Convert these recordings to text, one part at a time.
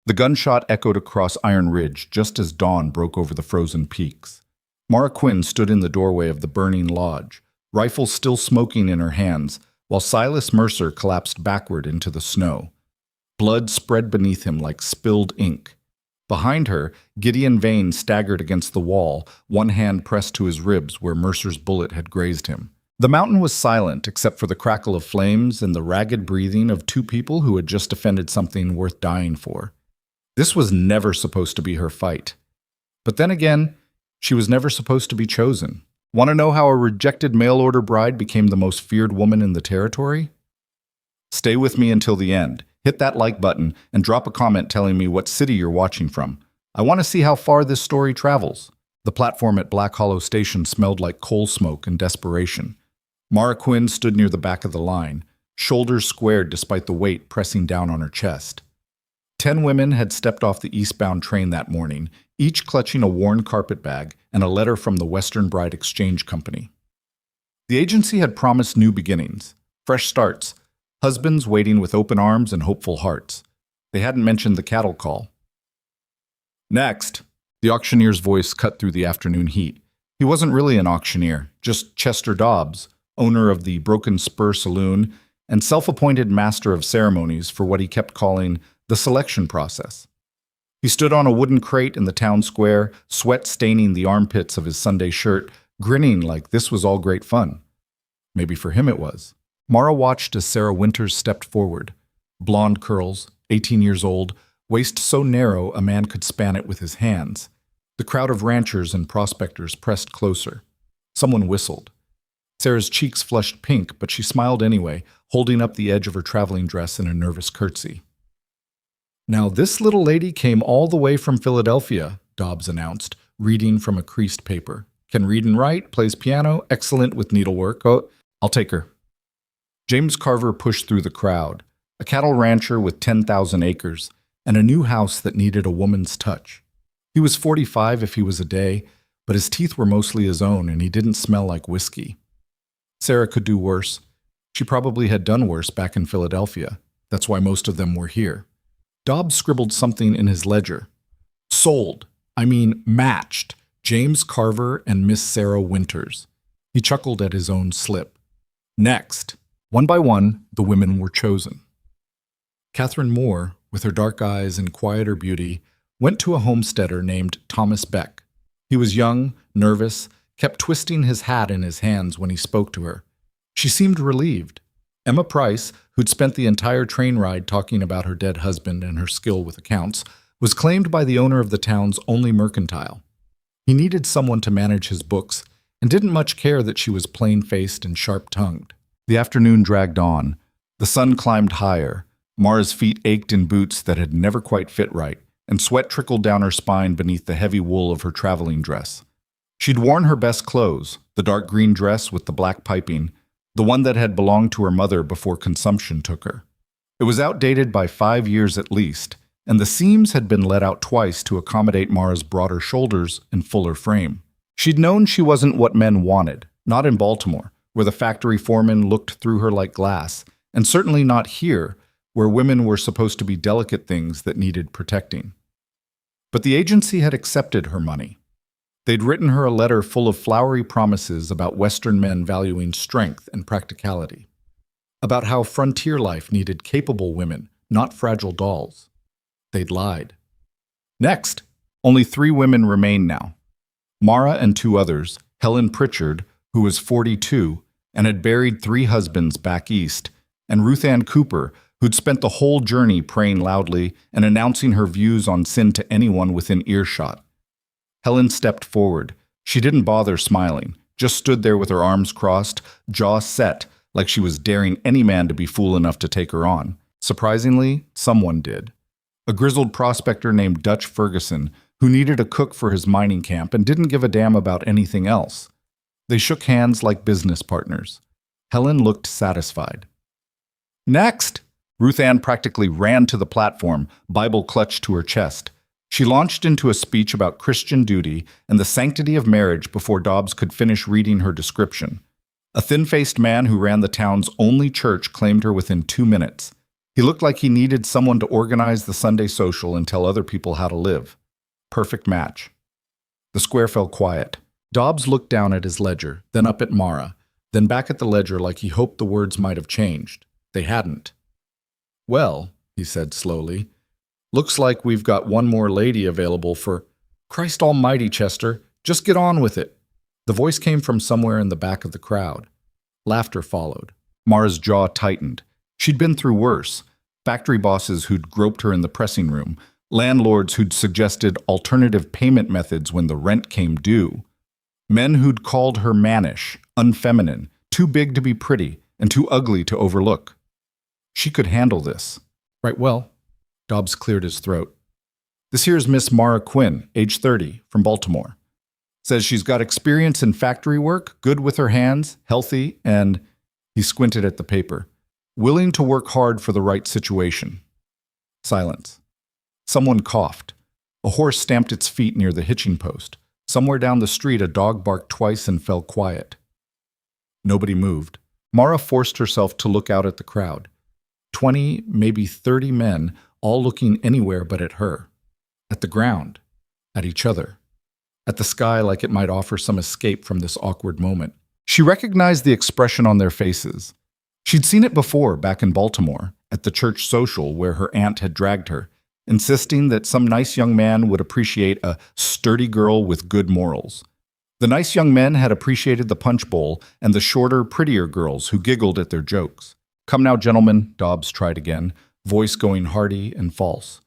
The gunshot echoed across Iron Ridge just as dawn broke over the frozen peaks. Mara Quinn stood in the doorway of the burning lodge, rifle still smoking in her hands, while Silas Mercer collapsed backward into the snow. Blood spread beneath him like spilled ink. Behind her, Gideon Vane staggered against the wall, one hand pressed to his ribs where Mercer's bullet had grazed him. The mountain was silent except for the crackle of flames and the ragged breathing of two people who had just defended something worth dying for. This was never supposed to be her fight. But then again, she was never supposed to be chosen. Want to know how a rejected mail-order bride became the most feared woman in the territory? Stay with me until the end. Hit that like button and drop a comment telling me what city you're watching from. I want to see how far this story travels. The platform at Black Hollow Station smelled like coal smoke and desperation. Mara Quinn stood near the back of the line, shoulders squared despite the weight pressing down on her chest. 10 women had stepped off the eastbound train that morning, each clutching a worn carpet bag and a letter from the Western Bride Exchange Company. The agency had promised new beginnings, fresh starts, husbands waiting with open arms and hopeful hearts. They hadn't mentioned the cattle call. Next, the auctioneer's voice cut through the afternoon heat. He wasn't really an auctioneer, just Chester Dobbs, owner of the Broken Spur Saloon and self-appointed master of ceremonies for what he kept calling the selection process. He stood on a wooden crate in the town square, sweat staining the armpits of his Sunday shirt, grinning like this was all great fun. Maybe for him it was. Mara watched as Sarah Winters stepped forward. Blonde curls, 18 years old, waist so narrow a man could span it with his hands. The crowd of ranchers and prospectors pressed closer. Someone whistled. Sarah's cheeks flushed pink, but she smiled anyway, holding up the edge of her traveling dress in a nervous curtsy. Now, this little lady came all the way from Philadelphia, Dobbs announced, reading from a creased paper. Can read and write, plays piano, excellent with needlework. Oh, I'll take her. James Carver pushed through the crowd, a cattle rancher with 10,000 acres and a new house that needed a woman's touch. He was 45 if he was a day, but his teeth were mostly his own and he didn't smell like whiskey. Sarah could do worse. She probably had done worse back in Philadelphia. That's why most of them were here. Dobbs scribbled something in his ledger. Sold. Matched. James Carver and Miss Sarah Winters. He chuckled at his own slip. Next. One by one, the women were chosen. Catherine Moore, with her dark eyes and quieter beauty, went to a homesteader named Thomas Beck. He was young, nervous, kept twisting his hat in his hands when he spoke to her. She seemed relieved. Emma Price, who'd spent the entire train ride talking about her dead husband and her skill with accounts, was claimed by the owner of the town's only mercantile. He needed someone to manage his books and didn't much care that she was plain-faced and sharp-tongued. The afternoon dragged on. The sun climbed higher. Mara's feet ached in boots that had never quite fit right, and sweat trickled down her spine beneath the heavy wool of her traveling dress. She'd worn her best clothes, the dark green dress with the black piping, the one that had belonged to her mother before consumption took her. It was outdated by 5 years at least, and the seams had been let out twice to accommodate Mara's broader shoulders and fuller frame. She'd known she wasn't what men wanted, not in Baltimore, where the factory foreman looked through her like glass, and certainly not here, where women were supposed to be delicate things that needed protecting. But the agency had accepted her money. They'd written her a letter full of flowery promises about Western men valuing strength and practicality, about how frontier life needed capable women, not fragile dolls. They'd lied. Next, only 3 women remained now. Mara and 2 others, Helen Pritchard, who was 42 and had buried 3 husbands back east, and Ruth Ann Cooper, who'd spent the whole journey praying loudly and announcing her views on sin to anyone within earshot. Helen stepped forward. She didn't bother smiling, just stood there with her arms crossed, jaw set, like she was daring any man to be fool enough to take her on. Surprisingly, someone did. A grizzled prospector named Dutch Ferguson, who needed a cook for his mining camp and didn't give a damn about anything else. They shook hands like business partners. Helen looked satisfied. Next! Ruth Ann practically ran to the platform, Bible clutched to her chest. She launched into a speech about Christian duty and the sanctity of marriage before Dobbs could finish reading her description. A thin-faced man who ran the town's only church claimed her within 2 minutes. He looked like he needed someone to organize the Sunday social and tell other people how to live. Perfect match. The square fell quiet. Dobbs looked down at his ledger, then up at Mara, then back at the ledger like he hoped the words might have changed. They hadn't. "Well," he said slowly, "looks like we've got one more lady available for—" "Christ almighty, Chester, just get on with it." The voice came from somewhere in the back of the crowd. Laughter followed. Mara's jaw tightened. She'd been through worse. Factory bosses who'd groped her in the pressing room, landlords who'd suggested alternative payment methods when the rent came due, men who'd called her mannish, unfeminine, too big to be pretty, and too ugly to overlook. She could handle this. "Right, well," Dobbs cleared his throat. "This here's Miss Mara Quinn, age 30, from Baltimore. Says she's got experience in factory work, good with her hands, healthy, and—" he squinted at the paper, "willing to work hard for the right situation." Silence. Someone coughed. A horse stamped its feet near the hitching post. Somewhere down the street, a dog barked twice and fell quiet. Nobody moved. Mara forced herself to look out at the crowd. 20, maybe 30 men, all looking anywhere but at her. At the ground. At each other. At the sky like it might offer some escape from this awkward moment. She recognized the expression on their faces. She'd seen it before back in Baltimore, at the church social where her aunt had dragged her, insisting that some nice young man would appreciate a sturdy girl with good morals. The nice young men had appreciated the punch bowl and the shorter, prettier girls who giggled at their jokes. "Come now, gentlemen," Dobbs tried again, voice going hearty and false.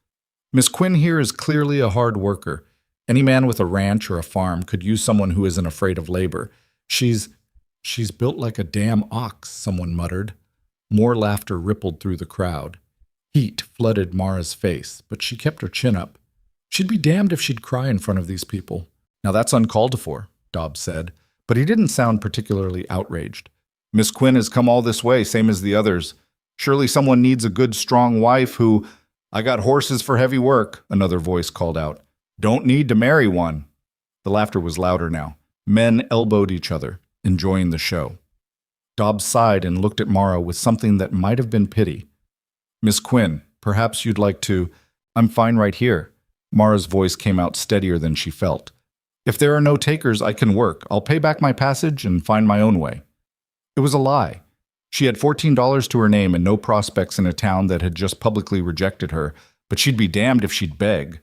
"Miss Quinn here is clearly a hard worker. Any man with a ranch or a farm could use someone who isn't afraid of labor. She's built like a damn ox," someone muttered. More laughter rippled through the crowd. Heat flooded Mara's face, but she kept her chin up. She'd be damned if she'd cry in front of these people. "Now that's uncalled for," Dobbs said, but he didn't sound particularly outraged. "Miss Quinn has come all this way, same as the others. Surely someone needs a good, strong wife who—" "I got horses for heavy work," another voice called out. "Don't need to marry one." The laughter was louder now. Men elbowed each other, enjoying the show. Dobbs sighed and looked at Mara with something that might have been pity. "Miss Quinn, perhaps you'd like to—" "I'm fine right here." Mara's voice came out steadier than she felt. "If there are no takers, I can work. I'll pay back my passage and find my own way." It was a lie. She had $14 to her name and no prospects in a town that had just publicly rejected her, but she'd be damned if she'd beg.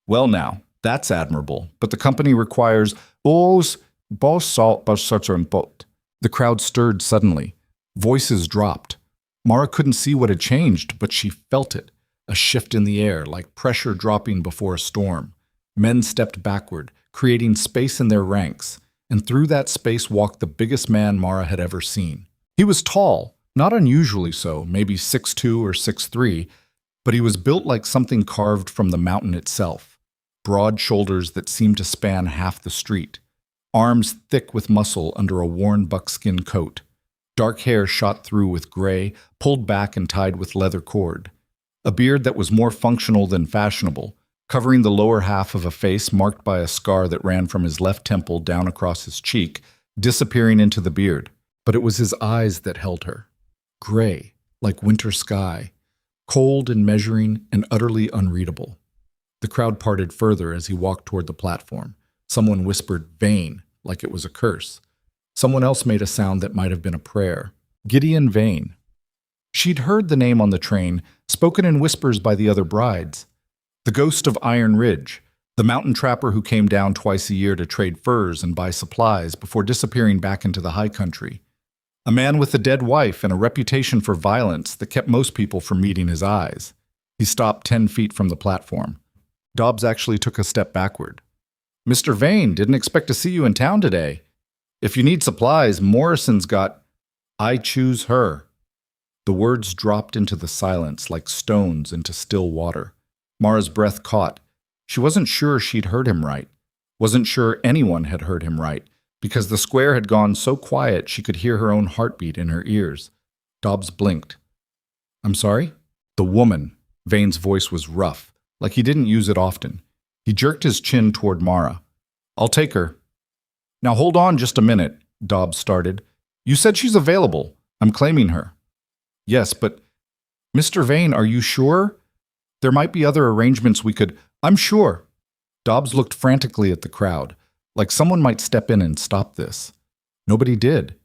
"Well now, that's admirable, but the company requires both salt, such and boat." The crowd stirred suddenly. Voices dropped. Mara couldn't see what had changed, but she felt it, a shift in the air, like pressure dropping before a storm. Men stepped backward, creating space in their ranks, and through that space walked the biggest man Mara had ever seen. He was tall, not unusually so, maybe 6'2" or 6'3", but he was built like something carved from the mountain itself. Broad shoulders that seemed to span half the street. Arms thick with muscle under a worn buckskin coat. Dark hair shot through with gray, pulled back and tied with leather cord. A beard that was more functional than fashionable, covering the lower half of a face marked by a scar that ran from his left temple down across his cheek, disappearing into the beard. But it was his eyes that held her. Gray, like winter sky, cold and measuring and utterly unreadable. The crowd parted further as he walked toward the platform. Someone whispered "Vane," like it was a curse. Someone else made a sound that might have been a prayer. Gideon Vane. She'd heard the name on the train, spoken in whispers by the other brides. The ghost of Iron Ridge, the mountain trapper who came down twice a year to trade furs and buy supplies before disappearing back into the high country. A man with a dead wife and a reputation for violence that kept most people from meeting his eyes. He stopped 10 feet from the platform. Dobbs actually took a step backward. "Mr. Vane, didn't expect to see you in town today. If you need supplies, Morrison's got—" "I choose her." The words dropped into the silence like stones into still water. Mara's breath caught. She wasn't sure she'd heard him right. Wasn't sure anyone had heard him right, because the square had gone so quiet she could hear her own heartbeat in her ears. Dobbs blinked. "I'm sorry?" "The woman." Vane's voice was rough, like he didn't use it often. He jerked his chin toward Mara. "I'll take her." "Now hold on just a minute," Dobbs started. "You said she's available. I'm claiming her." "Yes, but—" Mr. Vane, are you sure? There might be other arrangements we could— I'm sure. Dobbs looked frantically at the crowd, like someone might step in and stop this. Nobody did.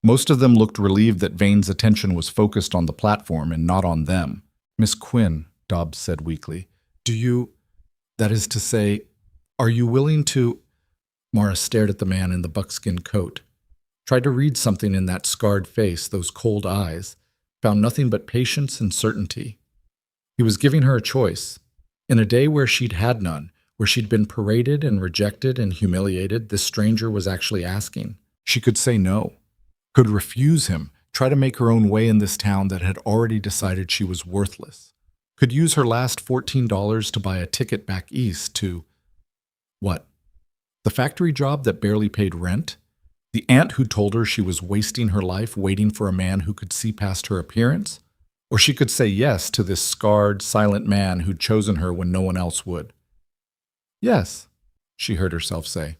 Most of them looked relieved that Vane's attention was focused on the platform and not on them. Miss Quinn, Dobbs said weakly, that is to say, are you willing to— Mara stared at the man in the buckskin coat, tried to read something in that scarred face, those cold eyes, found nothing but patience and certainty. He was giving her a choice. In a day where she'd had none, where she'd been paraded and rejected and humiliated, this stranger was actually asking. She could say no, could refuse him, try to make her own way in this town that had already decided she was worthless, could use her last $14 to buy a ticket back east to— what? The factory job that barely paid rent? The aunt who told her she was wasting her life waiting for a man who could see past her appearance? Or she could say yes to this scarred, silent man who'd chosen her when no one else would. Yes, she heard herself say.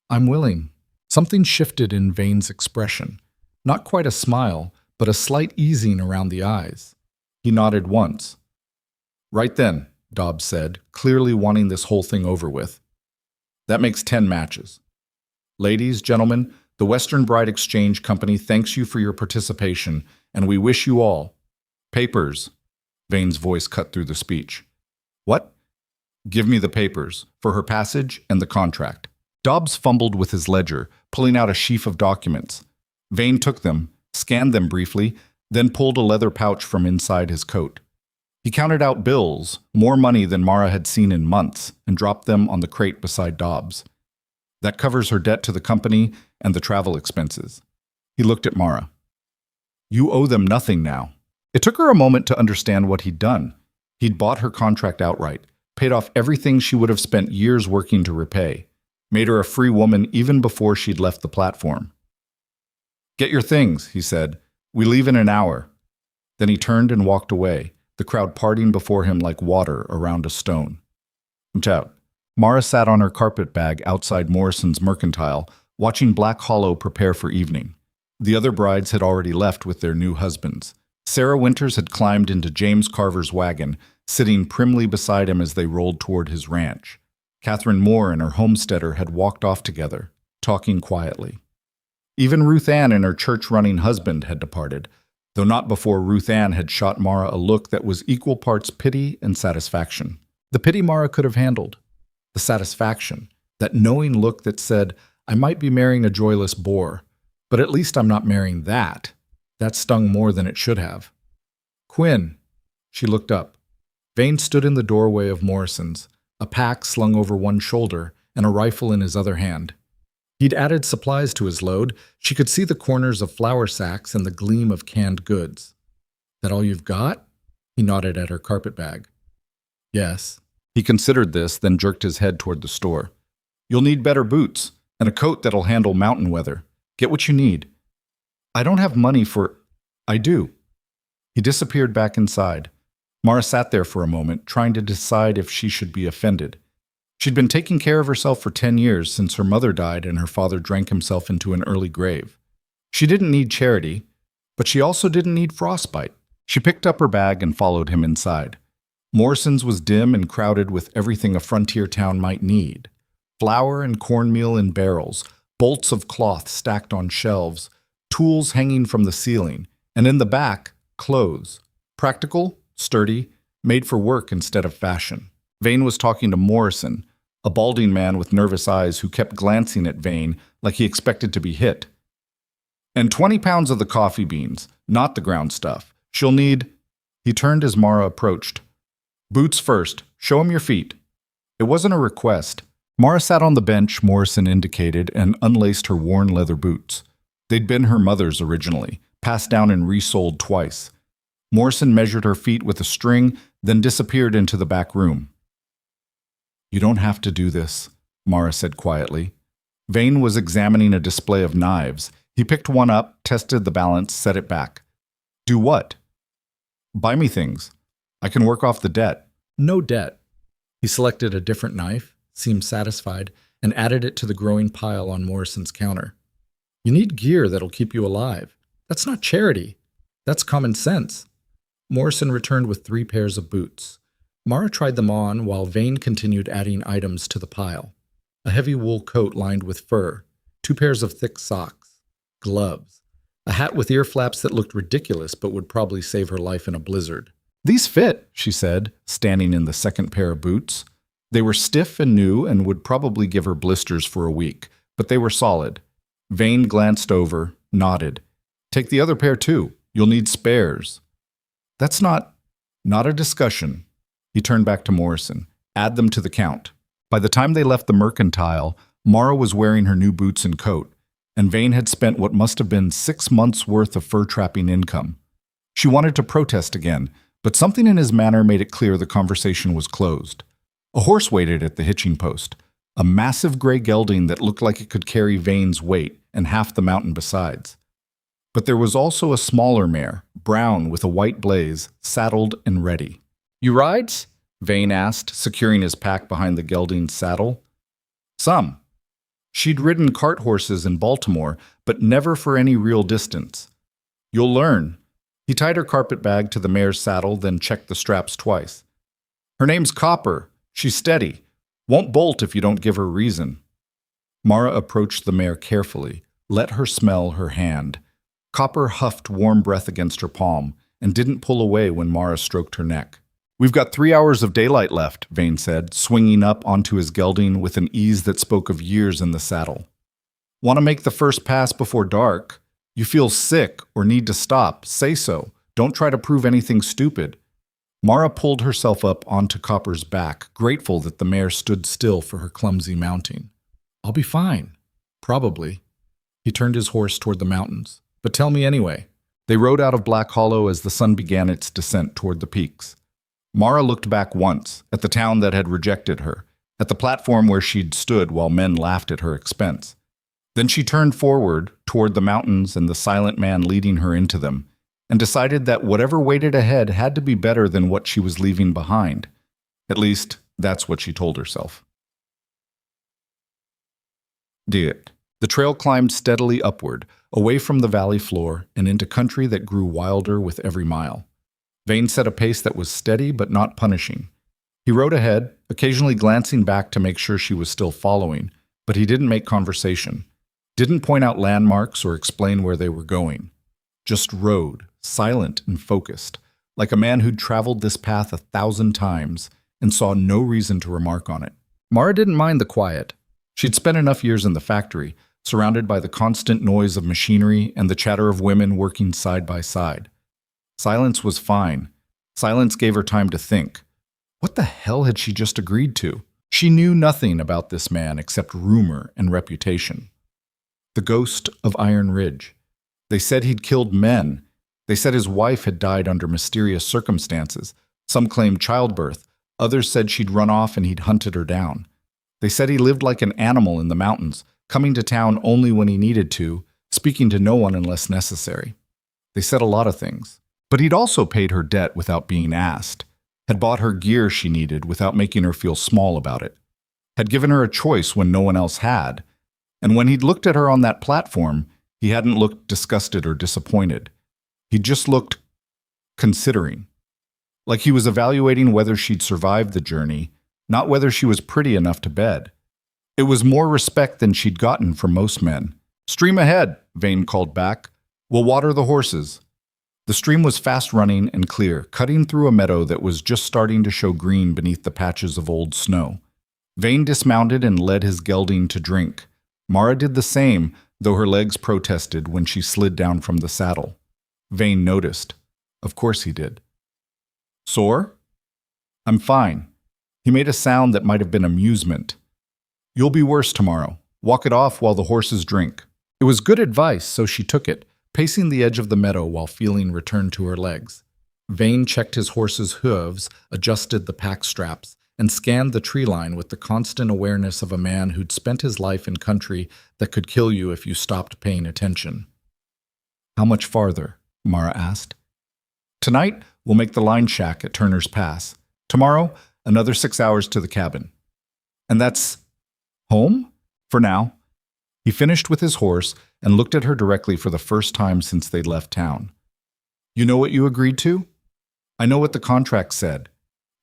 I'm willing. Something shifted in Vane's expression. Not quite a smile, but a slight easing around the eyes. He nodded once. Right then, Dobbs said, clearly wanting this whole thing over with. That makes 10 matches. Ladies, gentlemen, the Western Bride Exchange Company thanks you for your participation, and we wish you all— Papers. Vane's voice cut through the speech. What? Give me the papers, for her passage and the contract. Dobbs fumbled with his ledger, pulling out a sheaf of documents. Vane took them, scanned them briefly, then pulled a leather pouch from inside his coat. He counted out bills, more money than Mara had seen in months, and dropped them on the crate beside Dobbs. That covers her debt to the company and the travel expenses. He looked at Mara. You owe them nothing now. It took her a moment to understand what he'd done. He'd bought her contract outright, paid off everything she would have spent years working to repay, made her a free woman even before she'd left the platform. Get your things, he said. We leave in an hour. Then he turned and walked away, the crowd parting before him like water around a stone. Out. Mara sat on her carpet bag outside Morrison's Mercantile, watching Black Hollow prepare for evening. The other brides had already left with their new husbands. Sarah Winters had climbed into James Carver's wagon, sitting primly beside him as they rolled toward his ranch. Catherine Moore and her homesteader had walked off together, talking quietly. Even Ruth Ann and her church-running husband had departed, though not before Ruth Ann had shot Mara a look that was equal parts pity and satisfaction. The pity Mara could have handled. The satisfaction, that knowing look that said, I might be marrying a joyless bore, but at least I'm not marrying that. That stung more than it should have. Quinn. She looked up. Vane stood in the doorway of Morrison's, a pack slung over one shoulder and a rifle in his other hand. He'd added supplies to his load. She could see the corners of flour sacks and the gleam of canned goods. That all you've got? He nodded at her carpet bag. Yes. He considered this, then jerked his head toward the store. You'll need better boots and a coat that'll handle mountain weather. Get what you need. I don't have money for— I do. He disappeared back inside. Mara sat there for a moment, trying to decide if she should be offended. She'd been taking care of herself for 10 years since her mother died and her father drank himself into an early grave. She didn't need charity, but she also didn't need frostbite. She picked up her bag and followed him inside. Morrison's was dim and crowded with everything a frontier town might need. Flour and cornmeal in barrels, bolts of cloth stacked on shelves, tools hanging from the ceiling, and in the back, clothes. Practical, sturdy, made for work instead of fashion. Vane was talking to Morrison, a balding man with nervous eyes who kept glancing at Vane like he expected to be hit. And 20 pounds of the coffee beans, not the ground stuff. She'll need— He turned as Mara approached. Boots first. Show him your feet. It wasn't a request. Mara sat on the bench Morrison indicated and unlaced her worn leather boots. They'd been her mother's originally, passed down and resold twice. Morrison measured her feet with a string, then disappeared into the back room. You don't have to do this, Mara said quietly. Vane was examining a display of knives. He picked one up, tested the balance, set it back. Do what? Buy me things. I can work off the debt. No debt. He selected a different knife, seemed satisfied, and added it to the growing pile on Morrison's counter. You need gear that'll keep you alive. That's not charity. That's common sense. Morrison returned with 3 pairs of boots. Mara tried them on while Vane continued adding items to the pile. A heavy wool coat lined with fur, 2 pairs of thick socks, gloves, a hat with ear flaps that looked ridiculous but would probably save her life in a blizzard. "These fit," she said, standing in the second pair of boots. They were stiff and new and would probably give her blisters for a week, but they were solid. Vane glanced over, nodded. "Take the other pair too. You'll need spares." "That's not a discussion." He turned back to Morrison. "Add them to the count." By the time they left the mercantile, Mara was wearing her new boots and coat, and Vane had spent what must have been 6 months' worth of fur-trapping income. She wanted to protest again, but something in his manner made it clear the conversation was closed. A horse waited at the hitching post, a massive gray gelding that looked like it could carry Vane's weight and half the mountain besides. But there was also a smaller mare, brown with a white blaze, saddled and ready. "You rides?" Vane asked, securing his pack behind the gelding's saddle. "Some." She'd ridden cart horses in Baltimore, but never for any real distance. "You'll learn." He tied her carpet bag to the mare's saddle, then checked the straps twice. "Her name's Copper. She's steady. Won't bolt if you don't give her reason." Mara approached the mare carefully, let her smell her hand. Copper huffed warm breath against her palm and didn't pull away when Mara stroked her neck. "We've got 3 hours of daylight left," Vane said, swinging up onto his gelding with an ease that spoke of years in the saddle. "Want to make the first pass before dark? You feel sick or need to stop, say so. Don't try to prove anything stupid." Mara pulled herself up onto Copper's back, grateful that the mare stood still for her clumsy mounting. "I'll be fine. Probably." He turned his horse toward the mountains. "But tell me anyway." They rode out of Black Hollow as the sun began its descent toward the peaks. Mara looked back once, at the town that had rejected her, at the platform where she'd stood while men laughed at her expense. Then she turned forward, toward the mountains and the silent man leading her into them, and decided that whatever waited ahead had to be better than what she was leaving behind. At least, that's what she told herself. The trail climbed steadily upward, away from the valley floor and into country that grew wilder with every mile. Vane set a pace that was steady but not punishing. He rode ahead, occasionally glancing back to make sure she was still following, but he didn't make conversation, didn't point out landmarks or explain where they were going. Just rode, silent and focused, like a man who'd traveled this path 1,000 times and saw no reason to remark on it. Mara didn't mind the quiet. She'd spent enough years in the factory, surrounded by the constant noise of machinery and the chatter of women working side by side. Silence was fine. Silence gave her time to think. What the hell had she just agreed to? She knew nothing about this man except rumor and reputation. The ghost of Iron Ridge. They said he'd killed men. They said his wife had died under mysterious circumstances. Some claimed childbirth. Others said she'd run off and he'd hunted her down. They said he lived like an animal in the mountains, coming to town only when he needed to, speaking to no one unless necessary. They said a lot of things. But he'd also paid her debt without being asked, had bought her gear she needed without making her feel small about it, had given her a choice when no one else had, and when he'd looked at her on that platform, he hadn't looked disgusted or disappointed. He just looked considering, like he was evaluating whether she'd survived the journey, not whether she was pretty enough to bed. It was more respect than she'd gotten from most men. "Stream ahead," Vane called back. "We'll water the horses." The stream was fast-running and clear, cutting through a meadow that was just starting to show green beneath the patches of old snow. Vane dismounted and led his gelding to drink. Mara did the same, though her legs protested when she slid down from the saddle. Vane noticed. Of course he did. "Sore?" "I'm fine." He made a sound that might have been amusement. "You'll be worse tomorrow. Walk it off while the horses drink." It was good advice, so she took it, pacing the edge of the meadow while feeling returned to her legs. Vane checked his horse's hooves, adjusted the pack straps, and scanned the tree line with the constant awareness of a man who'd spent his life in country that could kill you if you stopped paying attention. "How much farther?" Mara asked. "Tonight, we'll make the line shack at Turner's Pass. Tomorrow, another 6 hours to the cabin. And that's home? For now." He finished with his horse and looked at her directly for the first time since they'd left town. "You know what you agreed to?" I know what the contract said.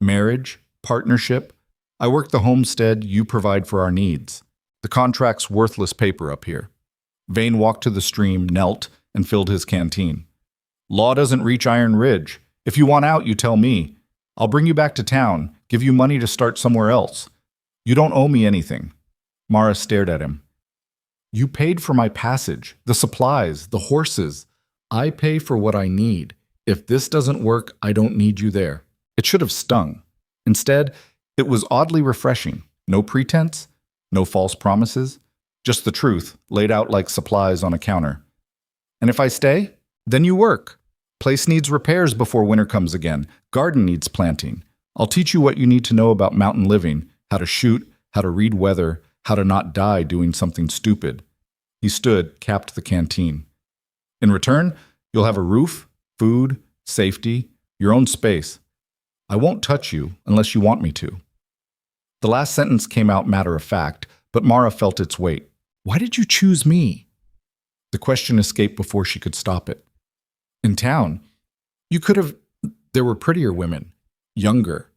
Marriage, partnership. I work the homestead, you provide for our needs. The contract's worthless paper up here. Vane walked to the stream, knelt, and filled his canteen. Law doesn't reach Iron Ridge. If you want out, you tell me. I'll bring you back to town, give you money to start somewhere else. You don't owe me anything. Mara stared at him. You paid for my passage, the supplies, the horses. I pay for what I need. If this doesn't work, I don't need you there. It should have stung. Instead, it was oddly refreshing. No pretense, no false promises, just the truth laid out like supplies on a counter. And if I stay, then you work. Place needs repairs before winter comes again. Garden needs planting. I'll teach you what you need to know about mountain living, how to shoot, how to read weather, how to not die doing something stupid. He stood, capped the canteen. In return, you'll have a roof, food, safety, your own space. I won't touch you unless you want me to. The last sentence came out matter of fact, but Mara felt its weight. Why did you choose me? The question escaped before she could stop it. In town, you could have... There were prettier women, younger.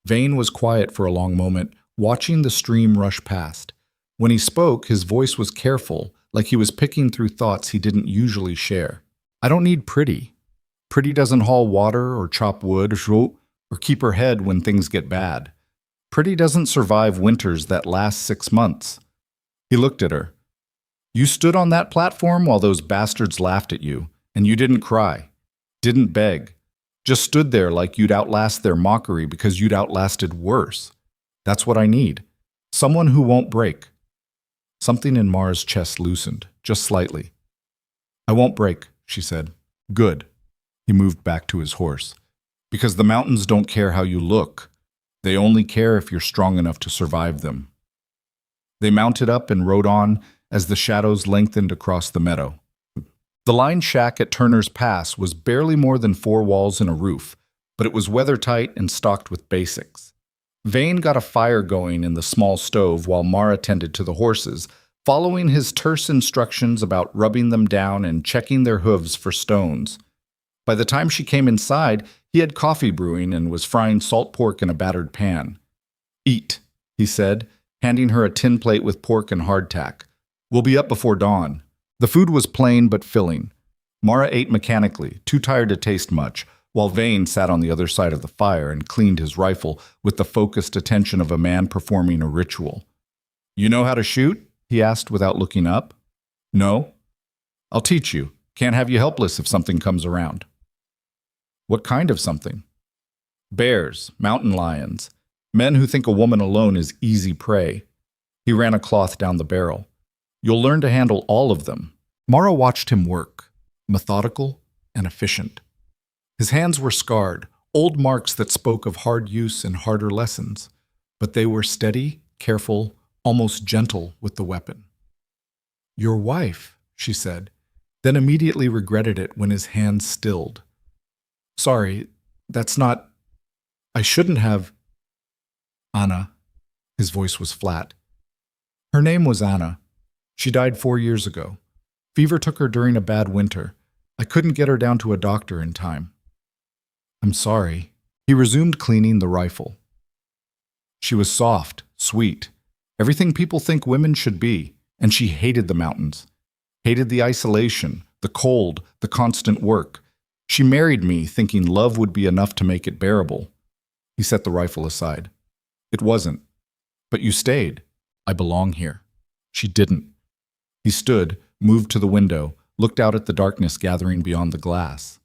Vane was quiet for a long moment, watching the stream rush past. When he spoke, his voice was careful, like he was picking through thoughts he didn't usually share. I don't need pretty. Pretty doesn't haul water or chop wood or keep her head when things get bad. Pretty doesn't survive winters that last 6 months. He looked at her. You stood on that platform while those bastards laughed at you, and you didn't cry, didn't beg, just stood there like you'd outlast their mockery because you'd outlasted worse. That's what I need. Someone who won't break. Something in Mara's chest loosened, just slightly. I won't break, she said. Good. He moved back to his horse. Because the mountains don't care how you look. They only care if you're strong enough to survive them. They mounted up and rode on as the shadows lengthened across the meadow. The line shack at Turner's Pass was barely more than 4 walls and a roof, but it was weather-tight and stocked with basics. Vane got a fire going in the small stove while Mara tended to the horses, following his terse instructions about rubbing them down and checking their hooves for stones. By the time she came inside, he had coffee brewing and was frying salt pork in a battered pan. Eat, he said, handing her a tin plate with pork and hardtack. We'll be up before dawn. The food was plain but filling. Mara ate mechanically, too tired to taste much, while Vane sat on the other side of the fire and cleaned his rifle with the focused attention of a man performing a ritual. You know how to shoot? He asked without looking up. No. I'll teach you. Can't have you helpless if something comes around. What kind of something? Bears, mountain lions, men who think a woman alone is easy prey. He ran a cloth down the barrel. You'll learn to handle all of them. Mara watched him work, methodical and efficient. His hands were scarred, old marks that spoke of hard use and harder lessons, but they were steady, careful, almost gentle with the weapon. Your wife, she said, then immediately regretted it when his hands stilled. Sorry, that's not... I shouldn't have... Anna. His voice was flat. Her name was Anna. She died 4 years ago. Fever took her during a bad winter. I couldn't get her down to a doctor in time. I'm sorry. He resumed cleaning the rifle. She was soft, sweet, everything people think women should be, and she hated the mountains. Hated the isolation, the cold, the constant work. She married me thinking love would be enough to make it bearable. He set the rifle aside. It wasn't. But you stayed. I belong here. She didn't. He stood, moved to the window, looked out at the darkness gathering beyond the glass.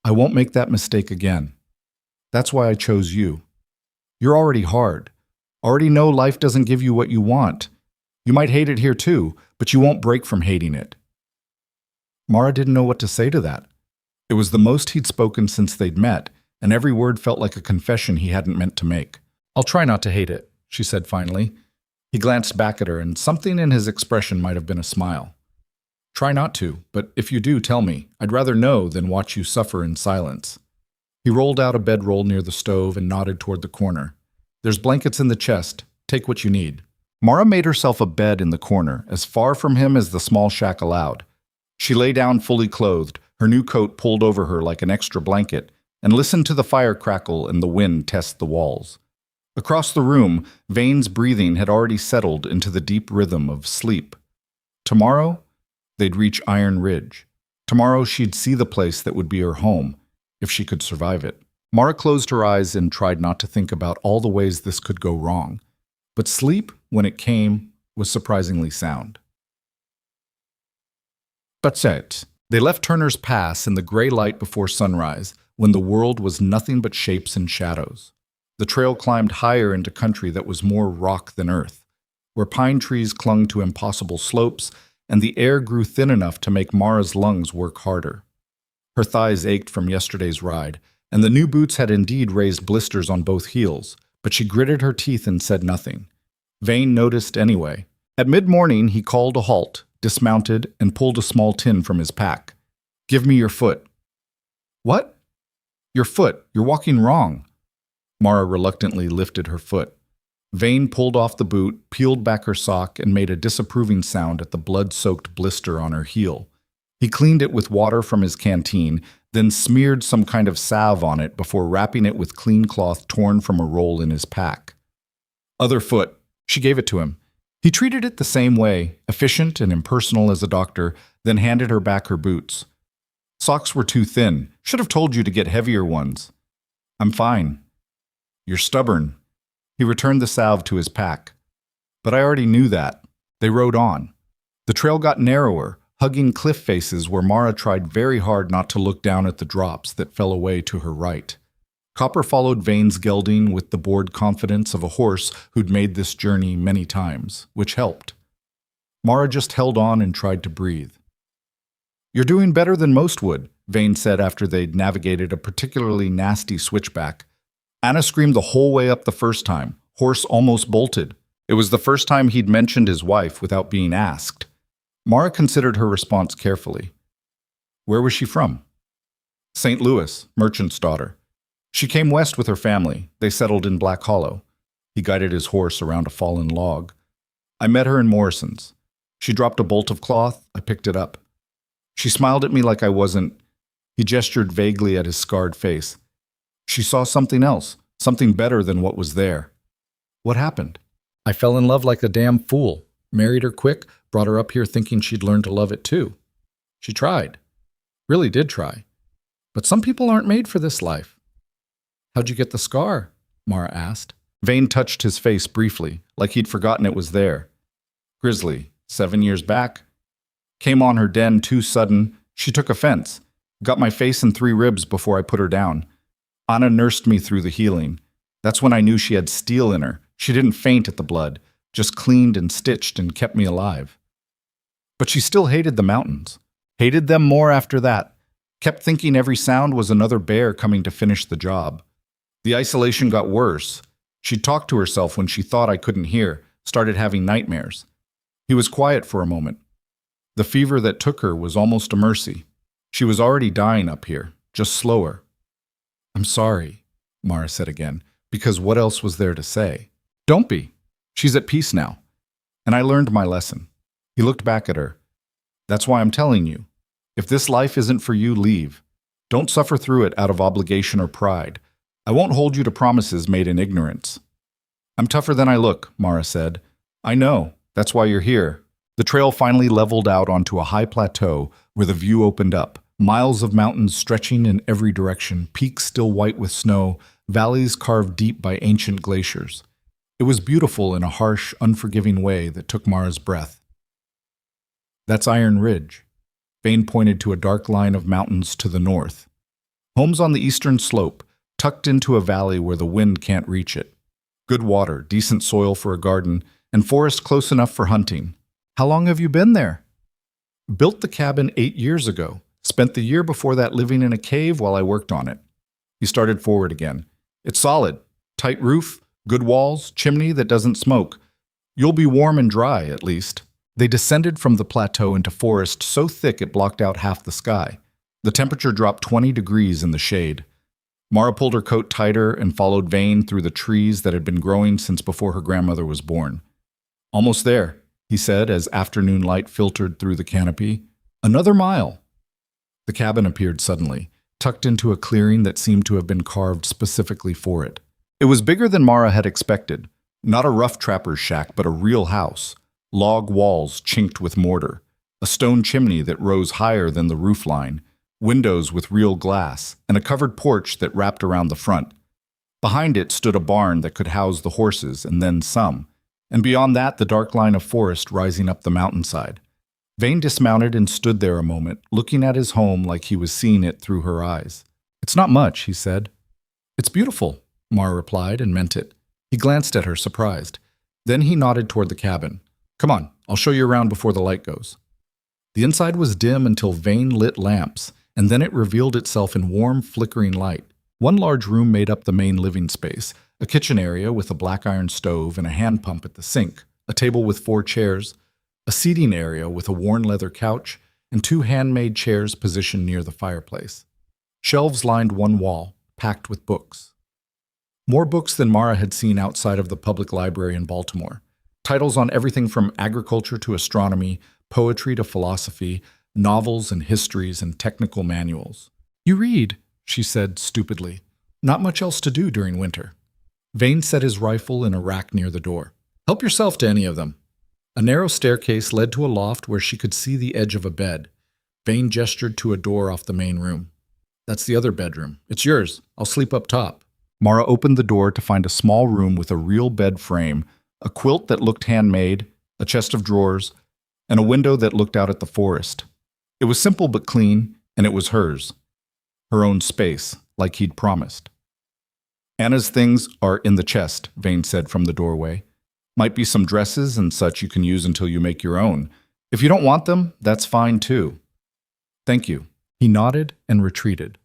I won't make that mistake again. That's why I chose you. You're already hard. Already know life doesn't give you what you want. You might hate it here too, but you won't break from hating it. Mara didn't know what to say to that. It was the most he'd spoken since they'd met, and every word felt like a confession he hadn't meant to make. I'll try not to hate it, she said finally. He glanced back at her, and something in his expression might have been a smile. Try not to, but if you do, tell me. I'd rather know than watch you suffer in silence. He rolled out a bedroll near the stove and nodded toward the corner. There's blankets in the chest. Take what you need. Mara made herself a bed in the corner, as far from him as the small shack allowed. She lay down fully clothed, her new coat pulled over her like an extra blanket, and listened to the fire crackle and the wind test the walls. Across the room, Vane's breathing had already settled into the deep rhythm of sleep. Tomorrow, they'd reach Iron Ridge. Tomorrow she'd see the place that would be her home, if she could survive it. Mara closed her eyes and tried not to think about all the ways this could go wrong. But sleep, when it came, was surprisingly sound. That's it. They left Turner's Pass in the gray light before sunrise, when the world was nothing but shapes and shadows. The trail climbed higher into country that was more rock than earth, where pine trees clung to impossible slopes, and the air grew thin enough to make Mara's lungs work harder. Her thighs ached from yesterday's ride, and the new boots had indeed raised blisters on both heels, but she gritted her teeth and said nothing. Vane noticed anyway. At mid-morning, he called a halt, dismounted, and pulled a small tin from his pack. "Give me your foot." "What?" "Your foot. You're walking wrong." Mara reluctantly lifted her foot. Vane pulled off the boot, peeled back her sock, and made a disapproving sound at the blood-soaked blister on her heel. He cleaned it with water from his canteen, then smeared some kind of salve on it before wrapping it with clean cloth torn from a roll in his pack. "Other foot." She gave it to him. He treated it the same way, efficient and impersonal as a doctor, then handed her back her boots. "Socks were too thin. Should have told you to get heavier ones." "I'm fine." "You're stubborn." He returned the salve to his pack. "But I already knew that." They rode on. The trail got narrower, hugging cliff faces where Mara tried very hard not to look down at the drops that fell away to her right. Copper followed Vane's gelding with the bored confidence of a horse who'd made this journey many times, which helped. Mara just held on and tried to breathe. "You're doing better than most would," Vane said after they'd navigated a particularly nasty switchback. Anna screamed the whole way up the first time. Horse almost bolted. It was the first time he'd mentioned his wife without being asked. Mara considered her response carefully. Where was she from? St. Louis, merchant's daughter. She came west with her family. They settled in Black Hollow. He guided his horse around a fallen log. I met her in Morrison's. She dropped a bolt of cloth. I picked it up. She smiled at me like I wasn't. He gestured vaguely at his scarred face. She saw something else, something better than what was there. What happened? I fell in love like a damn fool. Married her quick, brought her up here thinking she'd learn to love it too. She tried. Really did try. But some people aren't made for this life. How'd you get the scar? Mara asked. Vane touched his face briefly, like he'd forgotten it was there. Grizzly, 7 years back. Came on her den too sudden. She took offense. Got my face and 3 ribs before I put her down. Anna nursed me through the healing. That's when I knew she had steel in her. She didn't faint at the blood, just cleaned and stitched and kept me alive. But she still hated the mountains. Hated them more after that. Kept thinking every sound was another bear coming to finish the job. The isolation got worse. She'd talk to herself when she thought I couldn't hear, started having nightmares. He was quiet for a moment. The fever that took her was almost a mercy. She was already dying up here, just slower. I'm sorry, Mara said again, because what else was there to say? Don't be. She's at peace now. And I learned my lesson. He looked back at her. That's why I'm telling you. If this life isn't for you, leave. Don't suffer through it out of obligation or pride. I won't hold you to promises made in ignorance. I'm tougher than I look, Mara said. I know. That's why you're here. The trail finally leveled out onto a high plateau where the view opened up. Miles of mountains stretching in every direction, peaks still white with snow, valleys carved deep by ancient glaciers. It was beautiful in a harsh, unforgiving way that took Mara's breath. That's Iron Ridge. Vane pointed to a dark line of mountains to the north. Homes on the eastern slope, tucked into a valley where the wind can't reach it. Good water, decent soil for a garden, and forest close enough for hunting. How long have you been there? Built the cabin 8 years ago. Spent the year before that living in a cave while I worked on it. He started forward again. It's solid. Tight roof, good walls, chimney that doesn't smoke. You'll be warm and dry, at least. They descended from the plateau into forest so thick it blocked out half the sky. The temperature dropped 20 degrees in the shade. Mara pulled her coat tighter and followed Vane through the trees that had been growing since before her grandmother was born. Almost there, he said as afternoon light filtered through the canopy. Another mile. The cabin appeared suddenly, tucked into a clearing that seemed to have been carved specifically for it. It was bigger than Mara had expected. Not a rough trapper's shack, but a real house. Log walls chinked with mortar, a stone chimney that rose higher than the roof line, windows with real glass, and a covered porch that wrapped around the front. Behind it stood a barn that could house the horses and then some, and beyond that the dark line of forest rising up the mountainside. Vane dismounted and stood there a moment, looking at his home like he was seeing it through her eyes. "It's not much," he said. "It's beautiful," Mara replied, and meant it. He glanced at her, surprised. Then he nodded toward the cabin. "Come on, I'll show you around before the light goes." The inside was dim until Vane lit lamps, and then it revealed itself in warm, flickering light. One large room made up the main living space, a kitchen area with a black iron stove and a hand pump at the sink, a table with 4 chairs, a seating area with a worn leather couch, and 2 handmade chairs positioned near the fireplace. Shelves lined one wall, packed with books. More books than Mara had seen outside of the public library in Baltimore. Titles on everything from agriculture to astronomy, poetry to philosophy, novels and histories and technical manuals. "You read," she said stupidly. "Not much else to do during winter." Vane set his rifle in a rack near the door. "Help yourself to any of them." A narrow staircase led to a loft where she could see the edge of a bed. Vane gestured to a door off the main room. "That's the other bedroom. It's yours. I'll sleep up top." Mara opened the door to find a small room with a real bed frame, a quilt that looked handmade, a chest of drawers, and a window that looked out at the forest. It was simple but clean, and it was hers. Her own space, like he'd promised. "Anna's things are in the chest," Vane said from the doorway. "Might be some dresses and such you can use until you make your own. If you don't want them, that's fine too." "Thank you." He nodded and retreated.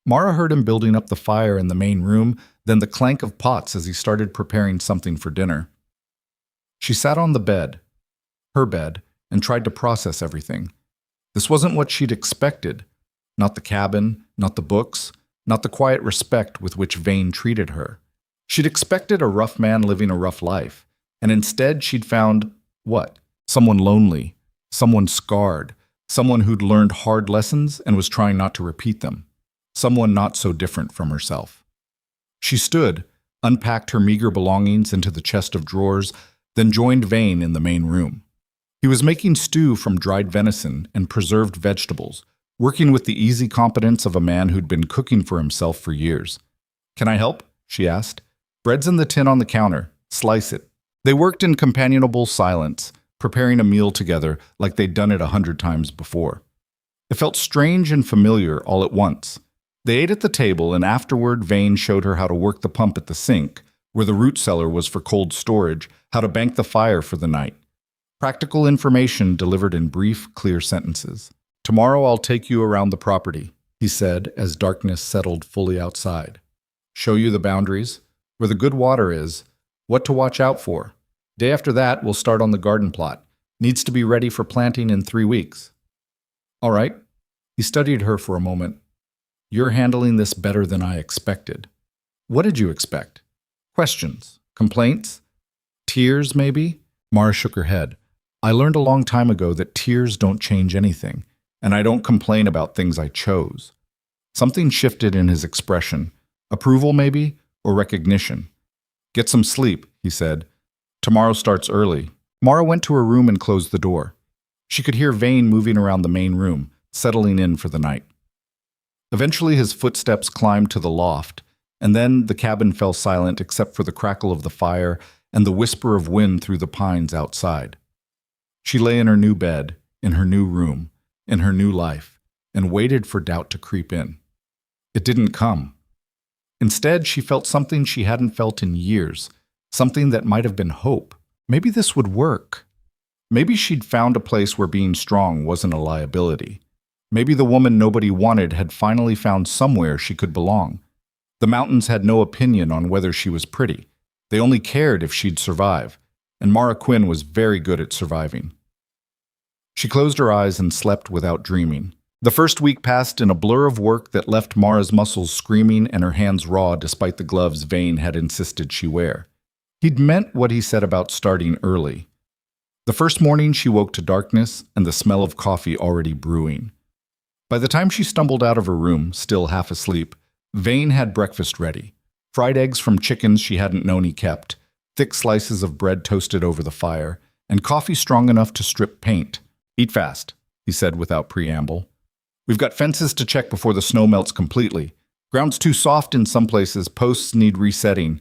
Mara heard him building up the fire in the main room, then the clank of pots as he started preparing something for dinner. She sat on the bed, her bed, and tried to process everything. This wasn't what she'd expected. Not the cabin, not the books, not the quiet respect with which Vane treated her. She'd expected a rough man living a rough life, and instead she'd found, what? Someone lonely, someone scarred, someone who'd learned hard lessons and was trying not to repeat them. Someone not so different from herself. She stood, unpacked her meager belongings into the chest of drawers, then joined Vane in the main room. He was making stew from dried venison and preserved vegetables, working with the easy competence of a man who'd been cooking for himself for years. "Can I help?" she asked. "Bread's in the tin on the counter. Slice it." They worked in companionable silence, preparing a meal together like they'd done it 100 times before. It felt strange and familiar all at once. They ate at the table, and afterward Vane showed her how to work the pump at the sink, where the root cellar was for cold storage, how to bank the fire for the night. Practical information delivered in brief, clear sentences. "Tomorrow I'll take you around the property," he said as darkness settled fully outside. "Show you the boundaries, where the good water is, what to watch out for. Day after that, we'll start on the garden plot. Needs to be ready for planting in 3 weeks." "All right." He studied her for a moment. "You're handling this better than I expected." "What did you expect?" "Questions? Complaints? Tears, maybe?" Mara shook her head. "I learned a long time ago that tears don't change anything, and I don't complain about things I chose." Something shifted in his expression. Approval, maybe, or recognition. "Get some sleep," he said. "Tomorrow starts early." Mara went to her room and closed the door. She could hear Vane moving around the main room, settling in for the night. Eventually his footsteps climbed to the loft, and then the cabin fell silent except for the crackle of the fire and the whisper of wind through the pines outside. She lay in her new bed, in her new room, in her new life, and waited for doubt to creep in. It didn't come. Instead, she felt something she hadn't felt in years, something that might have been hope. Maybe this would work. Maybe she'd found a place where being strong wasn't a liability. Maybe the woman nobody wanted had finally found somewhere she could belong. The mountains had no opinion on whether she was pretty. They only cared if she'd survive, and Mara Quinn was very good at surviving. She closed her eyes and slept without dreaming. The first week passed in a blur of work that left Mara's muscles screaming and her hands raw despite the gloves Vane had insisted she wear. He'd meant what he said about starting early. The first morning she woke to darkness and the smell of coffee already brewing. By the time she stumbled out of her room, still half asleep, Vane had breakfast ready. Fried eggs from chickens she hadn't known he kept, thick slices of bread toasted over the fire, and coffee strong enough to strip paint. "Eat fast," he said without preamble. "We've got fences to check before the snow melts completely. Ground's too soft in some places, posts need resetting."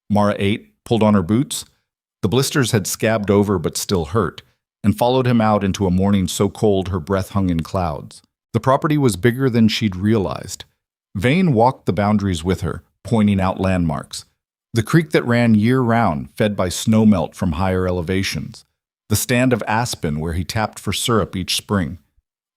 Mara ate, pulled on her boots. The blisters had scabbed over but still hurt, and followed him out into a morning so cold her breath hung in clouds. The property was bigger than she'd realized. Vane walked the boundaries with her, pointing out landmarks. The creek that ran year-round, fed by snowmelt from higher elevations. The stand of aspen where he tapped for syrup each spring.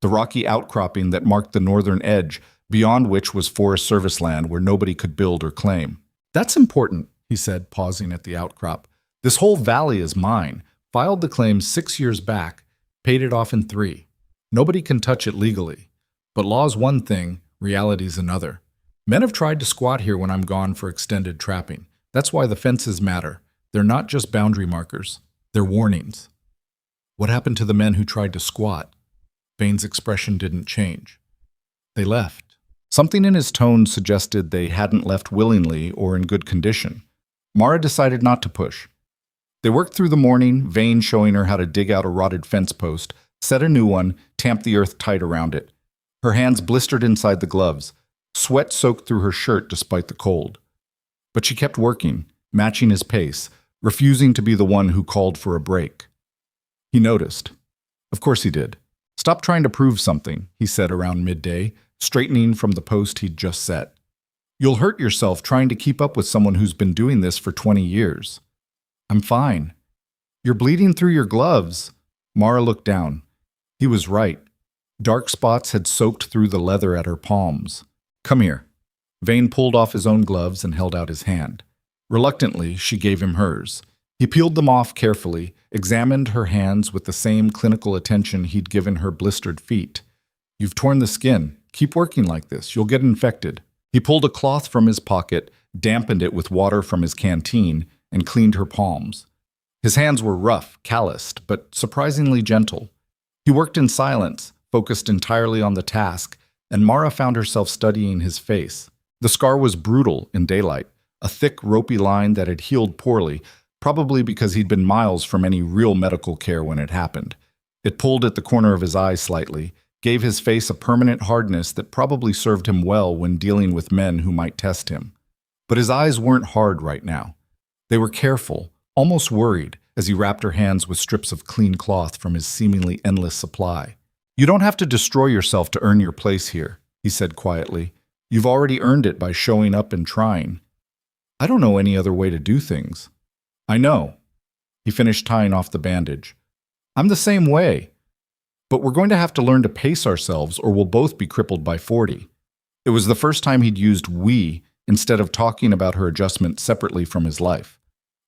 The rocky outcropping that marked the northern edge, beyond which was Forest Service land where nobody could build or claim. "That's important," he said, pausing at the outcrop. "This whole valley is mine. Filed the claim 6 years back, paid it off in 3. Nobody can touch it legally. But law's one thing, reality's another. Men have tried to squat here when I'm gone for extended trapping. That's why the fences matter. They're not just boundary markers. They're warnings." "What happened to the men who tried to squat?" Vane's expression didn't change. "They left." Something in his tone suggested they hadn't left willingly or in good condition. Mara decided not to push. They worked through the morning, Vane showing her how to dig out a rotted fence post, set a new one, tamp the earth tight around it. Her hands blistered inside the gloves. Sweat soaked through her shirt despite the cold. But she kept working, matching his pace, refusing to be the one who called for a break. He noticed. Of course he did. "Stop trying to prove something," he said around midday, straightening from the post he'd just set. "You'll hurt yourself trying to keep up with someone who's been doing this for 20 years. "I'm fine." "You're bleeding through your gloves." Mara looked down. He was right. Dark spots had soaked through the leather at her palms. "Come here." Vane pulled off his own gloves and held out his hand. Reluctantly, she gave him hers. He peeled them off carefully, examined her hands with the same clinical attention he'd given her blistered feet. "You've torn the skin. Keep working like this. You'll get infected." He pulled a cloth from his pocket, dampened it with water from his canteen, and cleaned her palms. His hands were rough, calloused, but surprisingly gentle. He worked in silence, focused entirely on the task, and Mara found herself studying his face. The scar was brutal in daylight, a thick, ropey line that had healed poorly, probably because he'd been miles from any real medical care when it happened. It pulled at the corner of his eye slightly, gave his face a permanent hardness that probably served him well when dealing with men who might test him. But his eyes weren't hard right now. They were careful, almost worried, as he wrapped her hands with strips of clean cloth from his seemingly endless supply. "You don't have to destroy yourself to earn your place here," he said quietly. "You've already earned it by showing up and trying." "I don't know any other way to do things." "I know." He finished tying off the bandage. "I'm the same way. But we're going to have to learn to pace ourselves or we'll both be crippled by 40. It was the first time he'd used "we" instead of talking about her adjustment separately from his life.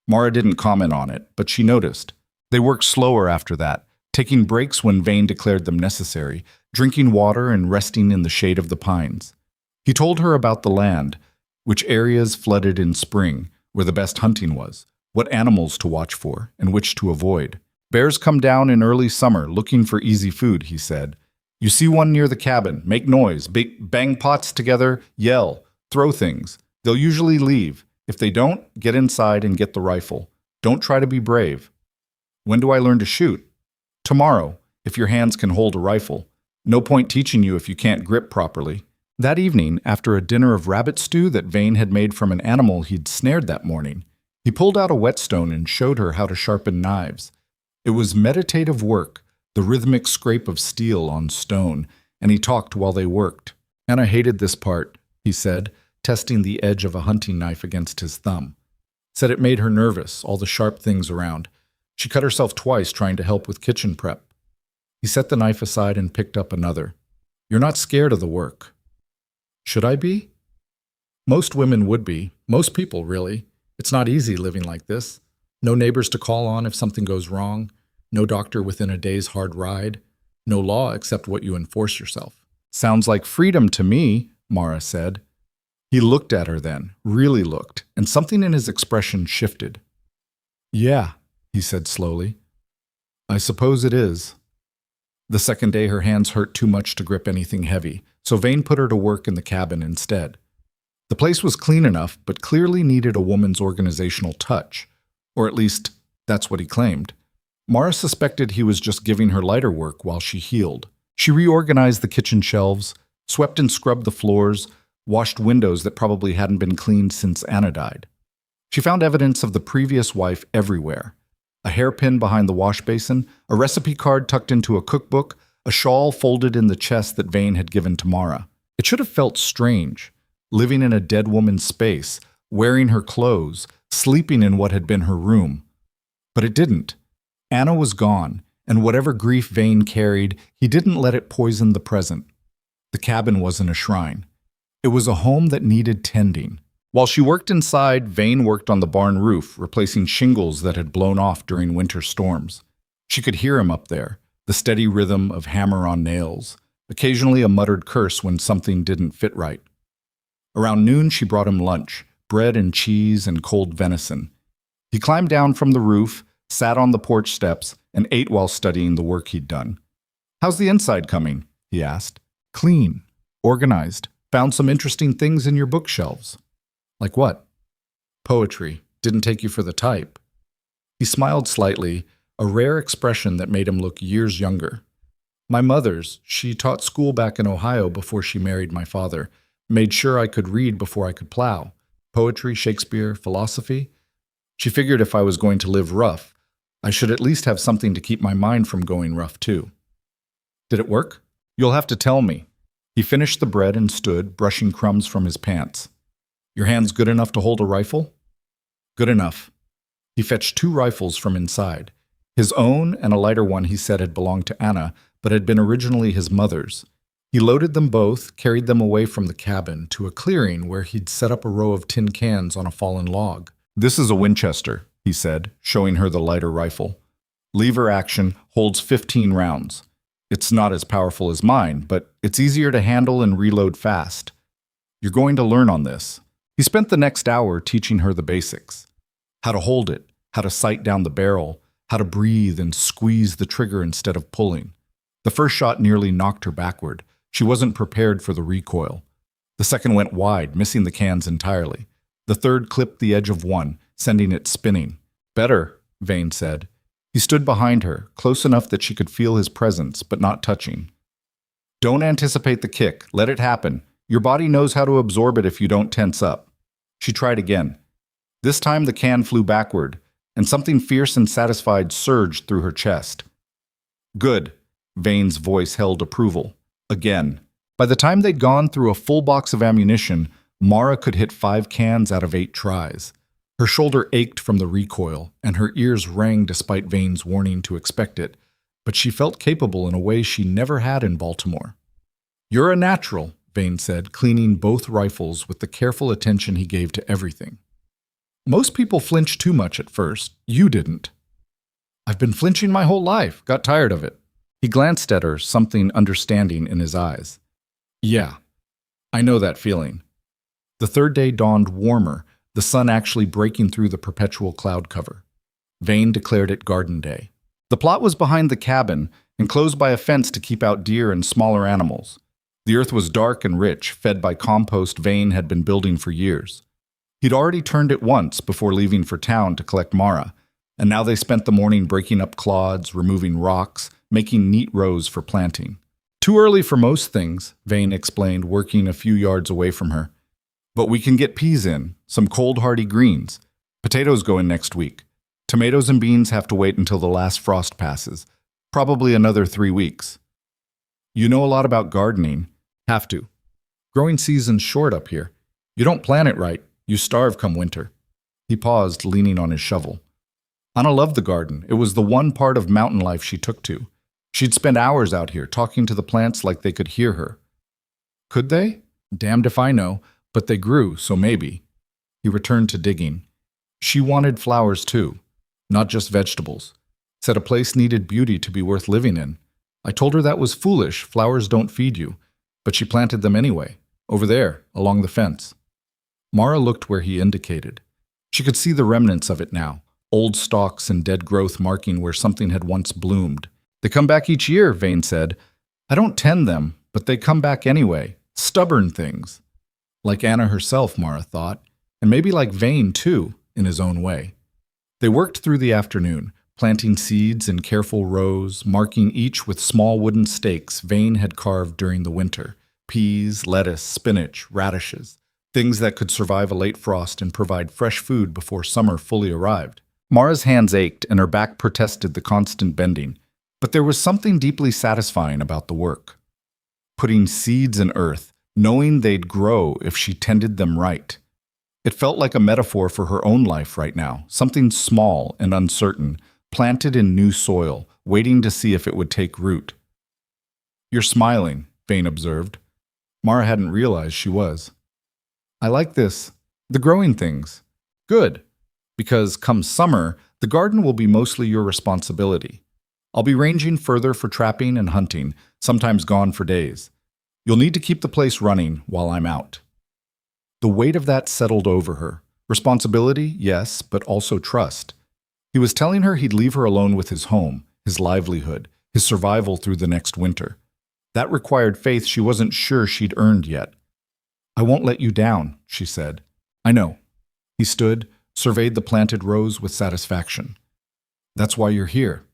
Mara didn't comment on it, but she noticed. They worked slower after that, taking breaks when Vane declared them necessary, drinking water and resting in the shade of the pines. He told her about the land, which areas flooded in spring, where the best hunting was, what animals to watch for, and which to avoid. "Bears come down in early summer looking for easy food," he said. "You see one near the cabin, make noise, bang pots together, yell, throw things. They'll usually leave. If they don't, get inside and get the rifle. Don't try to be brave." "When do I learn to shoot?" "Tomorrow, if your hands can hold a rifle. No point teaching you if you can't grip properly." That evening, after a dinner of rabbit stew that Vane had made from an animal he'd snared that morning, he pulled out a whetstone and showed her how to sharpen knives. It was meditative work, the rhythmic scrape of steel on stone, and he talked while they worked. "And I hated this part," he said, testing the edge of a hunting knife against his thumb. Said it made her nervous, all the sharp things around. She cut herself twice trying to help with kitchen prep. He set the knife aside and picked up another. "You're not scared of the work." "Should I be?" "Most women would be. Most people, really. It's not easy living like this. No neighbors to call on if something goes wrong. No doctor within a day's hard ride. No law except what you enforce yourself." "Sounds like freedom to me," Mara said. He looked at her then, really looked, and something in his expression shifted. "Yeah," he said slowly. "I suppose it is." The second day, her hands hurt too much to grip anything heavy, so Vane put her to work in the cabin instead. The place was clean enough, but clearly needed a woman's organizational touch. Or at least, that's what he claimed. Mara suspected he was just giving her lighter work while she healed. She reorganized the kitchen shelves, swept and scrubbed the floors, washed windows that probably hadn't been cleaned since Anna died. She found evidence of the previous wife everywhere. A hairpin behind the wash basin, a recipe card tucked into a cookbook, a shawl folded in the chest that Vane had given to Mara. It should have felt strange, living in a dead woman's space, wearing her clothes, sleeping in what had been her room. But it didn't. Anna was gone, and whatever grief Vane carried, he didn't let it poison the present. The cabin wasn't a shrine. It was a home that needed tending. While she worked inside, Vane worked on the barn roof, replacing shingles that had blown off during winter storms. She could hear him up there, the steady rhythm of hammer on nails, occasionally a muttered curse when something didn't fit right. Around noon, she brought him lunch, bread and cheese and cold venison. He climbed down from the roof, sat on the porch steps, and ate while studying the work he'd done. "How's the inside coming?" he asked. "Clean, organized, found some interesting things in your bookshelves." "Like what?" "Poetry. Didn't take you for the type." He smiled slightly, a rare expression that made him look years younger. "My mother's, she taught school back in Ohio before she married my father, made sure I could read before I could plow. Poetry, Shakespeare, philosophy. She figured if I was going to live rough, I should at least have something to keep my mind from going rough too." "Did it work?" "You'll have to tell me." He finished the bread and stood, brushing crumbs from his pants. "Your hand's good enough to hold a rifle?" "Good enough." He fetched 2 rifles from inside. His own and a lighter one he said had belonged to Anna, but had been originally his mother's. He loaded them both, carried them away from the cabin to a clearing where he'd set up a row of tin cans on a fallen log. "This is a Winchester," he said, showing her the lighter rifle. "Lever action, holds 15 rounds. It's not as powerful as mine, but it's easier to handle and reload fast. You're going to learn on this." He spent the next hour teaching her the basics. How to hold it, how to sight down the barrel, how to breathe and squeeze the trigger instead of pulling. The first shot nearly knocked her backward. She wasn't prepared for the recoil. The second went wide, missing the cans entirely. The third clipped the edge of one, sending it spinning. "Better," Vane said. He stood behind her, close enough that she could feel his presence, but not touching. "Don't anticipate the kick. Let it happen. Your body knows how to absorb it if you don't tense up." She tried again. This time the can flew backward, and something fierce and satisfied surged through her chest. "Good." Vane's voice held approval. Again. By the time they'd gone through a full box of ammunition, Mara could hit 5 cans out of 8 tries. Her shoulder ached from the recoil, and her ears rang despite Vane's warning to expect it, but she felt capable in a way she never had in Baltimore. "You're a natural," Vane said, cleaning both rifles with the careful attention he gave to everything. "Most people flinch too much at first. You didn't." "I've been flinching my whole life. Got tired of it." He glanced at her, something understanding in his eyes. "Yeah, I know that feeling." The third day dawned warmer, the sun actually breaking through the perpetual cloud cover. Vane declared it Garden Day. The plot was behind the cabin, enclosed by a fence to keep out deer and smaller animals. The earth was dark and rich, fed by compost Vane had been building for years. He'd already turned it once before leaving for town to collect Mara, and now they spent the morning breaking up clods, removing rocks, making neat rows for planting. "Too early for most things," Vane explained, working a few yards away from her. "But we can get peas in, some cold hardy greens. Potatoes go in next week. Tomatoes and beans have to wait until the last frost passes, probably another 3 weeks. You know a lot about gardening. Have to. Growing season's short up here. You don't plan it right, you starve come winter." He paused, leaning on his shovel. Anna loved the garden. It was the one part of mountain life she took to. She'd spend hours out here talking to the plants like they could hear her. Could they? Damned if I know, but they grew, so maybe. He returned to digging. She wanted flowers too, not just vegetables. Said a place needed beauty to be worth living in. I told her that was foolish, flowers don't feed you, but she planted them anyway, over there, along the fence. Mara looked where he indicated. She could see the remnants of it now, old stalks and dead growth marking where something had once bloomed. They come back each year, Vane said. I don't tend them, but they come back anyway. Stubborn things. Like Anna herself, Mara thought, and maybe like Vane too, in his own way. They worked through the afternoon, planting seeds in careful rows, marking each with small wooden stakes Vane had carved during the winter. Peas, lettuce, spinach, radishes, things that could survive a late frost and provide fresh food before summer fully arrived. Mara's hands ached and her back protested the constant bending, but there was something deeply satisfying about the work. Putting seeds in earth, knowing they'd grow if she tended them right. It felt like a metaphor for her own life right now, something small and uncertain, planted in new soil, waiting to see if it would take root. You're smiling, Vane observed. Mara hadn't realized she was. I like this. The growing things. Good. Because come summer, the garden will be mostly your responsibility. I'll be ranging further for trapping and hunting, sometimes gone for days. You'll need to keep the place running while I'm out. The weight of that settled over her. Responsibility, yes, but also trust. He was telling her he'd leave her alone with his home, his livelihood, his survival through the next winter. That required faith she wasn't sure she'd earned yet. I won't let you down, she said. I know. He stood, surveyed the planted rows with satisfaction. That's why you're here.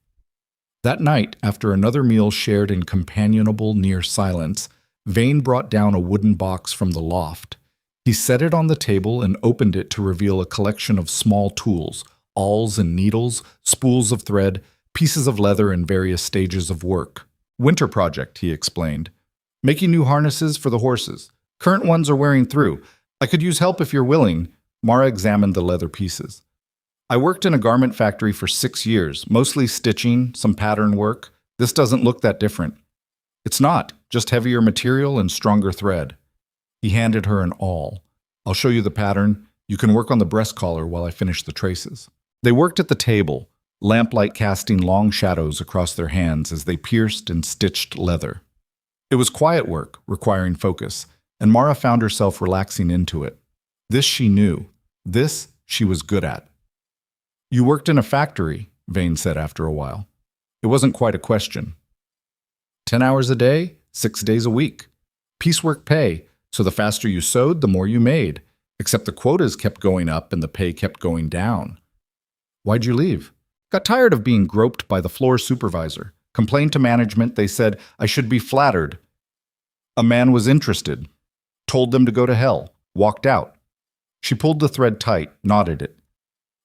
That night, after another meal shared in companionable near silence, Vane brought down a wooden box from the loft. He set it on the table and opened it to reveal a collection of small tools, awls and needles, spools of thread, pieces of leather in various stages of work. Winter project, he explained. Making new harnesses for the horses. Current ones are wearing through. I could use help if you're willing. Mara examined the leather pieces. I worked in a garment factory for 6 years, mostly stitching, some pattern work. This doesn't look that different. It's not, just heavier material and stronger thread. He handed her an awl. I'll show you the pattern. You can work on the breast collar while I finish the traces. They worked at the table, lamplight casting long shadows across their hands as they pierced and stitched leather. It was quiet work, requiring focus, and Mara found herself relaxing into it. This she knew. This she was good at. You worked in a factory, Vane said after a while. It wasn't quite a question. 10 hours a day, 6 days a week. Piecework pay, so the faster you sewed, the more you made. Except the quotas kept going up and the pay kept going down. Why'd you leave? Got tired of being groped by the floor supervisor. Complained to management, they said I should be flattered. A man was interested. Told them to go to hell. Walked out. She pulled the thread tight, knotted it.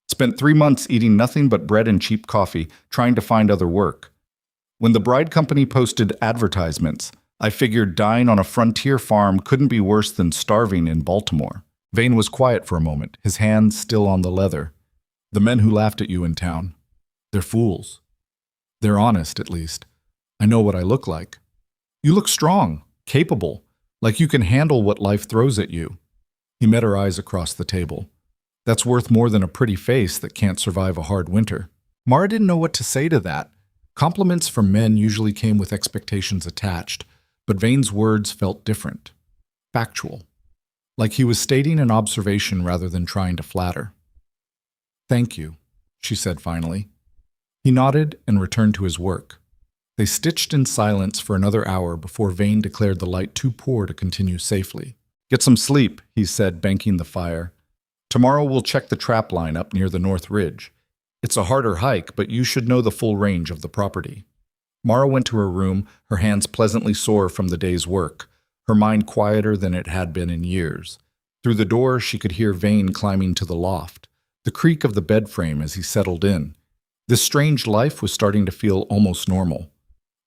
Spent 3 months eating nothing but bread and cheap coffee, trying to find other work. When the bride company posted advertisements, I figured dying on a frontier farm couldn't be worse than starving in Baltimore. Vane was quiet for a moment, his hands still on the leather. The men who laughed at you in town. They're fools. They're honest, at least. I know what I look like. You look strong, capable, like you can handle what life throws at you. He met her eyes across the table. That's worth more than a pretty face that can't survive a hard winter. Mara didn't know what to say to that. Compliments from men usually came with expectations attached, but Vane's words felt different. Factual. Like he was stating an observation rather than trying to flatter. Thank you, she said finally. He nodded and returned to his work. They stitched in silence for another hour before Vane declared the light too poor to continue safely. Get some sleep, he said, banking the fire. Tomorrow we'll check the trap line up near the North Ridge. It's a harder hike, but you should know the full range of the property. Mara went to her room, her hands pleasantly sore from the day's work, her mind quieter than it had been in years. Through the door she could hear Vane climbing to the loft, the creak of the bed frame as he settled in. This strange life was starting to feel almost normal.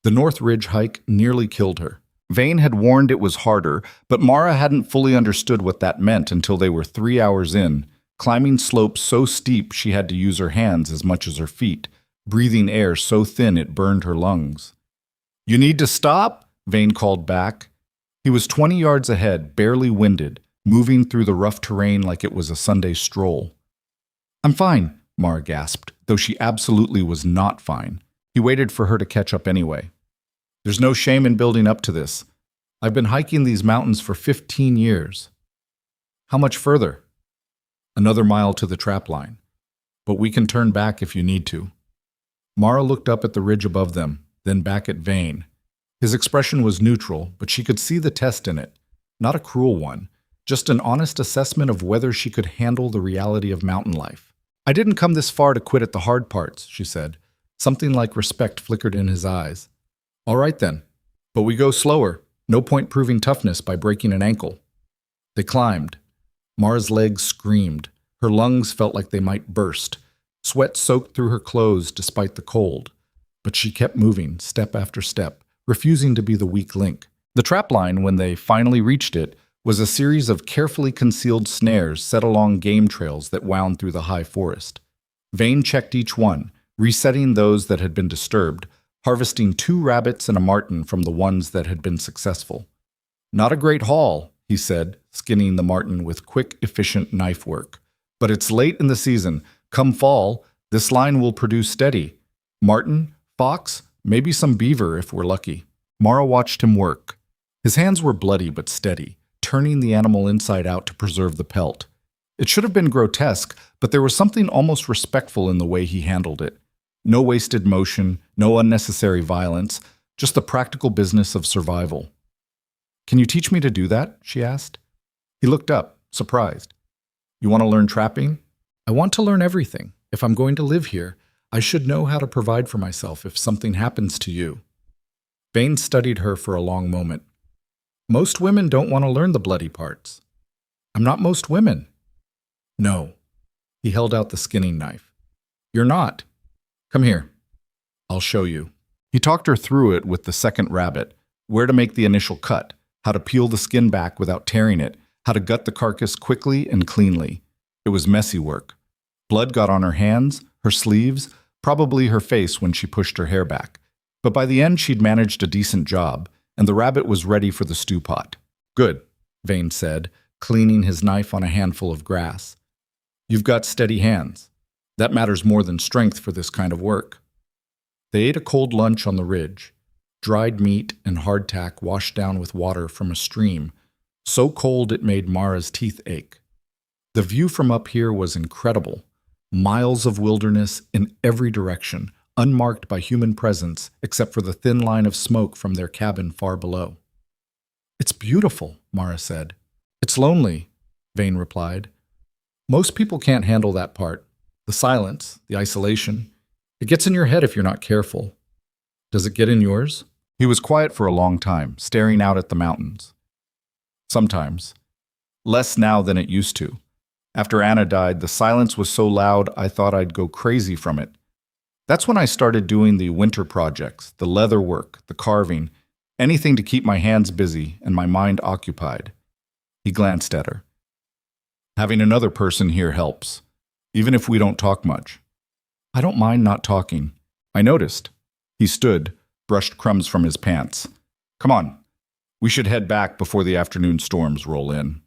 The North Ridge hike nearly killed her. Vane had warned it was harder, but Mara hadn't fully understood what that meant until they were 3 hours in, climbing slopes so steep she had to use her hands as much as her feet, breathing air so thin it burned her lungs. You need to stop, Vane called back. He was 20 yards ahead, barely winded, moving through the rough terrain like it was a Sunday stroll. I'm fine, Mara gasped, though she absolutely was not fine. He waited for her to catch up anyway. There's no shame in building up to this. I've been hiking these mountains for 15 years. How much further? Another mile to the trap line. But we can turn back if you need to. Mara looked up at the ridge above them. then back at Vane. His expression was neutral, but she could see the test in it. Not a cruel one, just an honest assessment of whether she could handle the reality of mountain life. "I didn't come this far to quit at the hard parts," she said. Something like respect flickered in his eyes. "All right then. But we go slower. No point proving toughness by breaking an ankle." They climbed. Mara's legs screamed. Her lungs felt like they might burst. Sweat soaked through her clothes despite the cold. But she kept moving, step after step, refusing to be the weak link. The trapline, when they finally reached it, was a series of carefully concealed snares set along game trails that wound through the high forest. Vane checked each one, resetting those that had been disturbed, harvesting 2 rabbits and a marten from the ones that had been successful. "Not a great haul," he said, skinning the marten with quick, efficient knife work. "But it's late in the season. Come fall, this line will produce steady. Marten, fox, maybe some beaver if we're lucky." Mara watched him work. His hands were bloody but steady, turning the animal inside out to preserve the pelt. It should have been grotesque, but there was something almost respectful in the way he handled it. No wasted motion, no unnecessary violence, just the practical business of survival. "Can you teach me to do that?" she asked. He looked up, surprised. "You want to learn trapping?" "I want to learn everything. If I'm going to live here, I should know how to provide for myself if something happens to you." Vane studied her for a long moment. "Most women don't want to learn the bloody parts." "I'm not most women." "No." He held out the skinning knife. "You're not. Come here. I'll show you." He talked her through it with the second rabbit, where to make the initial cut, how to peel the skin back without tearing it, how to gut the carcass quickly and cleanly. It was messy work. Blood got on her hands, her sleeves, probably her face when she pushed her hair back. But by the end she'd managed a decent job, and the rabbit was ready for the stew pot. "Good," Vane said, cleaning his knife on a handful of grass. "You've got steady hands. That matters more than strength for this kind of work." They ate a cold lunch on the ridge. Dried meat and hardtack washed down with water from a stream, so cold it made Mara's teeth ache. The view from up here was incredible. Miles of wilderness in every direction, unmarked by human presence except for the thin line of smoke from their cabin far below. "It's beautiful," Mara said. "It's lonely," Vane replied. "Most people can't handle that part. The silence, the isolation. It gets in your head if you're not careful." "Does it get in yours?" He was quiet for a long time, staring out at the mountains. "Sometimes. Less now than it used to. After Anna died, the silence was so loud I thought I'd go crazy from it. That's when I started doing the winter projects, the leather work, the carving, anything to keep my hands busy and my mind occupied." He glanced at her. "Having another person here helps, even if we don't talk much." "I don't mind not talking." "I noticed." He stood, brushed crumbs from his pants. "Come on. We should head back before the afternoon storms roll in."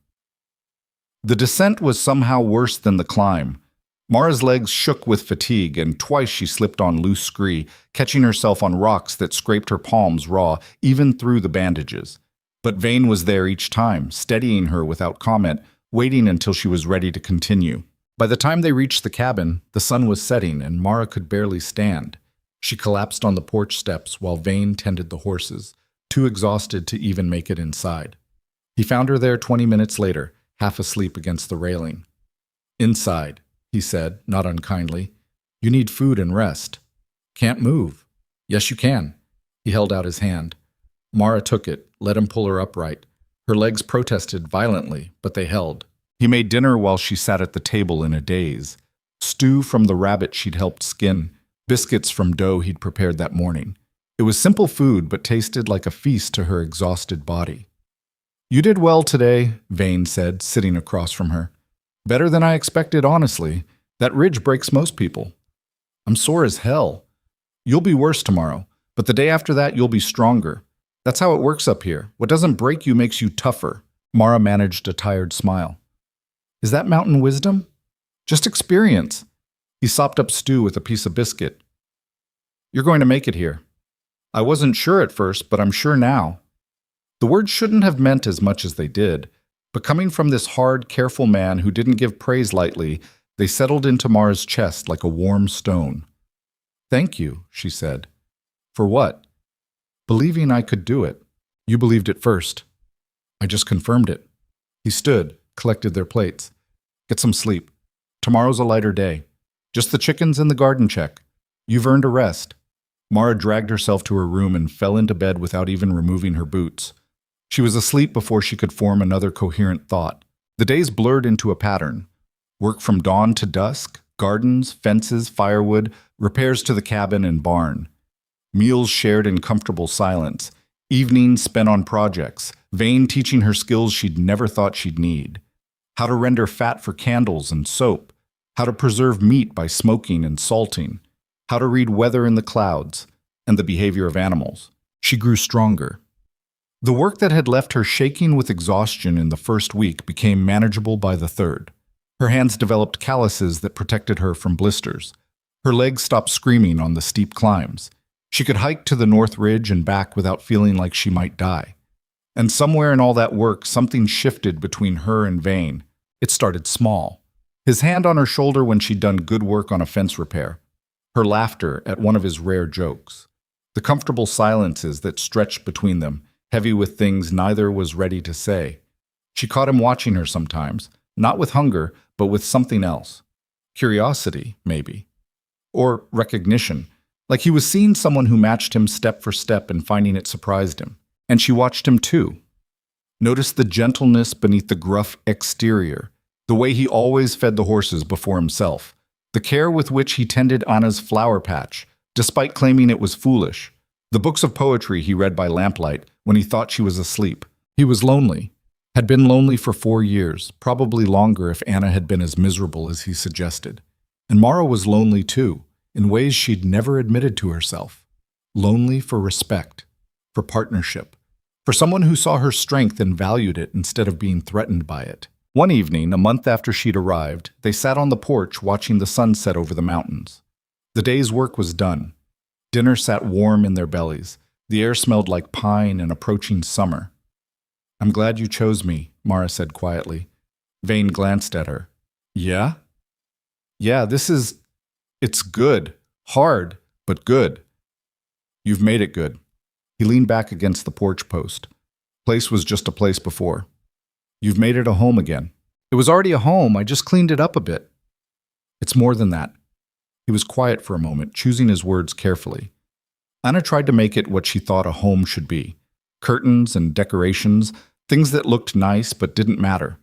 The descent was somehow worse than the climb. Mara's legs shook with fatigue, and twice she slipped on loose scree, catching herself on rocks that scraped her palms raw, even through the bandages. But Vane was there each time, steadying her without comment, waiting until she was ready to continue. By the time they reached the cabin, the sun was setting, and Mara could barely stand. She collapsed on the porch steps while Vane tended the horses, too exhausted to even make it inside. He found her there 20 minutes later, half asleep against the railing. "Inside," he said, not unkindly. "You need food and rest." "Can't move." "Yes, you can." He held out his hand. Mara took it, let him pull her upright. Her legs protested violently, but they held. He made dinner while she sat at the table in a daze. Stew from the rabbit she'd helped skin, biscuits from dough he'd prepared that morning. It was simple food, but tasted like a feast to her exhausted body. "You did well today," Vane said, sitting across from her. "Better than I expected, honestly. That ridge breaks most people." "I'm sore as hell." "You'll be worse tomorrow, but the day after that you'll be stronger. That's how it works up here. What doesn't break you makes you tougher." Mara managed a tired smile. "Is that mountain wisdom?" "Just experience." He sopped up stew with a piece of biscuit. "You're going to make it here." "I wasn't sure at first, but I'm sure now." The words shouldn't have meant as much as they did, but coming from this hard, careful man who didn't give praise lightly, they settled into Mara's chest like a warm stone. "Thank you," she said. "For what?" believing I could do it. You believed it first. I just confirmed it. He stood, collected their plates. Get some sleep. Tomorrow's a lighter day. Just the chickens and the garden check. You've earned a rest. Mara dragged herself to her room and fell into bed without even removing her boots. She was asleep before she could form another coherent thought. The days blurred into a pattern. Work from dawn to dusk, gardens, fences, firewood, repairs to the cabin and barn. Meals shared in comfortable silence. Evenings spent on projects, Vane teaching her skills she'd never thought she'd need. How to render fat for candles and soap. How to preserve meat by smoking and salting. How to read weather in the clouds and the behavior of animals. She grew stronger. The work that had left her shaking with exhaustion in the first week became manageable by the third. Her hands developed calluses that protected her from blisters. Her legs stopped screaming on the steep climbs. She could hike to the North Ridge and back without feeling like she might die. And somewhere in all that work, something shifted between her and Vane. It started small. His hand on her shoulder when she'd done good work on a fence repair. Her laughter at one of his rare jokes. The comfortable silences that stretched between them, heavy with things neither was ready to say. She caught him watching her sometimes, not with hunger, but with something else. Curiosity, maybe. Or recognition, like he was seeing someone who matched him step for step and finding it surprised him. And she watched him too. Noticed the gentleness beneath the gruff exterior, the way he always fed the horses before himself, the care with which he tended Anna's flower patch, despite claiming it was foolish, the books of poetry he read by lamplight when he thought she was asleep. He was lonely, had been lonely for 4 years, probably longer if Anna had been as miserable as he suggested. And Mara was lonely too, in ways she'd never admitted to herself. Lonely for respect, for partnership, for someone who saw her strength and valued it instead of being threatened by it. One evening, a month after she'd arrived, they sat on the porch watching the sun set over the mountains. The day's work was done. Dinner sat warm in their bellies. The air smelled like pine and approaching summer. I'm glad you chose me, Mara said quietly. Vane glanced at her. Yeah? Yeah, it's good. Hard, but good. You've made it good. He leaned back against the porch post. Place was just a place before. You've made it a home again. It was already a home, I just cleaned it up a bit. It's more than that. He was quiet for a moment, choosing his words carefully. Anna tried to make it what she thought a home should be. Curtains and decorations, things that looked nice but didn't matter.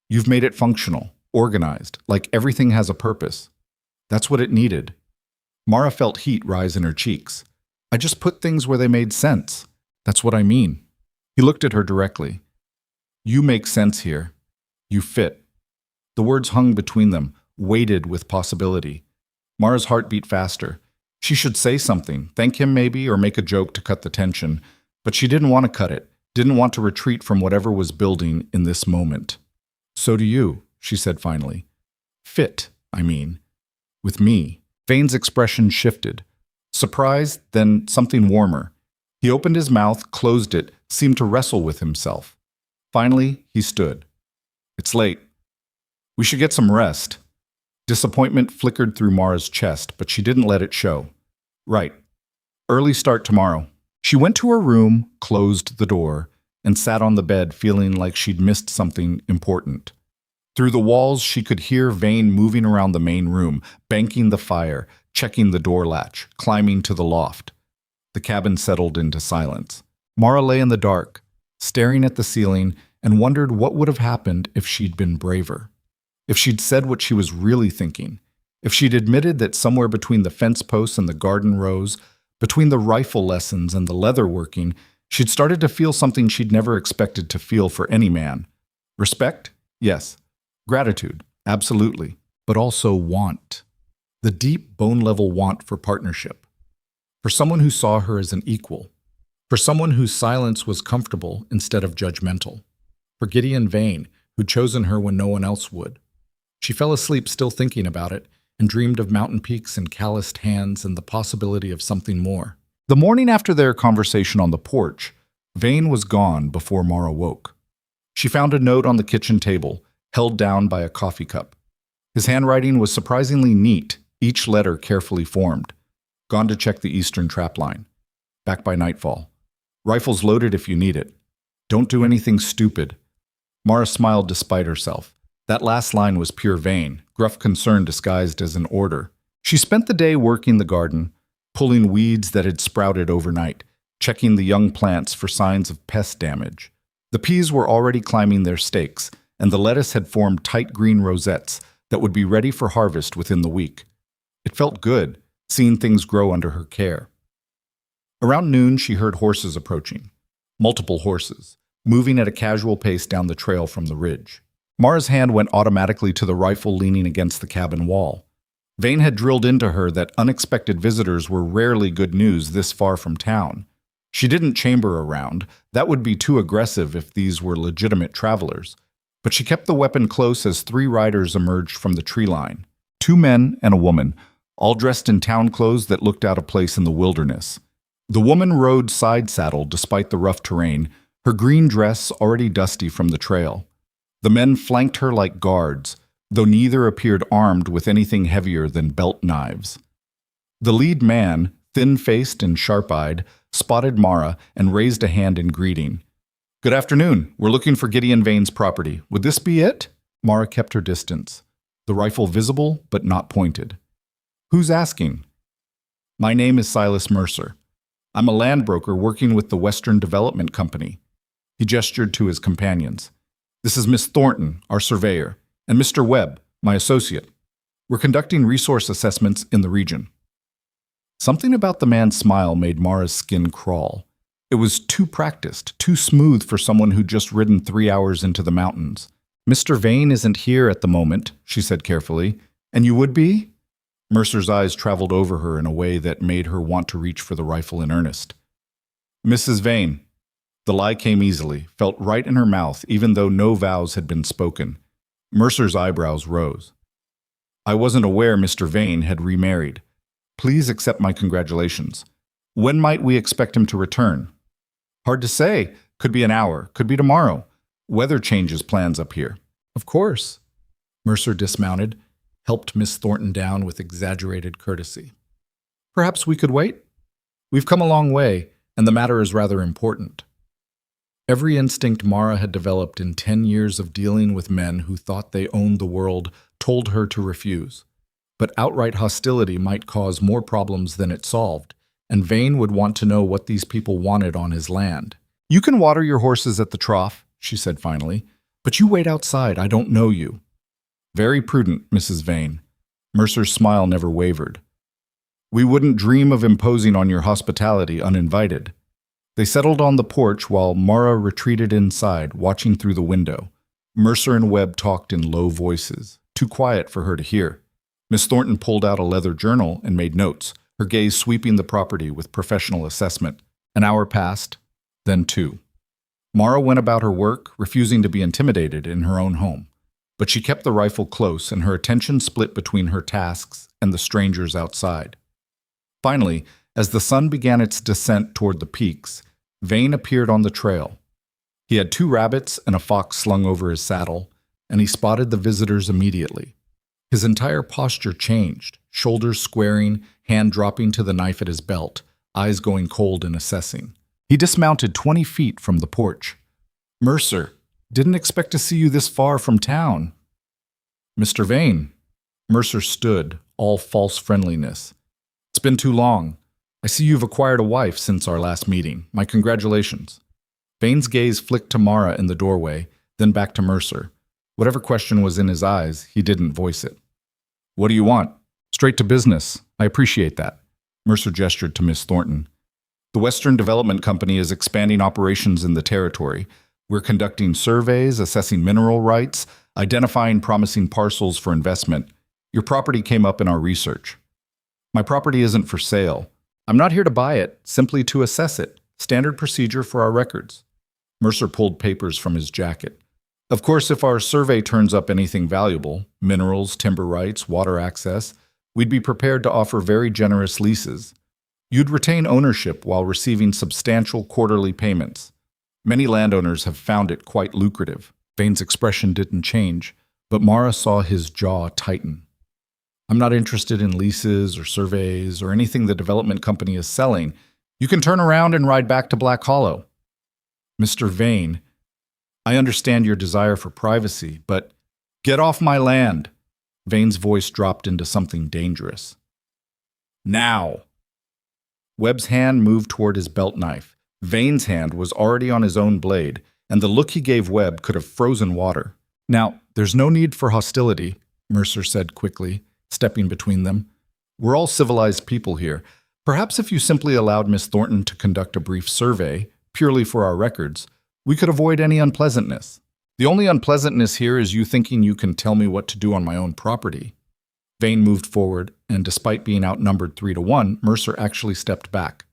You've made it functional, organized, like everything has a purpose. That's what it needed. Mara felt heat rise in her cheeks. I just put things where they made sense. That's what I mean. He looked at her directly. You make sense here. You fit. The words hung between them, weighted with possibility. Mara's heart beat faster. She should say something, thank him maybe, or make a joke to cut the tension. But she didn't want to cut it, didn't want to retreat from whatever was building in this moment. So do you, she said finally. Fit, I mean. With me. Vane's expression shifted. Surprised, then something warmer. He opened his mouth, closed it, seemed to wrestle with himself. Finally, he stood. It's late. We should get some rest. Disappointment flickered through Mara's chest, but she didn't let it show. Right. Early start tomorrow. She went to her room, closed the door, and sat on the bed feeling like she'd missed something important. Through the walls, she could hear Vane moving around the main room, banking the fire, checking the door latch, climbing to the loft. The cabin settled into silence. Mara lay in the dark, staring at the ceiling, and wondered what would have happened if she'd been braver. If she'd said what she was really thinking. If she'd admitted that somewhere between the fence posts and the garden rows, between the rifle lessons and the leather working, she'd started to feel something she'd never expected to feel for any man. Respect? Yes. Gratitude? Absolutely. But also want. The deep, bone-level want for partnership. For someone who saw her as an equal. For someone whose silence was comfortable instead of judgmental. For Gideon Vane, who'd chosen her when no one else would. She fell asleep still thinking about it, and dreamed of mountain peaks and calloused hands and the possibility of something more. The morning after their conversation on the porch, Vane was gone before Mara woke. She found a note on the kitchen table, held down by a coffee cup. His handwriting was surprisingly neat, each letter carefully formed. Gone to check the eastern trapline. Back by nightfall. Rifle's loaded if you need it. Don't do anything stupid. Mara smiled despite herself. That last line was pure vain, gruff concern disguised as an order. She spent the day working the garden, pulling weeds that had sprouted overnight, checking the young plants for signs of pest damage. The peas were already climbing their stakes, and the lettuce had formed tight green rosettes that would be ready for harvest within the week. It felt good, seeing things grow under her care. Around noon, she heard horses approaching. Multiple horses, moving at a casual pace down the trail from the ridge. Mara's hand went automatically to the rifle leaning against the cabin wall. Vane had drilled into her that unexpected visitors were rarely good news this far from town. She didn't chamber around. That would be too aggressive if these were legitimate travelers. But she kept the weapon close as 3 riders emerged from the tree line. 2 men and a woman, all dressed in town clothes that looked out of place in the wilderness. The woman rode side-saddle despite the rough terrain, her green dress already dusty from the trail. The men flanked her like guards, though neither appeared armed with anything heavier than belt knives. The lead man, thin-faced and sharp-eyed, spotted Mara and raised a hand in greeting. "Good afternoon. We're looking for Gideon Vane's property. Would this be it?" Mara kept her distance, the rifle visible but not pointed. "Who's asking?" "My name is Silas Mercer. I'm a land broker working with the Western Development Company." He gestured to his companions. "This is Miss Thornton, our surveyor, and Mr. Webb, my associate. We're conducting resource assessments in the region." Something about the man's smile made Mara's skin crawl. It was too practiced, too smooth for someone who'd just ridden 3 hours into the mountains. "Mr. Vane isn't here at the moment," she said carefully. "And you would be?" Mercer's eyes traveled over her in a way that made her want to reach for the rifle in earnest. "Mrs. Vane." The lie came easily, felt right in her mouth, even though no vows had been spoken. Mercer's eyebrows rose. "I wasn't aware Mr. Vane had remarried. Please accept my congratulations. When might we expect him to return?" "Hard to say. Could be an hour, could be tomorrow. Weather changes plans up here." "Of course." Mercer dismounted, helped Miss Thornton down with exaggerated courtesy. "Perhaps we could wait? We've come a long way, and the matter is rather important." Every instinct Mara had developed in 10 years of dealing with men who thought they owned the world told her to refuse. But outright hostility might cause more problems than it solved, and Vane would want to know what these people wanted on his land. "You can water your horses at the trough," she said finally, "but you wait outside. I don't know you." "Very prudent, Mrs. Vane." Mercer's smile never wavered. "We wouldn't dream of imposing on your hospitality uninvited." They settled on the porch while Mara retreated inside, watching through the window. Mercer and Webb talked in low voices, too quiet for her to hear. Miss Thornton pulled out a leather journal and made notes, her gaze sweeping the property with professional assessment. An hour passed, then 2. Mara went about her work, refusing to be intimidated in her own home. But she kept the rifle close, and her attention split between her tasks and the strangers outside. Finally, as the sun began its descent toward the peaks, Vane appeared on the trail. He had 2 rabbits and a fox slung over his saddle, and he spotted the visitors immediately. His entire posture changed, shoulders squaring, hand dropping to the knife at his belt, eyes going cold and assessing. He dismounted 20 feet from the porch. "Mercer, didn't expect to see you this far from town." "Mr. Vane." Mercer stood, all false friendliness. "It's been too long. I see you've acquired a wife since our last meeting. My congratulations." Vane's gaze flicked to Mara in the doorway, then back to Mercer. Whatever question was in his eyes, he didn't voice it. "What do you want?" "Straight to business. I appreciate that." Mercer gestured to Miss Thornton. "The Western Development Company is expanding operations in the territory. We're conducting surveys, assessing mineral rights, identifying promising parcels for investment. Your property came up in our research." "My property isn't for sale. I'm not here to buy it, simply to assess it. Standard procedure for our records." Mercer pulled papers from his jacket. "Of course, if our survey turns up anything valuable, minerals, timber rights, water access, we'd be prepared to offer very generous leases. You'd retain ownership while receiving substantial quarterly payments. Many landowners have found it quite lucrative." Vane's expression didn't change, but Mara saw his jaw tighten. "I'm not interested in leases or surveys or anything the development company is selling. You can turn around and ride back to Black Hollow. Mr. Vane, I understand your desire for privacy, but get off my land. Vane's voice dropped into something dangerous. Now. Webb's hand moved toward his belt knife. Vane's hand was already on his own blade, and the look he gave Webb could have frozen water. Now, there's no need for hostility, Mercer said quickly, stepping between them. We're all civilized people here. Perhaps if you simply allowed Miss Thornton to conduct a brief survey, purely for our records, we could avoid any unpleasantness. The only unpleasantness here is you thinking you can tell me what to do on my own property. Vane moved forward, and despite being outnumbered 3-1, Mercer actually stepped back.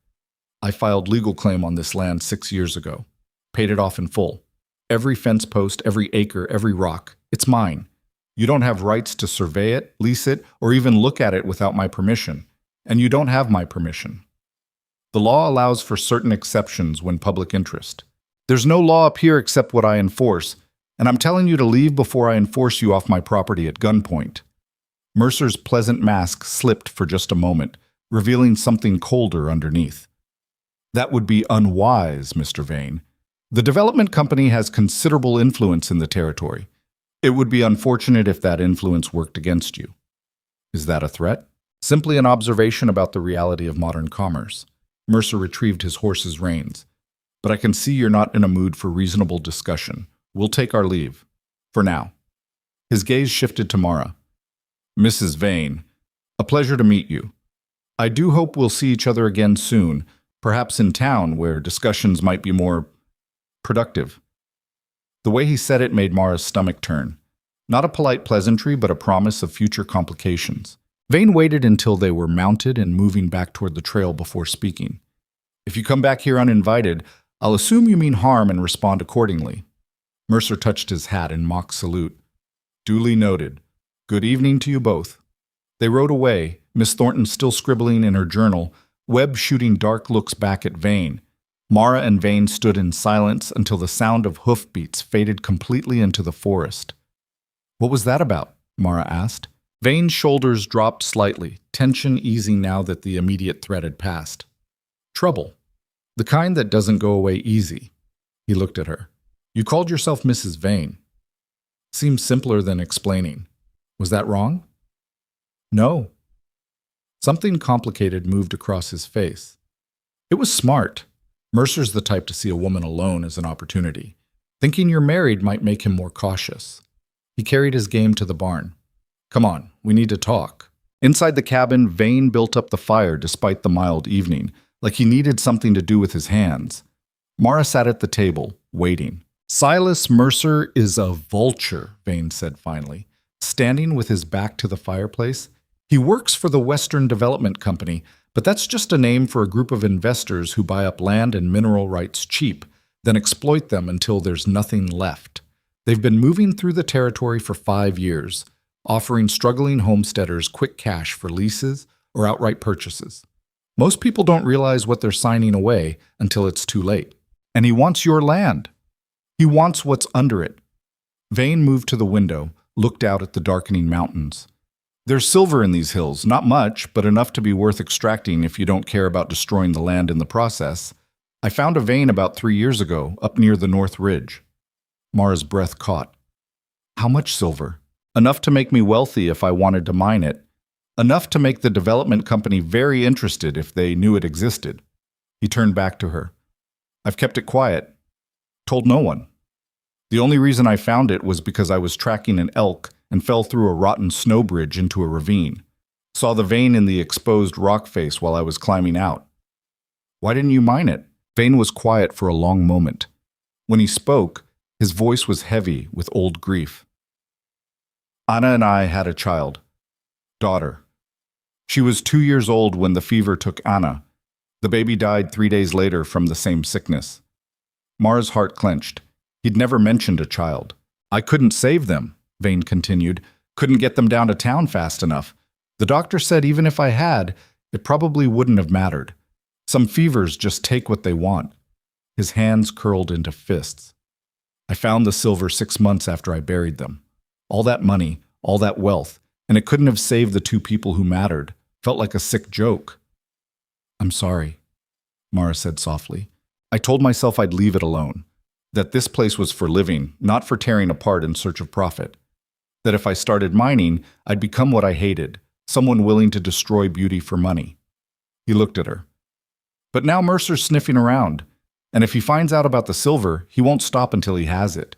I filed legal claim on this land 6 years ago. Paid it off in full. Every fence post, every acre, every rock. It's mine. You don't have rights to survey it, lease it, or even look at it without my permission. And you don't have my permission. The law allows for certain exceptions when public interest. There's no law up here except what I enforce, and I'm telling you to leave before I enforce you off my property at gunpoint. Mercer's pleasant mask slipped for just a moment, revealing something colder underneath. That would be unwise, Mr. Vane. The development company has considerable influence in the territory. It would be unfortunate if that influence worked against you. Is that a threat? Simply an observation about the reality of modern commerce. Mercer retrieved his horse's reins. But I can see you're not in a mood for reasonable discussion. We'll take our leave. For now. His gaze shifted to Mara. Mrs. Vane, a pleasure to meet you. I do hope we'll see each other again soon, perhaps in town where discussions might be more productive. The way he said it made Mara's stomach turn. Not a polite pleasantry, but a promise of future complications. Vane waited until they were mounted and moving back toward the trail before speaking. If you come back here uninvited, I'll assume you mean harm and respond accordingly. Mercer touched his hat in mock salute. Duly noted. Good evening to you both. They rode away, Miss Thornton still scribbling in her journal, Webb shooting dark looks back at Vane. Mara and Vane stood in silence until the sound of hoofbeats faded completely into the forest. What was that about? Mara asked. Vane's shoulders dropped slightly, tension easing now that the immediate threat had passed. Trouble. The kind that doesn't go away easy. He looked at her. You called yourself Mrs. Vane. Seems simpler than explaining. Was that wrong? No. Something complicated moved across his face. It was smart. Mercer's the type to see a woman alone as an opportunity. Thinking you're married might make him more cautious. He carried his game to the barn. Come on, we need to talk. Inside the cabin, Vane built up the fire despite the mild evening, like he needed something to do with his hands. Mara sat at the table, waiting. Silas Mercer is a vulture, Vane said finally. Standing with his back to the fireplace. He works for the Western Development Company, but that's just a name for a group of investors who buy up land and mineral rights cheap, then exploit them until there's nothing left. They've been moving through the territory for 5 years, offering struggling homesteaders quick cash for leases or outright purchases. Most people don't realize what they're signing away until it's too late. And he wants your land. He wants what's under it. Vane moved to the window, looked out at the darkening mountains. There's silver in these hills, not much, but enough to be worth extracting if you don't care about destroying the land in the process. I found a vein about 3 years ago, up near the North Ridge. Mara's breath caught. How much silver? Enough to make me wealthy if I wanted to mine it. Enough to make the development company very interested if they knew it existed. He turned back to her. I've kept it quiet. Told no one. The only reason I found it was because I was tracking an elk and fell through a rotten snow bridge into a ravine. Saw the vein in the exposed rock face while I was climbing out. Why didn't you mine it? Vane was quiet for a long moment. When he spoke, his voice was heavy with old grief. Anna and I had a child. Daughter. She was 2 years old when the fever took Anna. The baby died 3 days later from the same sickness. Mara's heart clenched. He'd never mentioned a child. I couldn't save them, Vane continued. Couldn't get them down to town fast enough. The doctor said even if I had, it probably wouldn't have mattered. Some fevers just take what they want. His hands curled into fists. I found the silver 6 months after I buried them. All that money, all that wealth, and it couldn't have saved the 2 people who mattered. Felt like a sick joke. I'm sorry. Mara said softly. I told myself I'd leave it alone, that this place was for living, not for tearing apart in search of profit. That if I started mining, I'd become what I hated, someone willing to destroy beauty for money. He looked at her. But now Mercer's sniffing around, and if he finds out about the silver, he won't stop until he has it.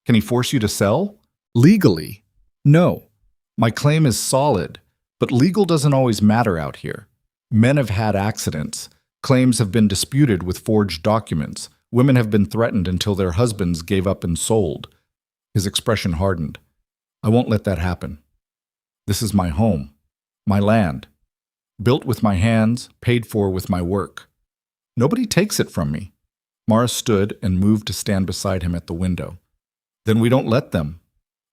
Can he force you to sell? Legally? No. My claim is solid, but legal doesn't always matter out here. Men have had accidents. Claims have been disputed with forged documents. Women have been threatened until their husbands gave up and sold. His expression hardened. I won't let that happen. This is my home, my land, built with my hands, paid for with my work. Nobody takes it from me. Mara stood and moved to stand beside him at the window. Then we don't let them.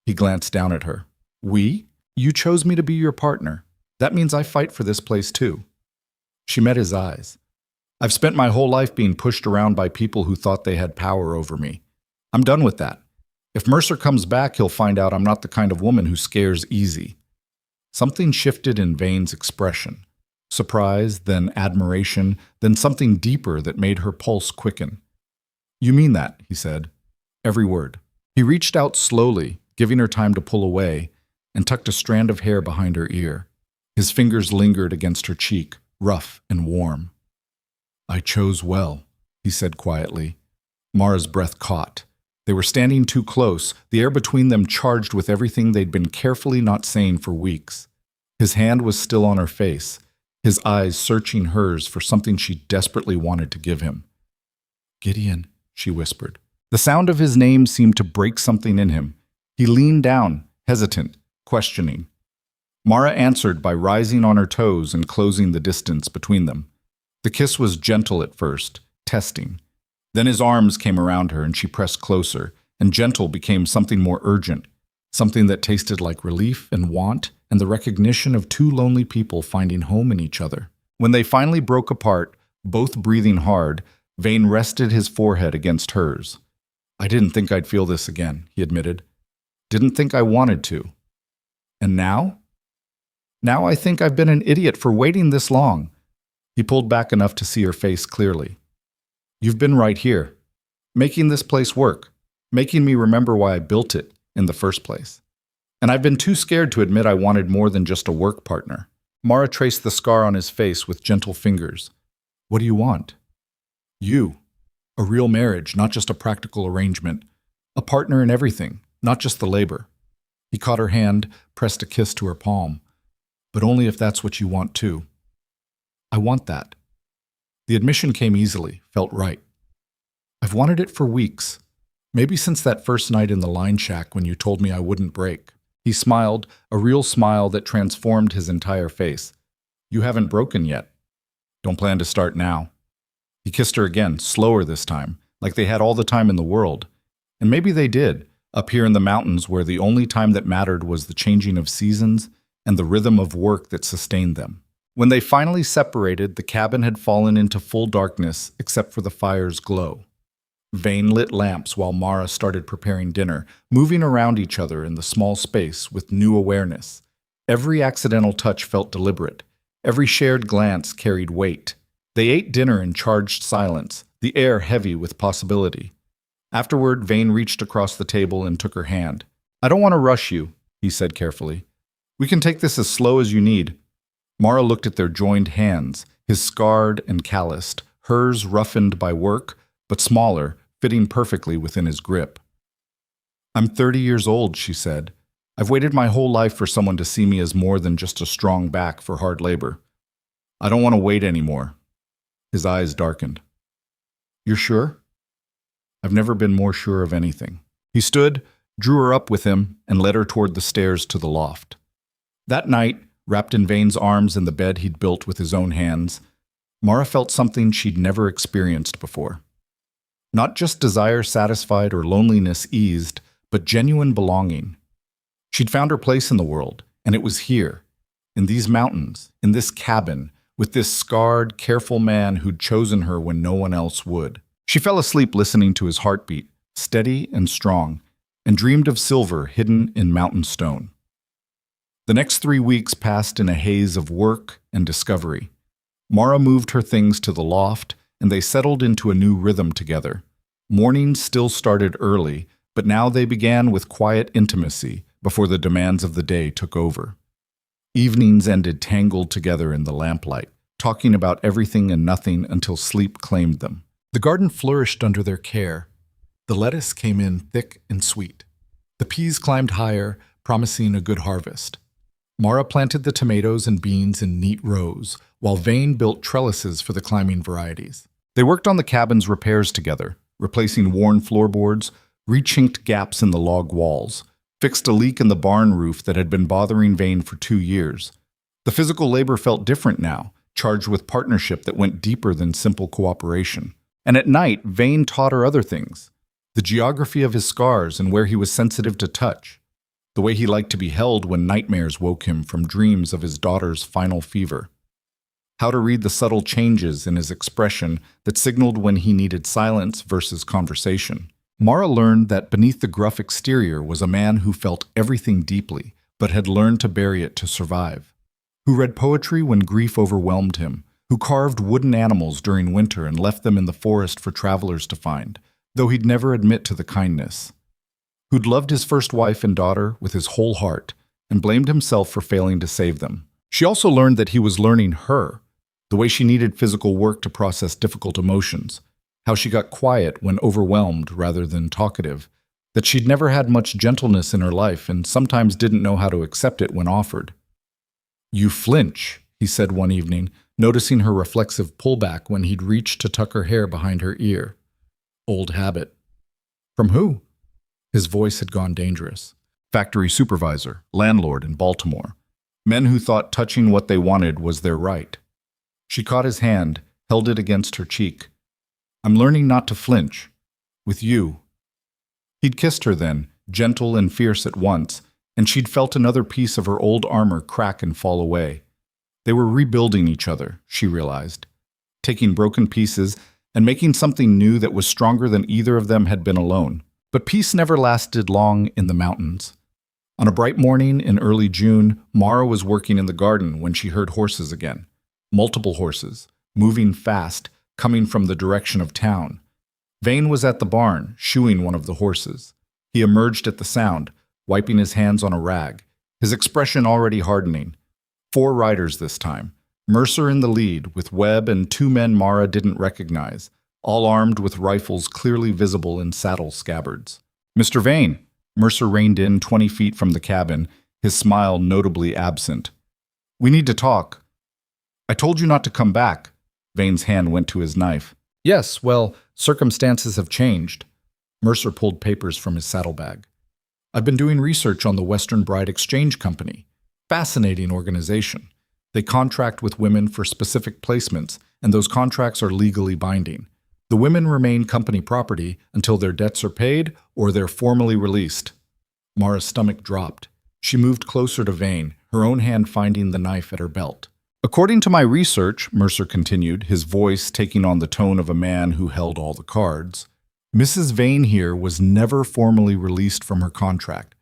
He glanced down at her. We? You chose me to be your partner. That means I fight for this place too. She met his eyes. I've spent my whole life being pushed around by people who thought they had power over me. I'm done with that. If Mercer comes back, he'll find out I'm not the kind of woman who scares easy. Something shifted in Vane's expression. Surprise, then admiration, then something deeper that made her pulse quicken. You mean that, he said. Every word. He reached out slowly, giving her time to pull away, and tucked a strand of hair behind her ear. His fingers lingered against her cheek, rough and warm. I chose well, he said quietly. Mara's breath caught. They were standing too close, the air between them charged with everything they'd been carefully not saying for weeks. His hand was still on her face, his eyes searching hers for something she desperately wanted to give him. Gideon, she whispered. The sound of his name seemed to break something in him. He leaned down, hesitant, questioning. Mara answered by rising on her toes and closing the distance between them. The kiss was gentle at first, testing. Then his arms came around her and she pressed closer, and gentle became something more urgent, something that tasted like relief and want and the recognition of two lonely people finding home in each other. When they finally broke apart, both breathing hard, Vane rested his forehead against hers. I didn't think I'd feel this again, he admitted. Didn't think I wanted to. And now? Now I think I've been an idiot for waiting this long. He pulled back enough to see her face clearly. You've been right here, making this place work, making me remember why I built it in the first place. And I've been too scared to admit I wanted more than just a work partner. Mara traced the scar on his face with gentle fingers. What do you want? You. A real marriage, not just a practical arrangement. A partner in everything, not just the labor. He caught her hand, pressed a kiss to her palm. But only if that's what you want too. I want that. The admission came easily, felt right. I've wanted it for weeks. Maybe since that first night in the line shack when you told me I wouldn't break. He smiled, a real smile that transformed his entire face. You haven't broken yet. Don't plan to start now. He kissed her again, slower this time, like they had all the time in the world. And maybe they did, up here in the mountains where the only time that mattered was the changing of seasons and the rhythm of work that sustained them. When they finally separated, the cabin had fallen into full darkness except for the fire's glow. Vane lit lamps while Mara started preparing dinner, moving around each other in the small space with new awareness. Every accidental touch felt deliberate. Every shared glance carried weight. They ate dinner in charged silence, the air heavy with possibility. Afterward, Vane reached across the table and took her hand. I don't want to rush you, he said carefully. We can take this as slow as you need. Mara looked at their joined hands, his scarred and calloused, hers roughened by work, but smaller, fitting perfectly within his grip. I'm 30 years old, she said. I've waited my whole life for someone to see me as more than just a strong back for hard labor. I don't want to wait anymore. His eyes darkened. You're sure? I've never been more sure of anything. He stood, drew her up with him, and led her toward the stairs to the loft. That night, wrapped in Vane's arms in the bed he'd built with his own hands, Mara felt something she'd never experienced before. Not just desire satisfied or loneliness eased, but genuine belonging. She'd found her place in the world, and it was here, in these mountains, in this cabin, with this scarred, careful man who'd chosen her when no one else would. She fell asleep listening to his heartbeat, steady and strong, and dreamed of silver hidden in mountain stone. The next 3 weeks passed in a haze of work and discovery. Mara moved her things to the loft, and they settled into a new rhythm together. Mornings still started early, but now they began with quiet intimacy before the demands of the day took over. Evenings ended tangled together in the lamplight, talking about everything and nothing until sleep claimed them. The garden flourished under their care. The lettuce came in thick and sweet. The peas climbed higher, promising a good harvest. Mara planted the tomatoes and beans in neat rows, while Vane built trellises for the climbing varieties. They worked on the cabin's repairs together, replacing worn floorboards, rechinked gaps in the log walls, fixed a leak in the barn roof that had been bothering Vane for 2 years. The physical labor felt different now, charged with partnership that went deeper than simple cooperation. And at night, Vane taught her other things: the geography of his scars and where he was sensitive to touch, the way he liked to be held when nightmares woke him from dreams of his daughter's final fever, how to read the subtle changes in his expression that signaled when he needed silence versus conversation. Mara learned that beneath the gruff exterior was a man who felt everything deeply, but had learned to bury it to survive, who read poetry when grief overwhelmed him, who carved wooden animals during winter and left them in the forest for travelers to find, though he'd never admit to the kindness, who'd loved his first wife and daughter with his whole heart and blamed himself for failing to save them. She also learned that he was learning her, the way she needed physical work to process difficult emotions, how she got quiet when overwhelmed rather than talkative, that she'd never had much gentleness in her life and sometimes didn't know how to accept it when offered. "You flinch," he said one evening, noticing her reflexive pullback when he'd reached to tuck her hair behind her ear. "Old habit." "From who?" His voice had gone dangerous. "Factory supervisor, landlord in Baltimore. Men who thought touching what they wanted was their right." She caught his hand, held it against her cheek. "I'm learning not to flinch. With you." He'd kissed her then, gentle and fierce at once, and she'd felt another piece of her old armor crack and fall away. They were rebuilding each other, she realized, taking broken pieces and making something new that was stronger than either of them had been alone. But peace never lasted long in the mountains. On a bright morning in early June, Mara was working in the garden when she heard horses again. Multiple horses, moving fast, coming from the direction of town. Vane was at the barn, shoeing one of the horses. He emerged at the sound, wiping his hands on a rag, his expression already hardening. 4 riders this time, Mercer in the lead, with Webb and 2 men Mara didn't recognize, all armed with rifles clearly visible in saddle scabbards. "Mr. Vane," Mercer reined in 20 feet from the cabin, his smile notably absent. "We need to talk." "I told you not to come back." Vane's hand went to his knife. "Yes, well, circumstances have changed." Mercer pulled papers from his saddlebag. "I've been doing research on the Western Bride Exchange Company. Fascinating organization. They contract with women for specific placements, and those contracts are legally binding. The women remain company property until their debts are paid or they're formally released." Mara's stomach dropped. She moved closer to Vane, her own hand finding the knife at her belt. "According to my research," Mercer continued, his voice taking on the tone of a man who held all the cards, "Mrs. Vane here was never formally released from her contract.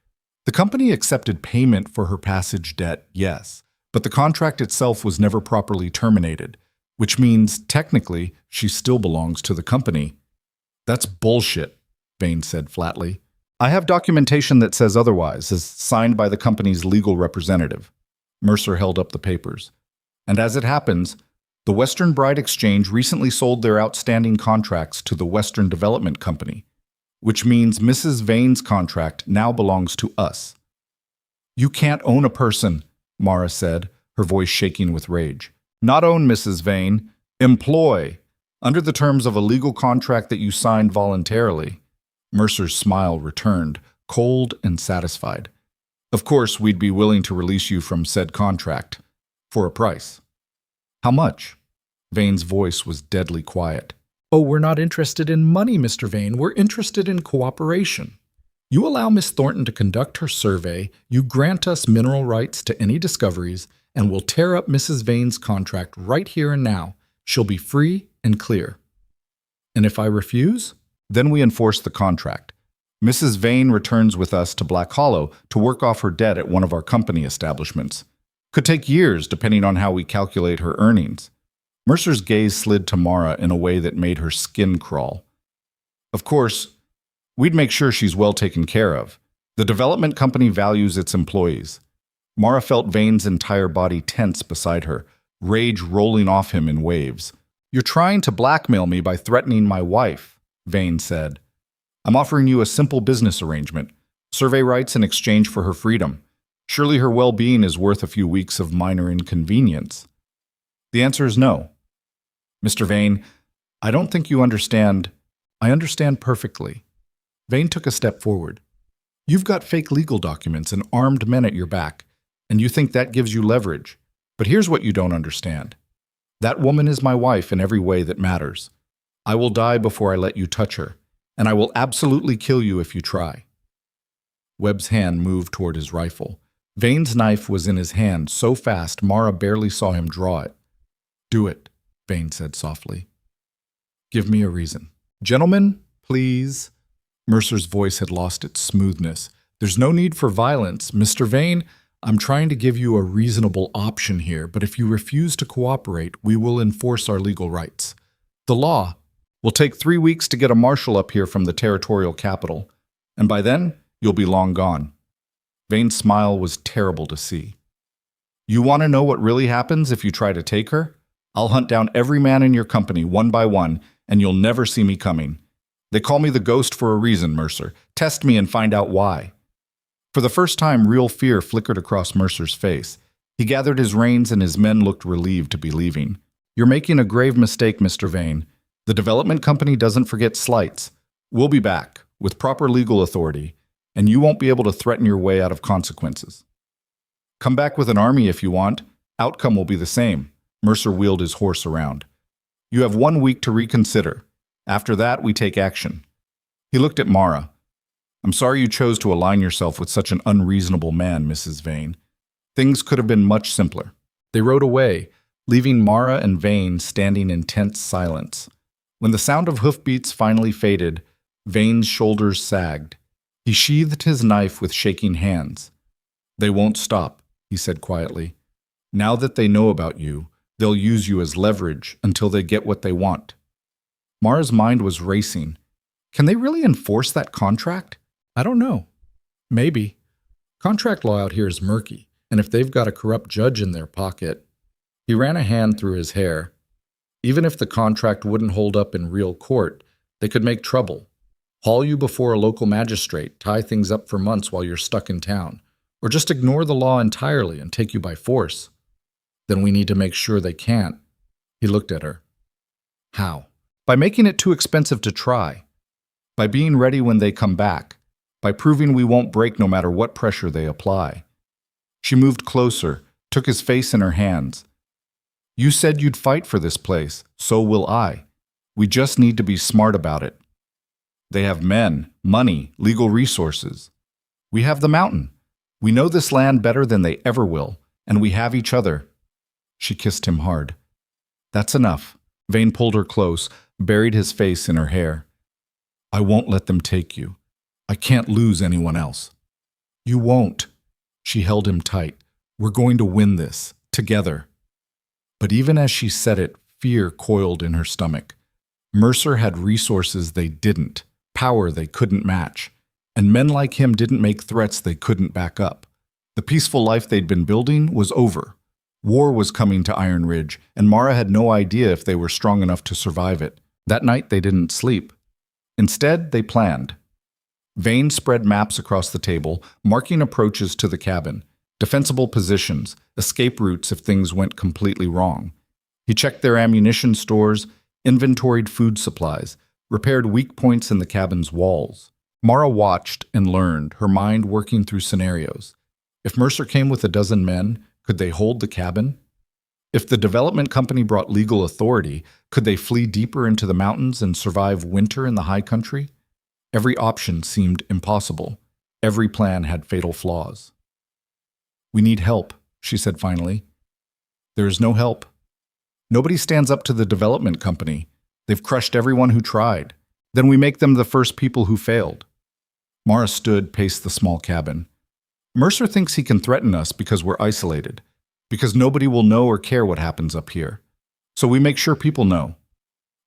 The company accepted payment for her passage debt, yes, but the contract itself was never properly terminated, which means, technically, she still belongs to the company." "That's bullshit," Vane said flatly. "I have documentation that says otherwise, as signed by the company's legal representative." Mercer held up the papers. "And as it happens, the Western Bride Exchange recently sold their outstanding contracts to the Western Development Company, which means Mrs. Vane's contract now belongs to us." "You can't own a person," Mara said, her voice shaking with rage. "Not own Mrs. Vane. Employ. Under the terms of a legal contract that you signed voluntarily." Mercer's smile returned, cold and satisfied. "Of course, we'd be willing to release you from said contract. For a price." "How much?" Vane's voice was deadly quiet. "Oh, we're not interested in money, Mr. Vane. We're interested in cooperation. You allow Miss Thornton to conduct her survey, you grant us mineral rights to any discoveries, and we'll tear up Mrs. Vane's contract right here and now. She'll be free and clear." "And if I refuse?" "Then we enforce the contract. Mrs. Vane returns with us to Black Hollow to work off her debt at one of our company establishments. Could take years depending on how we calculate her earnings." Mercer's gaze slid to Mara in a way that made her skin crawl. Of course, we'd make sure she's well taken care of. The development company values its employees. Mara felt Vane's entire body tense beside her, rage rolling off him in waves. "You're trying to blackmail me by threatening my wife," Vane said. "I'm offering you a simple business arrangement. Survey rights in exchange for her freedom. Surely her well-being is worth a few weeks of minor inconvenience." The answer is no. "Mr. Vane, I don't think you understand." "I understand perfectly." Vane took a step forward. "You've got fake legal documents and armed men at your back, and you think that gives you leverage. But here's what you don't understand. That woman is my wife in every way that matters. I will die before I let you touch her, and I will absolutely kill you if you try." Webb's hand moved toward his rifle. Vane's knife was in his hand so fast Mara barely saw him draw it. "Do it," Vane said softly. "Give me a reason." "Gentlemen, please." Mercer's voice had lost its smoothness. "There's no need for violence. Mr. Vane, I'm trying to give you a reasonable option here, but if you refuse to cooperate, we will enforce our legal rights. The law will take 3 weeks to get a marshal up here from the territorial capital, and by then, you'll be long gone." Vane's smile was terrible to see. "You want to know what really happens if you try to take her? I'll hunt down every man in your company one by one, and you'll never see me coming. They call me the Ghost for a reason, Mercer. Test me and find out why." For the first time, real fear flickered across Mercer's face. He gathered his reins and his men looked relieved to be leaving. "You're making a grave mistake, Mr. Vane. The development company doesn't forget slights. We'll be back, with proper legal authority, and you won't be able to threaten your way out of consequences. Come back with an army if you want. Outcome will be the same." Mercer wheeled his horse around. "You have 1 week to reconsider. After that, we take action." He looked at Mara. "I'm sorry you chose to align yourself with such an unreasonable man, Mrs. Vane. Things could have been much simpler." They rode away, leaving Mara and Vane standing in tense silence. When the sound of hoofbeats finally faded, Vane's shoulders sagged. He sheathed his knife with shaking hands. "They won't stop," he said quietly. "Now that they know about you, they'll use you as leverage until they get what they want." Mara's mind was racing. Can they really enforce that contract? I don't know. Maybe. Contract law out here is murky, and if they've got a corrupt judge in their pocket... He ran a hand through his hair. Even if the contract wouldn't hold up in real court, they could make trouble. Haul you before a local magistrate, tie things up for months while you're stuck in town, or just ignore the law entirely and take you by force. Then we need to make sure they can't. He looked at her. How? By making it too expensive to try. By being ready when they come back. By proving we won't break no matter what pressure they apply. She moved closer, took his face in her hands. You said you'd fight for this place, so will I. We just need to be smart about it. They have men, money, legal resources. We have the mountain. We know this land better than they ever will, and we have each other. She kissed him hard. That's enough. Vane pulled her close, buried his face in her hair. I won't let them take you. I can't lose anyone else. You won't. She held him tight. We're going to win this, together. But even as she said it, fear coiled in her stomach. Mercer had resources they didn't, power they couldn't match, and men like him didn't make threats they couldn't back up. The peaceful life they'd been building was over. War was coming to Iron Ridge, and Mara had no idea if they were strong enough to survive it. That night they didn't sleep. Instead, they planned. Vane spread maps across the table, marking approaches to the cabin, defensible positions, escape routes if things went completely wrong. He checked their ammunition stores, inventoried food supplies, repaired weak points in the cabin's walls. Mara watched and learned, her mind working through scenarios. If Mercer came with a dozen men, could they hold the cabin? If the development company brought legal authority, could they flee deeper into the mountains and survive winter in the high country? Every option seemed impossible. Every plan had fatal flaws. We need help, she said finally. There is no help. Nobody stands up to the development company. They've crushed everyone who tried. Then we make them the first people who failed. Mara stood, paced the small cabin. Mercer thinks he can threaten us because we're isolated, because nobody will know or care what happens up here. So we make sure people know.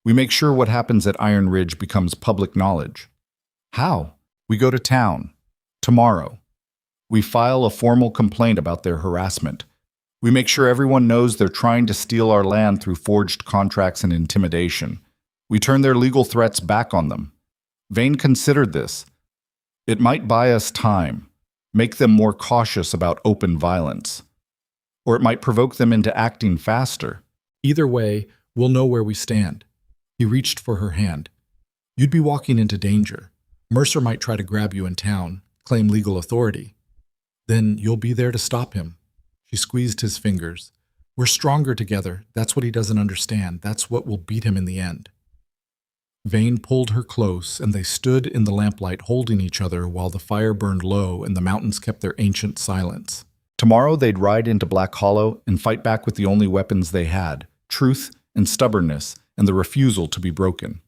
We make sure what happens at Iron Ridge becomes public knowledge. How? We go to town. Tomorrow. We file a formal complaint about their harassment. We make sure everyone knows they're trying to steal our land through forged contracts and intimidation. We turn their legal threats back on them. Vane considered this. It might buy us time, make them more cautious about open violence. Or it might provoke them into acting faster. Either way, we'll know where we stand. He reached for her hand. You'd be walking into danger. Mercer might try to grab you in town, claim legal authority. Then you'll be there to stop him. She squeezed his fingers. We're stronger together. That's what he doesn't understand. That's what will beat him in the end. Vane pulled her close, and they stood in the lamplight holding each other while the fire burned low and the mountains kept their ancient silence. Tomorrow they'd ride into Black Hollow and fight back with the only weapons they had, truth and stubbornness and the refusal to be broken.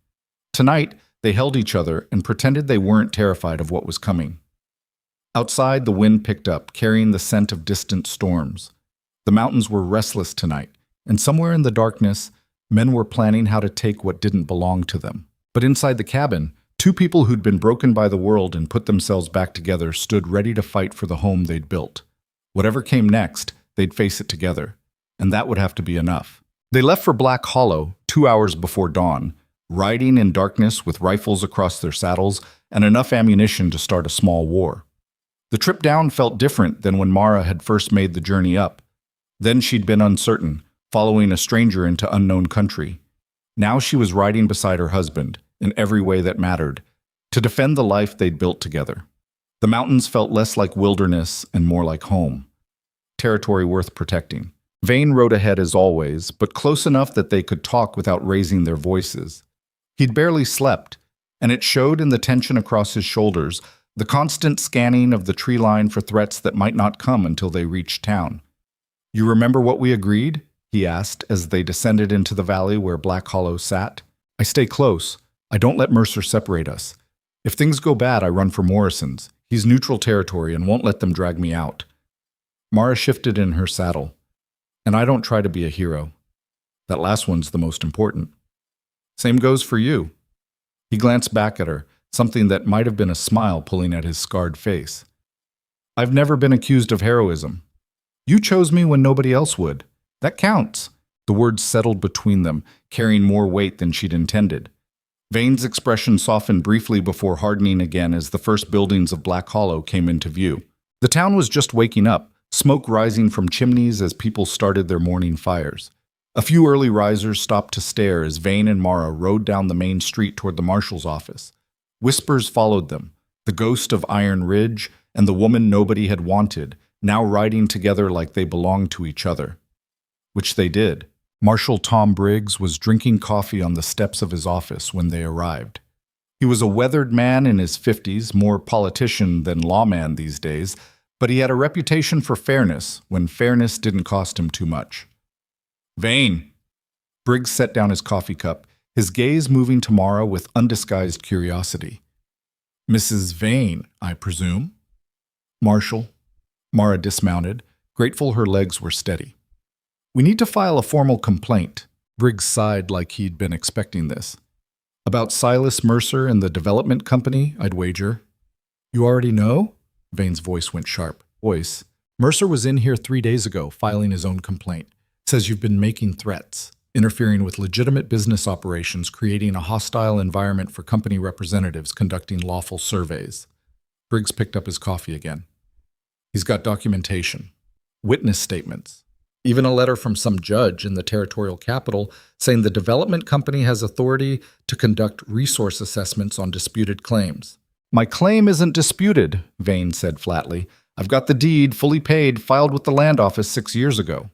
Tonight, they held each other and pretended they weren't terrified of what was coming. Outside, the wind picked up, carrying the scent of distant storms. The mountains were restless tonight, and somewhere in the darkness, men were planning how to take what didn't belong to them. But inside the cabin, two people who'd been broken by the world and put themselves back together stood ready to fight for the home they'd built. Whatever came next, they'd face it together, and that would have to be enough. They left for Black Hollow 2 hours before dawn, riding in darkness with rifles across their saddles and enough ammunition to start a small war. The trip down felt different than when Mara had first made the journey up. Then she'd been uncertain, following a stranger into unknown country. Now she was riding beside her husband, in every way that mattered, to defend the life they'd built together. The mountains felt less like wilderness and more like home. Territory worth protecting. Vane rode ahead as always, but close enough that they could talk without raising their voices. He'd barely slept, and it showed in the tension across his shoulders, the constant scanning of the tree line for threats that might not come until they reached town. You remember what we agreed? He asked as they descended into the valley where Black Hollow sat. I stay close. I don't let Mercer separate us. If things go bad, I run for Morrison's. He's neutral territory and won't let them drag me out. Mara shifted in her saddle. And I don't try to be a hero. That last one's the most important. Same goes for you. He glanced back at her, something that might have been a smile pulling at his scarred face. I've never been accused of heroism. You chose me when nobody else would. That counts. The words settled between them, carrying more weight than she'd intended. Vane's expression softened briefly before hardening again as the first buildings of Black Hollow came into view. The town was just waking up, smoke rising from chimneys as people started their morning fires. A few early risers stopped to stare as Vane and Mara rode down the main street toward the marshal's office. Whispers followed them, the ghost of Iron Ridge and the woman nobody had wanted, now riding together like they belonged to each other. Which they did. Marshal Tom Briggs was drinking coffee on the steps of his office when they arrived. He was a weathered man in his 50s, more politician than lawman these days, but he had a reputation for fairness when fairness didn't cost him too much. Vane. Briggs set down his coffee cup, his gaze moving to Mara with undisguised curiosity. Mrs. Vane, I presume? Marshal. Mara dismounted, grateful her legs were steady. We need to file a formal complaint. Briggs sighed like he'd been expecting this. About Silas Mercer and the development company, I'd wager. You already know? Vane's voice went sharp. Mercer was in here 3 days ago, filing his own complaint. Says you've been making threats, interfering with legitimate business operations, creating a hostile environment for company representatives conducting lawful surveys. Briggs picked up his coffee again. He's got documentation, witness statements, even a letter from some judge in the territorial capital saying the development company has authority to conduct resource assessments on disputed claims. My claim isn't disputed, Vane said flatly. I've got the deed, fully paid, filed with the land office 6 years ago.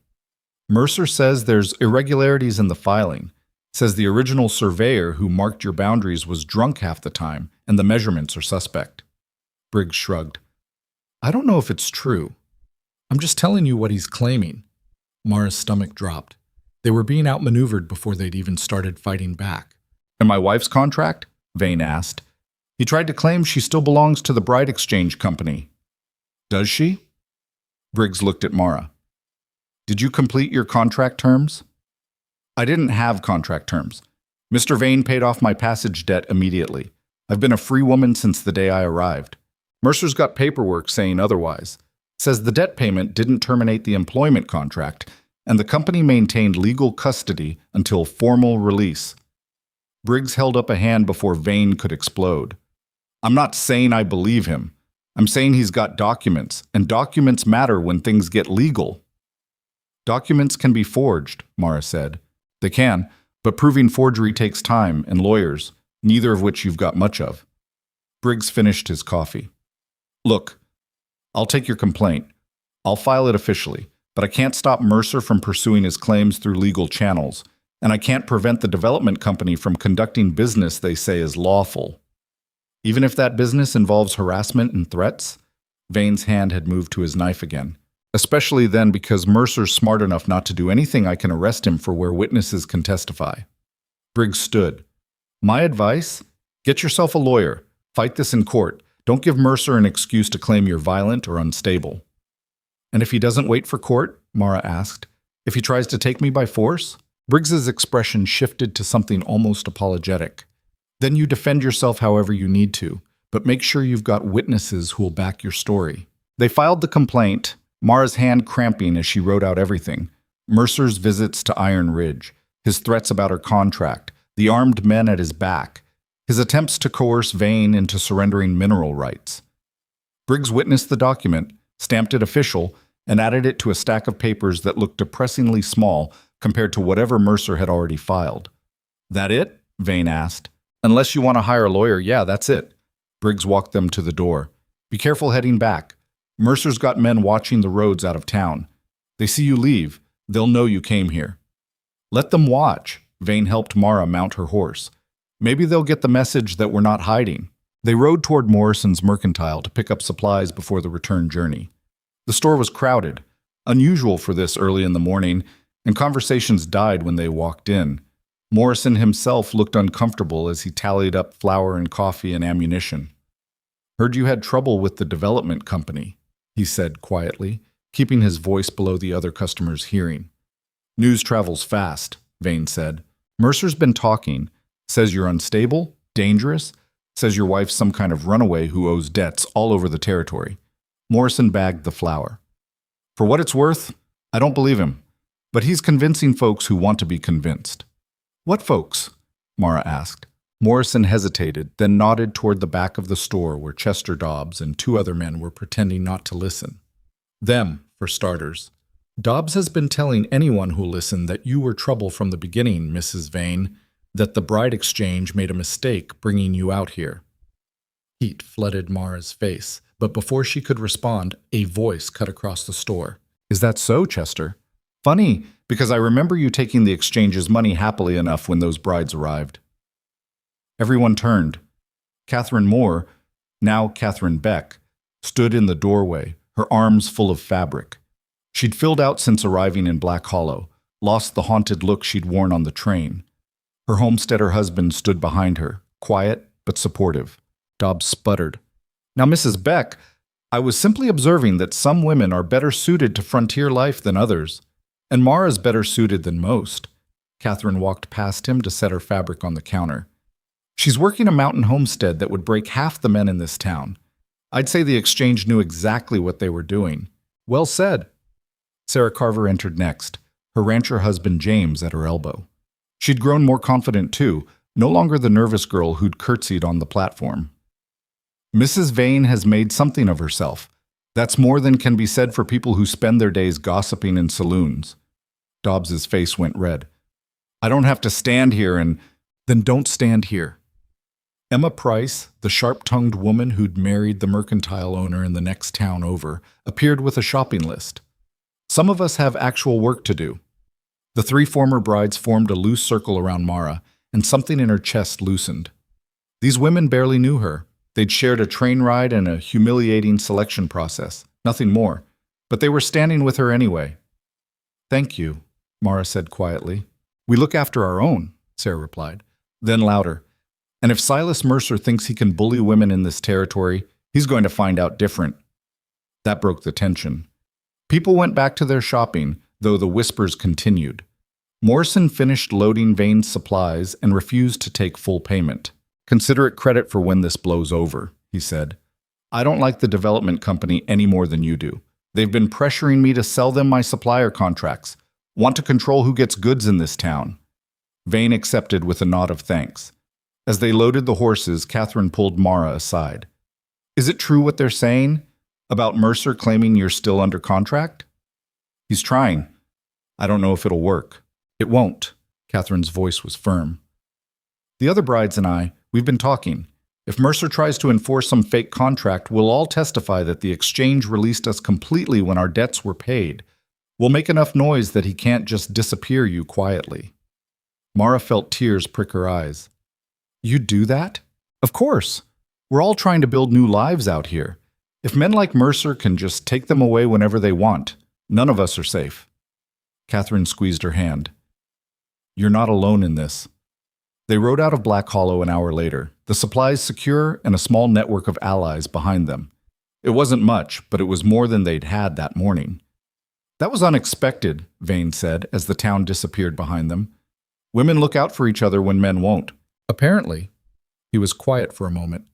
Mercer says there's irregularities in the filing. Says the original surveyor who marked your boundaries was drunk half the time, and the measurements are suspect. Briggs shrugged. I don't know if it's true. I'm just telling you what he's claiming. Mara's stomach dropped. They were being outmaneuvered before they'd even started fighting back. And my wife's contract? Vane asked. He tried to claim she still belongs to the Bride Exchange Company. Does she? Briggs looked at Mara. Did you complete your contract terms? I didn't have contract terms. Mr. Vane paid off my passage debt immediately. I've been a free woman since the day I arrived. Mercer's got paperwork saying otherwise. Says the debt payment didn't terminate the employment contract, and the company maintained legal custody until formal release. Briggs held up a hand before Vane could explode. I'm not saying I believe him. I'm saying he's got documents, and documents matter when things get legal. Documents can be forged, Mara said. They can, but proving forgery takes time and lawyers, neither of which you've got much of. Briggs finished his coffee. Look, I'll take your complaint. I'll file it officially, but I can't stop Mercer from pursuing his claims through legal channels, and I can't prevent the development company from conducting business they say is lawful. Even if that business involves harassment and threats? Vane's hand had moved to his knife again. Especially then because Mercer's smart enough not to do anything I can arrest him for where witnesses can testify. Briggs stood. My advice? Get yourself a lawyer. Fight this in court. Don't give Mercer an excuse to claim you're violent or unstable. And if he doesn't wait for court? Mara asked. If he tries to take me by force? Briggs's expression shifted to something almost apologetic. Then you defend yourself however you need to, but make sure you've got witnesses who will back your story. They filed the complaint, Mara's hand cramping as she wrote out everything. Mercer's visits to Iron Ridge, his threats about her contract, the armed men at his back, his attempts to coerce Vane into surrendering mineral rights. Briggs witnessed the document, stamped it official, and added it to a stack of papers that looked depressingly small compared to whatever Mercer had already filed. That it? Vane asked. Unless you want to hire a lawyer, yeah, that's it. Briggs walked them to the door. Be careful heading back. Mercer's got men watching the roads out of town. They see you leave. They'll know you came here. Let them watch. Vane helped Mara mount her horse. Maybe they'll get the message that we're not hiding. They rode toward Morrison's Mercantile to pick up supplies before the return journey. The store was crowded, unusual for this early in the morning, and conversations died when they walked in. Morrison himself looked uncomfortable as he tallied up flour and coffee and ammunition. Heard you had trouble with the development company, he said quietly, keeping his voice below the other customers' hearing. News travels fast, Vane said. Mercer's been talking. Says you're unstable, dangerous, says your wife's some kind of runaway who owes debts all over the territory. Morrison bagged the flour. For what it's worth, I don't believe him, but he's convincing folks who want to be convinced. What folks? Mara asked. Morrison hesitated, then nodded toward the back of the store where Chester Dobbs and two other men were pretending not to listen. Them, for starters. Dobbs has been telling anyone who'll listen that you were trouble from the beginning, Mrs. Vane, that the bride exchange made a mistake bringing you out here. Heat flooded Mara's face, but before she could respond, a voice cut across the store. Is that so, Chester? Funny, because I remember you taking the exchange's money happily enough when those brides arrived. Everyone turned. Catherine Moore, now Catherine Beck, stood in the doorway, her arms full of fabric. She'd filled out since arriving in Black Hollow, lost the haunted look she'd worn on the train. Her homesteader husband stood behind her, quiet but supportive. Dobbs sputtered. Now, Mrs. Beck, I was simply observing that some women are better suited to frontier life than others, and Mara's better suited than most. Catherine walked past him to set her fabric on the counter. She's working a mountain homestead that would break half the men in this town. I'd say the exchange knew exactly what they were doing. Well said. Sarah Carver entered next, her rancher husband James at her elbow. She'd grown more confident too, no longer the nervous girl who'd curtsied on the platform. Mrs. Vane has made something of herself. That's more than can be said for people who spend their days gossiping in saloons. Dobbs's face went red. I don't have to stand here and... Then don't stand here. Emma Price, the sharp-tongued woman who'd married the mercantile owner in the next town over, appeared with a shopping list. Some of us have actual work to do. The three former brides formed a loose circle around Mara, and something in her chest loosened. These women barely knew her. They'd shared a train ride and a humiliating selection process, nothing more, but they were standing with her anyway. Thank you, Mara said quietly. We look after our own, Sarah replied. Then louder. And if Silas Mercer thinks he can bully women in this territory, he's going to find out different. That broke the tension. People went back to their shopping, though the whispers continued. Morrison finished loading Vane's supplies and refused to take full payment. "Consider it credit for when this blows over," he said. "I don't like the development company any more than you do. They've been pressuring me to sell them my supplier contracts. Want to control who gets goods in this town." Vane accepted with a nod of thanks. As they loaded the horses, Catherine pulled Mara aside. "Is it true what they're saying? About Mercer claiming you're still under contract?" "He's trying. I don't know if it'll work." "It won't." Catherine's voice was firm. "The other brides and I, we've been talking. If Mercer tries to enforce some fake contract, we'll all testify that the exchange released us completely when our debts were paid. We'll make enough noise that he can't just disappear you quietly." Mara felt tears prick her eyes. "You'd do that?" "Of course. We're all trying to build new lives out here. If men like Mercer can just take them away whenever they want, none of us are safe." Catherine squeezed her hand. "You're not alone in this." They rode out of Black Hollow an hour later, the supplies secure and a small network of allies behind them. It wasn't much, but it was more than they'd had that morning. "That was unexpected," Vane said as the town disappeared behind them. "Women look out for each other when men won't." "Apparently." He was quiet for a moment.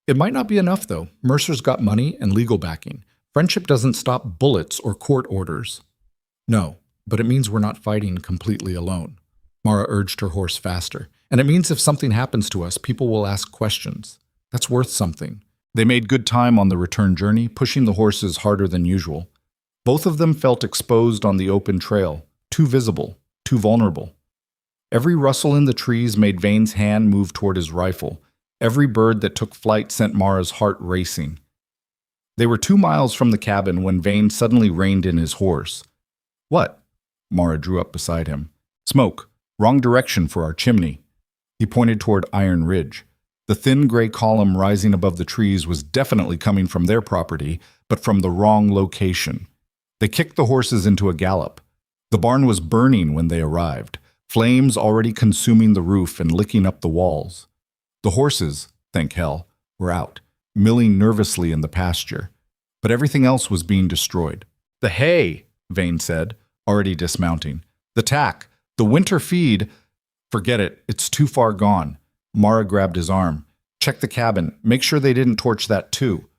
"It might not be enough, though. Mercer's got money and legal backing. Friendship doesn't stop bullets or court orders." "No, but it means we're not fighting completely alone." Mara urged her horse faster. "And it means if something happens to us, people will ask questions. That's worth something." They made good time on the return journey, pushing the horses harder than usual. Both of them felt exposed on the open trail, too visible, too vulnerable. Every rustle in the trees made Vane's hand move toward his rifle. Every bird that took flight sent Mara's heart racing. They were 2 miles from the cabin when Vane suddenly reined in his horse. "What?" Mara drew up beside him. "Smoke. Wrong direction for our chimney." He pointed toward Iron Ridge. The thin gray column rising above the trees was definitely coming from their property, but from the wrong location. They kicked the horses into a gallop. The barn was burning when they arrived, flames already consuming the roof and licking up the walls. The horses, thank hell, were out, milling nervously in the pasture. But everything else was being destroyed. "The hay," Vane said, already dismounting. "The tack, the winter feed." "Forget it, it's too far gone." Mara grabbed his arm. "Check the cabin. Make sure they didn't torch that too."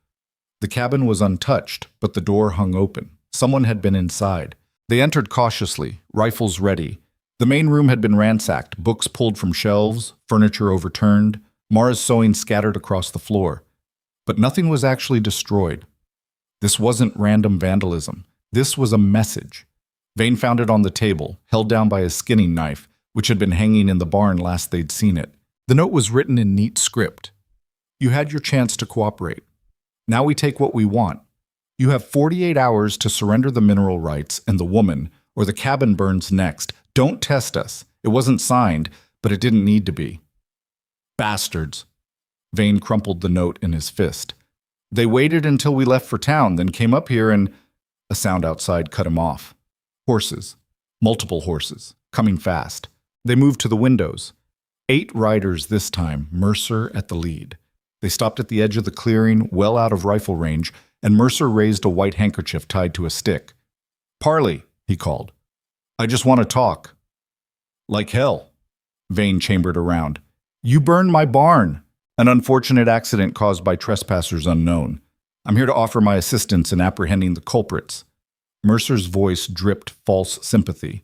The cabin was untouched, but the door hung open. Someone had been inside. They entered cautiously, rifles ready. The main room had been ransacked, books pulled from shelves, furniture overturned, Mara's sewing scattered across the floor. But nothing was actually destroyed. This wasn't random vandalism. This was a message. Vane found it on the table, held down by a skinning knife, which had been hanging in the barn last they'd seen it. The note was written in neat script. "You had your chance to cooperate. Now we take what we want. You have 48 hours to surrender the mineral rights and the woman, or the cabin burns next. Don't test us. It wasn't signed, but it didn't need to be." "Bastards." Vane crumpled the note in his fist. "They waited until we left for town, then came up here and—" A sound outside cut him off. Horses. Multiple horses. Coming fast. They moved to the windows. 8 riders this time, Mercer at the lead. They stopped at the edge of the clearing, well out of rifle range, and Mercer raised a white handkerchief tied to a stick. "Parley," he called. "I just want to talk." "Like hell." Vane chambered around. "You burned my barn. An unfortunate accident caused by trespassers unknown. I'm here to offer my assistance in apprehending the culprits." Mercer's voice dripped false sympathy.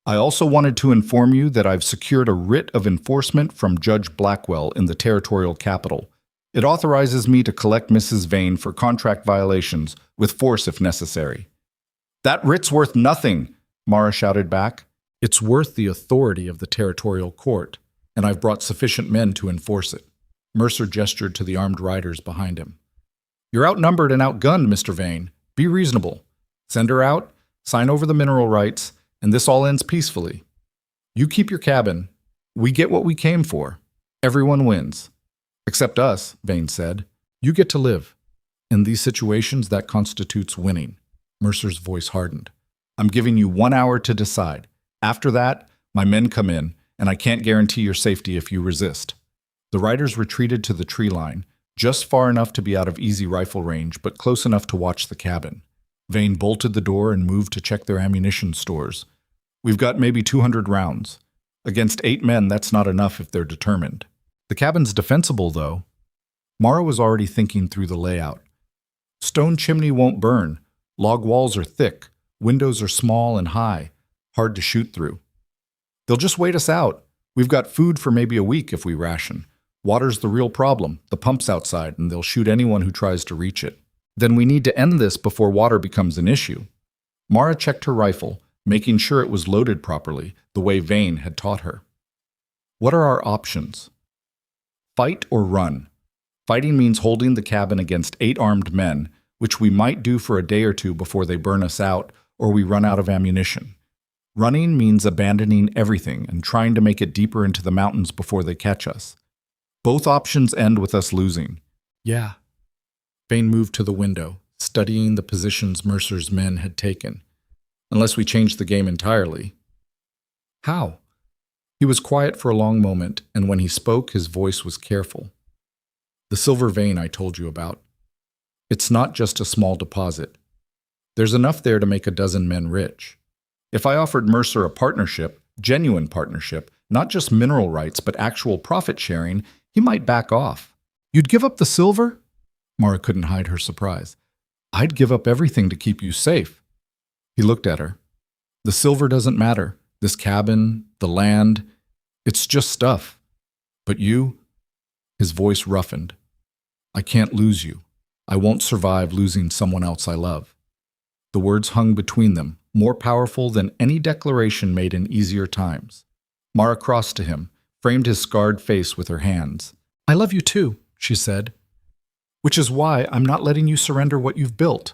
"I also wanted to inform you that I've secured a writ of enforcement from Judge Blackwell in the territorial capital. It authorizes me to collect Mrs. Vane for contract violations, with force if necessary." "That writ's worth nothing," Mara shouted back. "It's worth the authority of the territorial court, and I've brought sufficient men to enforce it." Mercer gestured to the armed riders behind him. "You're outnumbered and outgunned, Mr. Vane. Be reasonable. Send her out, sign over the mineral rights, and this all ends peacefully. You keep your cabin. We get what we came for. Everyone wins. Except us," Vane said. "You get to live. In these situations, that constitutes winning." Mercer's voice hardened. "I'm giving you 1 hour to decide. After that, my men come in, and I can't guarantee your safety if you resist." The riders retreated to the tree line, just far enough to be out of easy rifle range, but close enough to watch the cabin. Vane bolted the door and moved to check their ammunition stores. We've got maybe 200 rounds. Against 8 men, that's not enough if they're determined. The cabin's defensible, though. Mara was already thinking through the layout. Stone chimney won't burn. Log walls are thick. Windows are small and high, hard to shoot through. They'll just wait us out. We've got food for maybe a week if we ration. Water's the real problem. The pump's outside, and they'll shoot anyone who tries to reach it. Then we need to end this before water becomes an issue. Mara checked her rifle, making sure it was loaded properly, the way Vane had taught her. What are our options? Fight or run? Fighting means holding the cabin against 8 armed men, which we might do for a day or two before they burn us out or we run out of ammunition. Running means abandoning everything and trying to make it deeper into the mountains before they catch us. Both options end with us losing. Yeah. Vane moved to the window, studying the positions Mercer's men had taken. Unless we change the game entirely. How? He was quiet for a long moment, and when he spoke, his voice was careful. The silver vein I told you about. It's not just a small deposit. There's enough there to make a dozen men rich. If I offered Mercer a partnership, genuine partnership, not just mineral rights, but actual profit sharing, he might back off. You'd give up the silver? Mara couldn't hide her surprise. I'd give up everything to keep you safe. He looked at her. The silver doesn't matter. This cabin, the land, it's just stuff. But you? His voice roughened. I can't lose you. I won't survive losing someone else I love. The words hung between them, more powerful than any declaration made in easier times. Mara crossed to him, framed his scarred face with her hands. I love you too, she said. Which is why I'm not letting you surrender what you've built.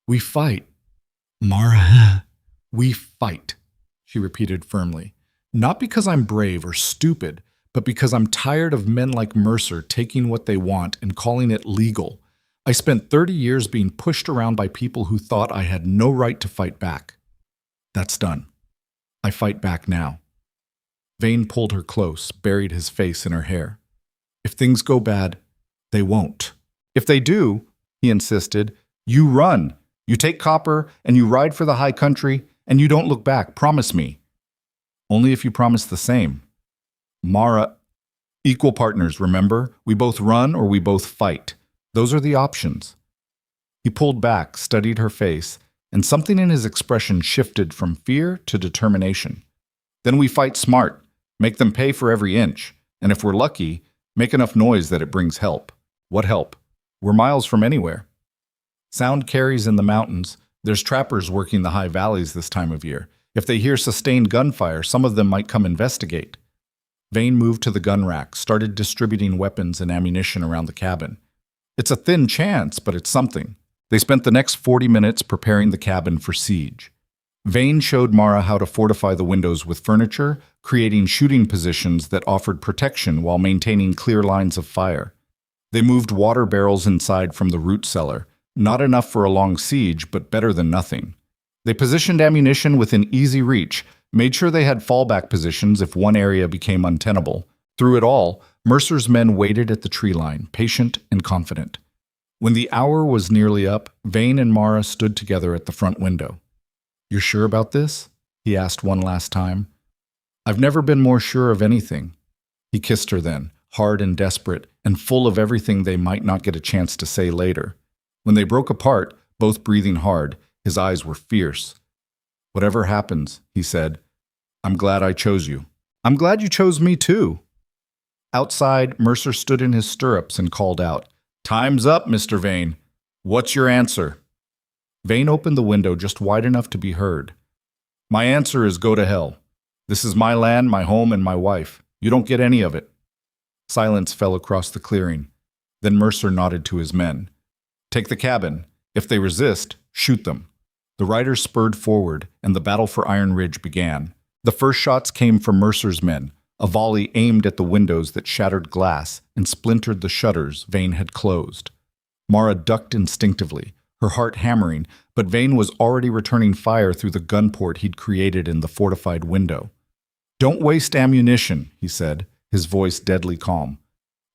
We fight. Mara, we fight, she repeated firmly. Not because I'm brave or stupid, but because I'm tired of men like Mercer taking what they want and calling it legal. I spent 30 years being pushed around by people who thought I had no right to fight back. That's done. I fight back now. Vane pulled her close, buried his face in her hair. If things go bad, they won't. If they do, he insisted, you run. You take copper, and you ride for the high country, and you don't look back. Promise me. Only if you promise the same. Mara, equal partners, remember? We both run or we both fight. Those are the options. He pulled back, studied her face, and something in his expression shifted from fear to determination. Then we fight smart, make them pay for every inch, and if we're lucky, make enough noise that it brings help. What help? We're miles from anywhere. Sound carries in the mountains. There's trappers working the high valleys this time of year. If they hear sustained gunfire, some of them might come investigate. Vane moved to the gun rack, started distributing weapons and ammunition around the cabin. It's a thin chance, but it's something. They spent the next 40 minutes preparing the cabin for siege. Vane showed Mara how to fortify the windows with furniture, creating shooting positions that offered protection while maintaining clear lines of fire. They moved water barrels inside from the root cellar, not enough for a long siege, but better than nothing. They positioned ammunition within easy reach, made sure they had fallback positions if one area became untenable. Through it all, Mercer's men waited at the tree line, patient and confident. When the hour was nearly up, Vane and Mara stood together at the front window. "You're sure about this?" he asked one last time. "I've never been more sure of anything." He kissed her then, hard and desperate, and full of everything they might not get a chance to say later. When they broke apart, both breathing hard, his eyes were fierce. "Whatever happens," he said, "I'm glad I chose you. I'm glad you chose me too." Outside, Mercer stood in his stirrups and called out, "Time's up, Mr. Vane. What's your answer?" Vane opened the window just wide enough to be heard. "My answer is go to hell. This is my land, my home, and my wife. You don't get any of it." Silence fell across the clearing. Then Mercer nodded to his men. "Take the cabin. If they resist, shoot them." The riders spurred forward, and the battle for Iron Ridge began. The first shots came from Mercer's men, a volley aimed at the windows that shattered glass and splintered the shutters Vane had closed. Mara ducked instinctively, her heart hammering, but Vane was already returning fire through the gun port he'd created in the fortified window. "Don't waste ammunition," he said, his voice deadly calm.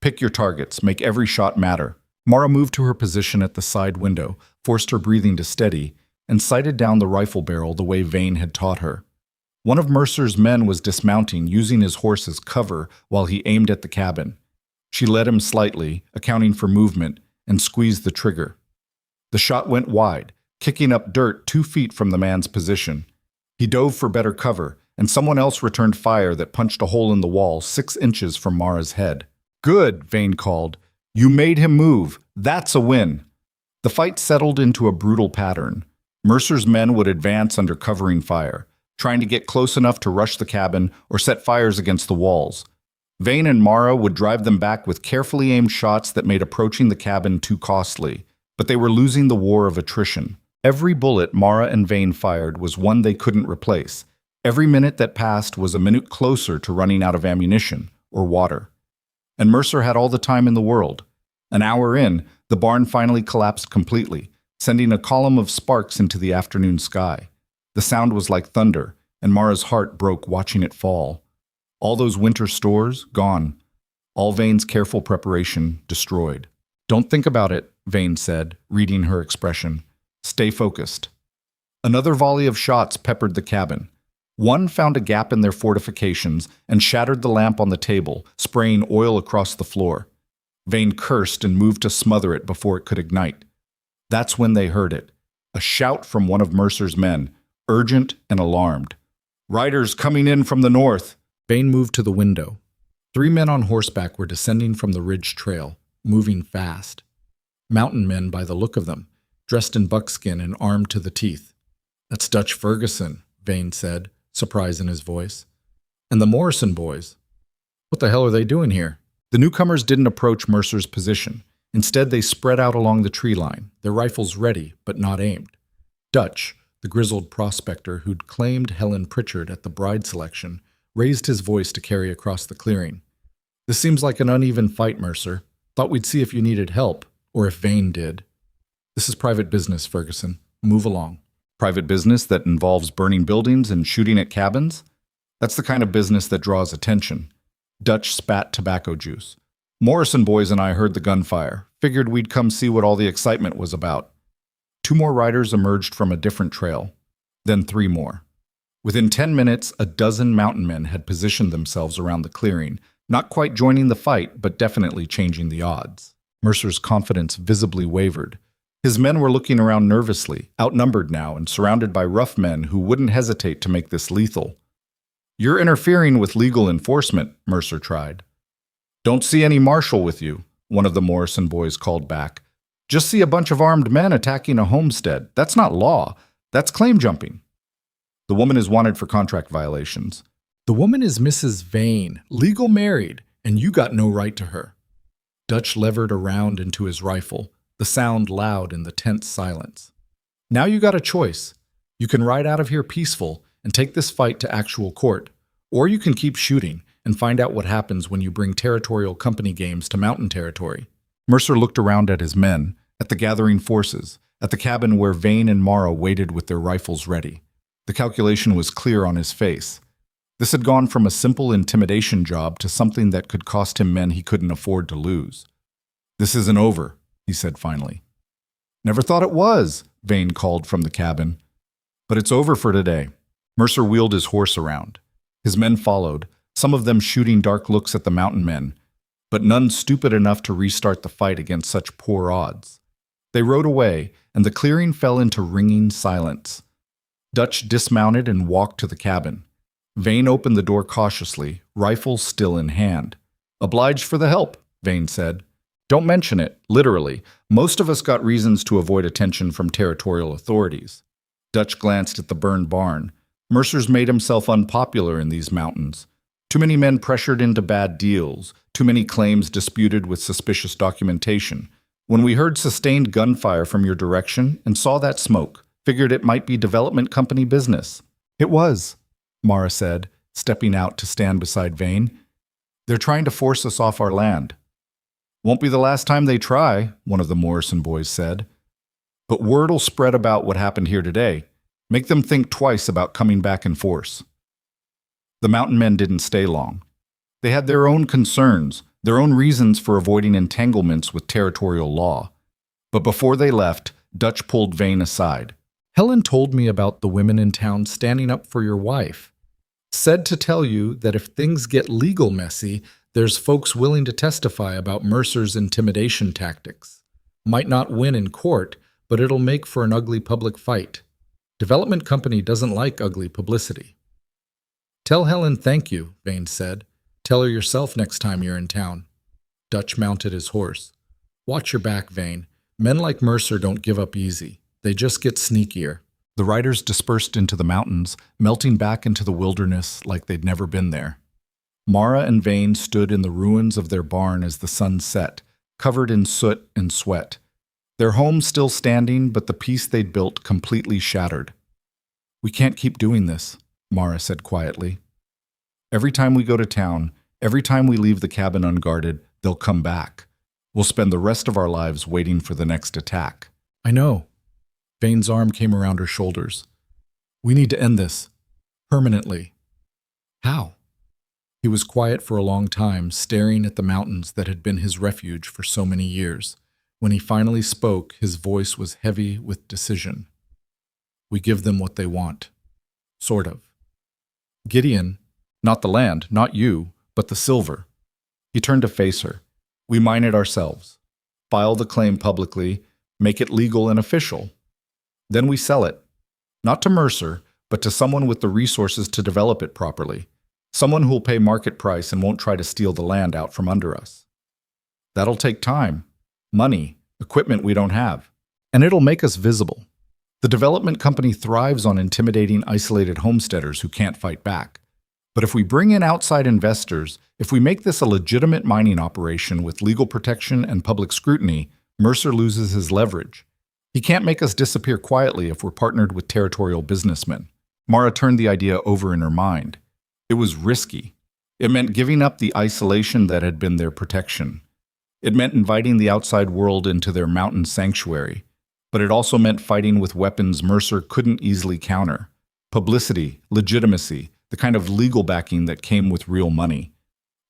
"Pick your targets, make every shot matter." Mara moved to her position at the side window, forced her breathing to steady, and sighted down the rifle barrel the way Vane had taught her. One of Mercer's men was dismounting, using his horse as cover while he aimed at the cabin. She led him slightly, accounting for movement, and squeezed the trigger. The shot went wide, kicking up dirt 2 feet from the man's position. He dove for better cover, and someone else returned fire that punched a hole in the wall 6 inches from Mara's head. "Good," Vane called. "You made him move. That's a win." The fight settled into a brutal pattern. Mercer's men would advance under covering fire, trying to get close enough to rush the cabin or set fires against the walls. Vane and Mara would drive them back with carefully aimed shots that made approaching the cabin too costly, but they were losing the war of attrition. Every bullet Mara and Vane fired was one they couldn't replace. Every minute that passed was a minute closer to running out of ammunition or water. And Mercer had all the time in the world. An hour in, the barn finally collapsed completely, sending a column of sparks into the afternoon sky. The sound was like thunder, and Mara's heart broke watching it fall. All those winter stores, gone. All Vane's careful preparation, destroyed. "Don't think about it," Vane said, reading her expression. "Stay focused." Another volley of shots peppered the cabin. One found a gap in their fortifications and shattered the lamp on the table, spraying oil across the floor. Vane cursed and moved to smother it before it could ignite. That's when they heard it. A shout from one of Mercer's men, urgent and alarmed. "Riders coming in from the north." Vane moved to the window. 3 men on horseback were descending from the ridge trail, moving fast. Mountain men by the look of them, dressed in buckskin and armed to the teeth. "That's Dutch Ferguson," Vane said, surprise in his voice. "And the Morrison boys. What the hell are they doing here?" The newcomers didn't approach Mercer's position. Instead, they spread out along the tree line, their rifles ready but not aimed. Dutch, the grizzled prospector who'd claimed Helen Pritchard at the bride selection, raised his voice to carry across the clearing. "This seems like an uneven fight, Mercer. Thought we'd see if you needed help, or if Vane did." "This is private business, Ferguson. Move along." "Private business that involves burning buildings and shooting at cabins? That's the kind of business that draws attention." Dutch spat tobacco juice. "Morrison boys and I heard the gunfire. Figured we'd come see what all the excitement was about." 2 more riders emerged from a different trail. Then 3 more. Within 10 minutes, a dozen mountain men had positioned themselves around the clearing, not quite joining the fight, but definitely changing the odds. Mercer's confidence visibly wavered. His men were looking around nervously, outnumbered now and surrounded by rough men who wouldn't hesitate to make this lethal. "You're interfering with legal enforcement," Mercer tried. "Don't see any marshal with you," one of the Morrison boys called back. "Just see a bunch of armed men attacking a homestead. That's not law. That's claim jumping." "The woman is wanted for contract violations." "The woman is Mrs. Vane, legal married, and you got no right to her." Dutch levered around into his rifle, the sound loud in the tense silence. "Now you got a choice. You can ride out of here peaceful and take this fight to actual court, or you can keep shooting and find out what happens when you bring territorial company games to mountain territory." Mercer looked around at his men, at the gathering forces, at the cabin where Vane and Mara waited with their rifles ready. The calculation was clear on his face. This had gone from a simple intimidation job to something that could cost him men he couldn't afford to lose. "This isn't over," he said finally. "Never thought it was," Vane called from the cabin. "But it's over for today." Mercer wheeled his horse around. His men followed, some of them shooting dark looks at the mountain men, but none stupid enough to restart the fight against such poor odds. They rode away, and the clearing fell into ringing silence. Dutch dismounted and walked to the cabin. Vane opened the door cautiously, rifle still in hand. "Obliged for the help," Vane said. "Don't mention it, literally. Most of us got reasons to avoid attention from territorial authorities." Dutch glanced at the burned barn. Mercer's made himself unpopular in these mountains. Too many men pressured into bad deals, too many claims disputed with suspicious documentation. When we heard sustained gunfire from your direction and saw that smoke, figured it might be development company business. "It was," Mara said, stepping out to stand beside Vane. "They're trying to force us off our land." "Won't be the last time they try," one of the Morrison boys said. "But word'll spread about what happened here today. Make them think twice about coming back in force." The mountain men didn't stay long. They had their own concerns, their own reasons for avoiding entanglements with territorial law. But before they left, Dutch pulled Vane aside. "Helen told me about the women in town standing up for your wife. Said to tell you that if things get legal messy, there's folks willing to testify about Mercer's intimidation tactics. Might not win in court, but it'll make for an ugly public fight. Development company doesn't like ugly publicity. Tell Helen thank you, Vane said. Tell her yourself next time you're in town. Dutch mounted his horse. Watch your back, Vane. Men like Mercer don't give up easy. They just get sneakier. The riders dispersed into the mountains, melting back into the wilderness like they'd never been there. Mara and Vane stood in the ruins of their barn as the sun set, covered in soot and sweat. Their home still standing, but the peace they'd built completely shattered. We can't keep doing this, Mara said quietly. Every time we go to town, every time we leave the cabin unguarded, they'll come back. We'll spend the rest of our lives waiting for the next attack. I know. Vane's arm came around her shoulders. We need to end this. Permanently. How? He was quiet for a long time, staring at the mountains that had been his refuge for so many years. When he finally spoke, his voice was heavy with decision. We give them what they want. Sort of. Gideon, not the land, not you, but the silver. He turned to face her. We mine it ourselves. File the claim publicly, make it legal and official. Then we sell it. Not to Mercer, but to someone with the resources to develop it properly. Someone who'll pay market price and won't try to steal the land out from under us. That'll take time, money, equipment we don't have. And it'll make us visible. The development company thrives on intimidating isolated homesteaders who can't fight back. But if we bring in outside investors, if we make this a legitimate mining operation with legal protection and public scrutiny, Mercer loses his leverage. He can't make us disappear quietly if we're partnered with territorial businessmen. Mara turned the idea over in her mind. It was risky. It meant giving up the isolation that had been their protection. It meant inviting the outside world into their mountain sanctuary. But it also meant fighting with weapons Mercer couldn't easily counter. Publicity, legitimacy, the kind of legal backing that came with real money.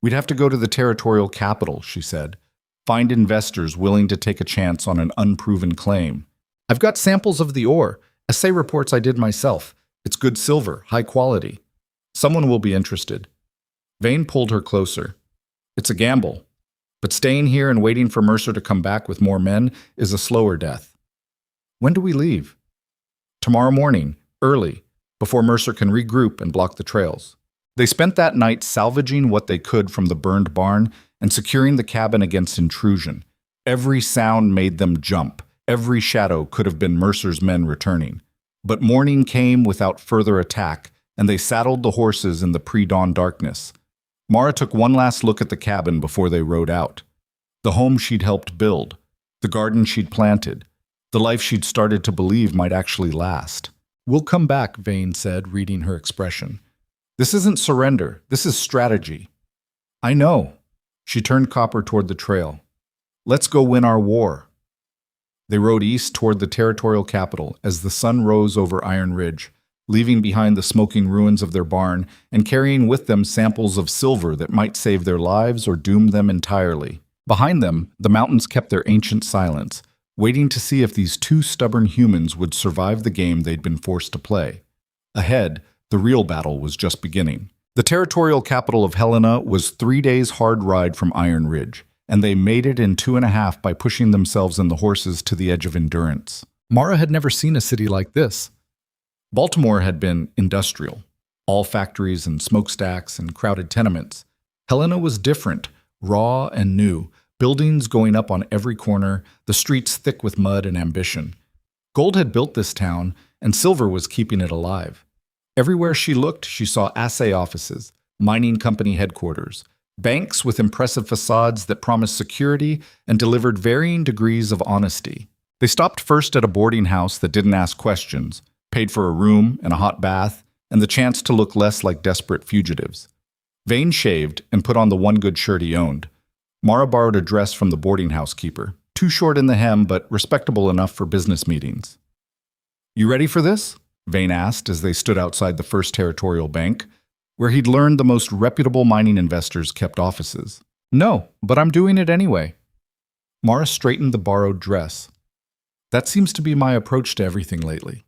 We'd have to go to the territorial capital, she said. Find investors willing to take a chance on an unproven claim. I've got samples of the ore, assay reports I did myself. It's good silver, high quality. Someone will be interested. Vane pulled her closer. It's a gamble. But staying here and waiting for Mercer to come back with more men is a slower death. When do we leave? Tomorrow morning, early, before Mercer can regroup and block the trails. They spent that night salvaging what they could from the burned barn and securing the cabin against intrusion. Every sound made them jump. Every shadow could have been Mercer's men returning. But morning came without further attack, and they saddled the horses in the pre-dawn darkness. Mara took one last look at the cabin before they rode out. The home she'd helped build, the garden she'd planted, the life she'd started to believe might actually last. We'll come back, Vane said, reading her expression. This isn't surrender, this is strategy. I know. She turned Copper toward the trail. Let's go win our war. They rode east toward the territorial capital as the sun rose over Iron Ridge, leaving behind the smoking ruins of their barn and carrying with them samples of silver that might save their lives or doom them entirely. Behind them, the mountains kept their ancient silence, waiting to see if these two stubborn humans would survive the game they'd been forced to play. Ahead, the real battle was just beginning. The territorial capital of Helena was 3 days' hard ride from Iron Ridge, and they made it in 2.5 by pushing themselves and the horses to the edge of endurance. Mara had never seen a city like this. Baltimore had been industrial, all factories and smokestacks and crowded tenements. Helena was different, raw and new, buildings going up on every corner, the streets thick with mud and ambition. Gold had built this town, and silver was keeping it alive. Everywhere she looked, she saw assay offices, mining company headquarters, banks with impressive facades that promised security and delivered varying degrees of honesty. They stopped first at a boarding house that didn't ask questions, paid for a room and a hot bath, and the chance to look less like desperate fugitives. Vane shaved and put on the one good shirt he owned. Mara borrowed a dress from the boarding house keeper, too short in the hem but respectable enough for business meetings. You ready for this? Vane asked as they stood outside the First Territorial Bank, where he'd learned the most reputable mining investors kept offices. No, but I'm doing it anyway. Mara straightened the borrowed dress. That seems to be my approach to everything lately.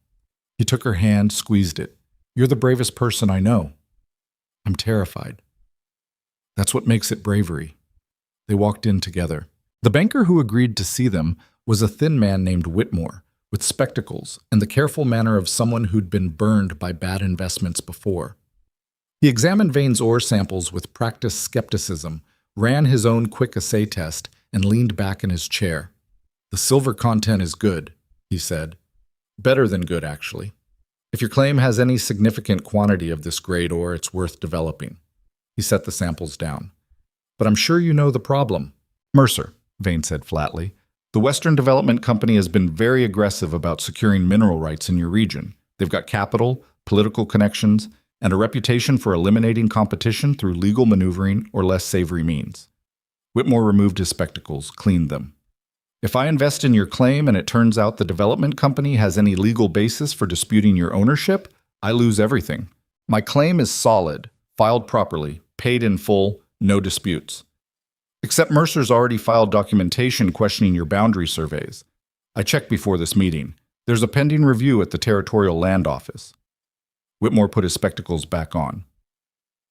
He took her hand, squeezed it. You're the bravest person I know. I'm terrified. That's what makes it bravery. They walked in together. The banker who agreed to see them was a thin man named Whitmore, with spectacles and the careful manner of someone who'd been burned by bad investments before. He examined Vane's ore samples with practiced skepticism, ran his own quick assay test, and leaned back in his chair. "The silver content is good," he said. "Better than good, actually. If your claim has any significant quantity of this grade ore, it's worth developing." He set the samples down. "But I'm sure you know the problem." "Mercer," Vane said flatly. "The Western Development Company has been very aggressive about securing mineral rights in your region. They've got capital, political connections, and a reputation for eliminating competition through legal maneuvering or less savory means." Whitmore removed his spectacles, cleaned them. "If I invest in your claim and it turns out the development company has any legal basis for disputing your ownership, I lose everything. My claim is solid, filed properly, paid in full, no disputes. Except Mercer's already filed documentation questioning your boundary surveys. I checked before this meeting. There's a pending review at the Territorial Land Office." Whitmore put his spectacles back on.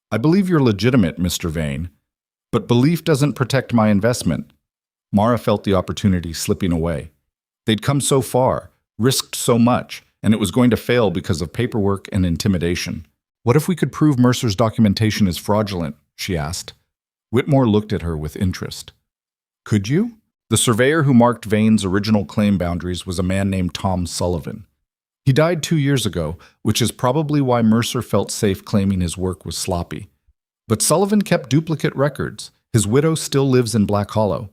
"I believe you're legitimate, Mr. Vane, but belief doesn't protect my investment." Mara felt the opportunity slipping away. They'd come so far, risked so much, and it was going to fail because of paperwork and intimidation. "What if we could prove Mercer's documentation is fraudulent?" she asked. Whitmore looked at her with interest. "Could you?" The surveyor who marked Vane's original claim boundaries was a man named Tom Sullivan. He died 2 years ago, which is probably why Mercer felt safe claiming his work was sloppy. But Sullivan kept duplicate records. His widow still lives in Black Hollow.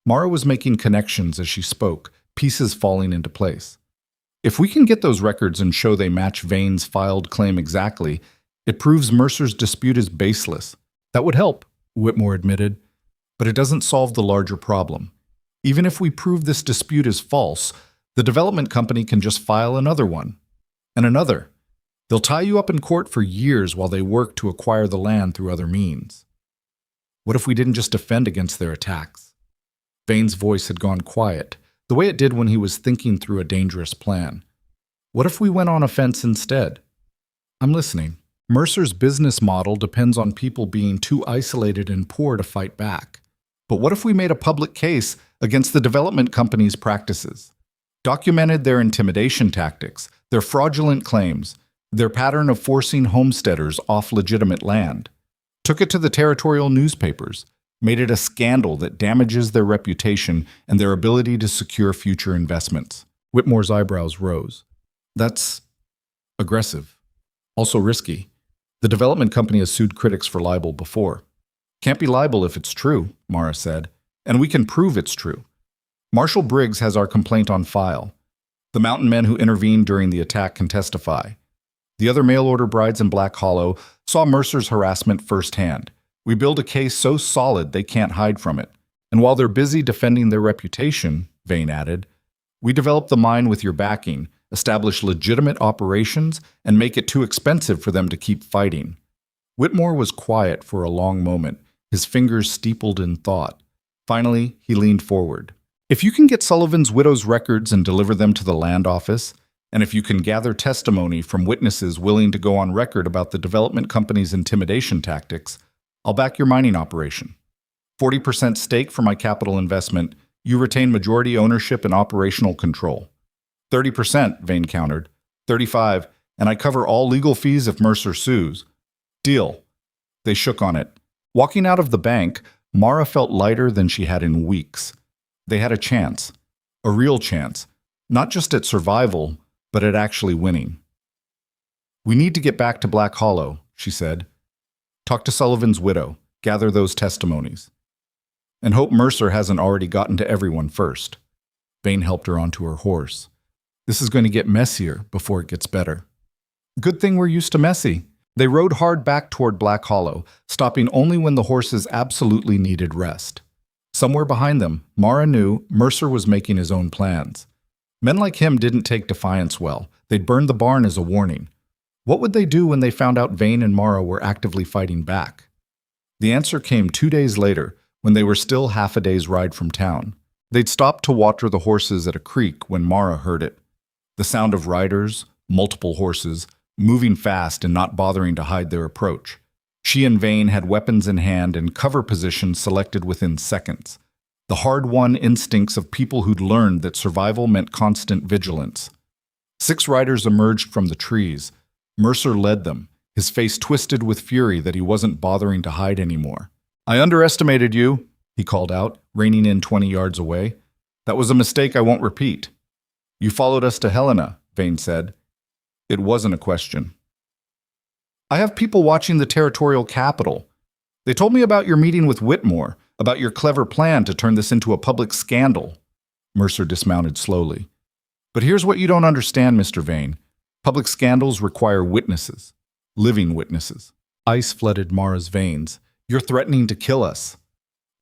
Mara was making connections as she spoke, pieces falling into place. "If we can get those records and show they match Vane's filed claim exactly, it proves Mercer's dispute is baseless." "That would help," Whitmore admitted, "but it doesn't solve the larger problem. Even if we prove this dispute is false, the development company can just file another one. And another. They'll tie you up in court for years while they work to acquire the land through other means. What if we didn't just defend against their attacks?" Vane's voice had gone quiet, the way it did when he was thinking through a dangerous plan. "What if we went on offense instead?" "I'm listening." "Mercer's business model depends on people being too isolated and poor to fight back. But what if we made a public case against the development company's practices? Documented their intimidation tactics, their fraudulent claims, their pattern of forcing homesteaders off legitimate land. Took it to the territorial newspapers, made it a scandal that damages their reputation and their ability to secure future investments." Whitmore's eyebrows rose. "That's aggressive. Also risky. The development company has sued critics for libel before." "Can't be libel if it's true," Mara said. "And we can prove it's true. Marshal Briggs has our complaint on file. The mountain men who intervened during the attack can testify. The other mail-order brides in Black Hollow saw Mercer's harassment firsthand. We build a case so solid they can't hide from it. And while they're busy defending their reputation," Vane added, "we develop the mine with your backing, establish legitimate operations, and make it too expensive for them to keep fighting." Whitmore was quiet for a long moment, his fingers steepled in thought. Finally, he leaned forward. "If you can get Sullivan's widow's records and deliver them to the land office, and if you can gather testimony from witnesses willing to go on record about the development company's intimidation tactics, I'll back your mining operation. 40% stake for my capital investment. You retain majority ownership and operational control." 30%, Vane countered. 35, and I cover all legal fees if Mercer sues. "Deal." They shook on it. Walking out of the bank, Mara felt lighter than she had in weeks. They had a chance. A real chance. Not just at survival, but at actually winning. "We need to get back to Black Hollow," she said. "Talk to Sullivan's widow. Gather those testimonies. And hope Mercer hasn't already gotten to everyone first." Vane helped her onto her horse. "This is going to get messier before it gets better." "Good thing we're used to messy." They rode hard back toward Black Hollow, stopping only when the horses absolutely needed rest. Somewhere behind them, Mara knew Mercer was making his own plans. Men like him didn't take defiance well. They'd burned the barn as a warning. What would they do when they found out Vane and Mara were actively fighting back? The answer came 2 days later, when they were still half a day's ride from town. They'd stopped to water the horses at a creek when Mara heard it. The sound of riders, multiple horses, moving fast and not bothering to hide their approach. She and Vane had weapons in hand and cover positions selected within seconds. The hard-won instincts of people who'd learned that survival meant constant vigilance. 6 riders emerged from the trees. Mercer led them, his face twisted with fury that he wasn't bothering to hide anymore. "I underestimated you," he called out, reining in 20 yards away. "That was a mistake I won't repeat." "You followed us to Helena," Vane said. It wasn't a question. "I have people watching the territorial capital. They told me about your meeting with Whitmore, about your clever plan to turn this into a public scandal." Mercer dismounted slowly. "But here's what you don't understand, Mr. Vane. Public scandals require witnesses. Living witnesses." Ice flooded Mara's veins. "You're threatening to kill us."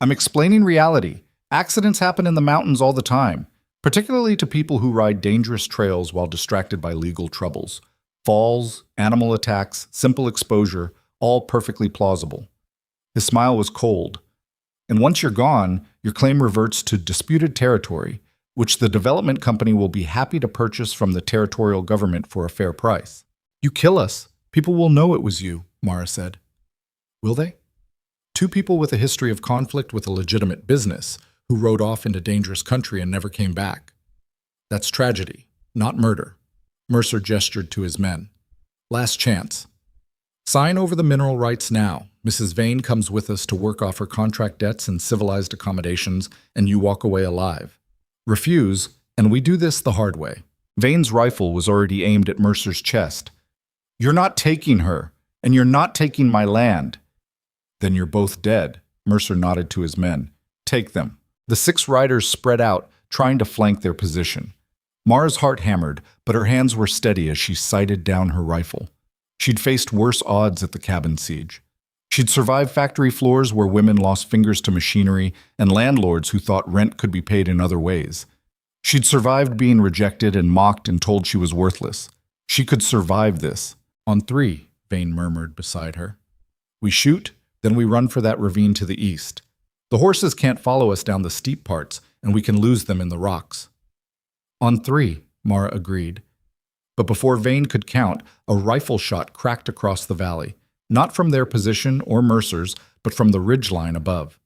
"I'm explaining reality. Accidents happen in the mountains all the time, particularly to people who ride dangerous trails while distracted by legal troubles. Falls, animal attacks, simple exposure, all perfectly plausible." His smile was cold. "And once you're gone, your claim reverts to disputed territory, which the development company will be happy to purchase from the territorial government for a fair price." "You kill us, people will know it was you," Mara said. "Will they?" 2 people with a history of conflict with a legitimate business, who rode off into dangerous country and never came back. That's tragedy, not murder. Mercer gestured to his men. "Last chance. Sign over the mineral rights now. Mrs. Vane comes with us to work off her contract debts and civilized accommodations, and you walk away alive. Refuse, and we do this the hard way." Vane's rifle was already aimed at Mercer's chest. "You're not taking her, and you're not taking my land." "Then you're both dead," Mercer nodded to his men. "Take them." The 6 riders spread out, trying to flank their position. Mara's heart hammered, but her hands were steady as she sighted down her rifle. She'd faced worse odds at the cabin siege. She'd survived factory floors where women lost fingers to machinery and landlords who thought rent could be paid in other ways. She'd survived being rejected and mocked and told she was worthless. She could survive this. "On 3, Vane murmured beside her. "We shoot, then we run for that ravine to the east. The horses can't follow us down the steep parts, and we can lose them in the rocks." "On 3, Mara agreed. But before Vane could count, a rifle shot cracked across the valley, not from their position or Mercer's, but from the ridgeline above.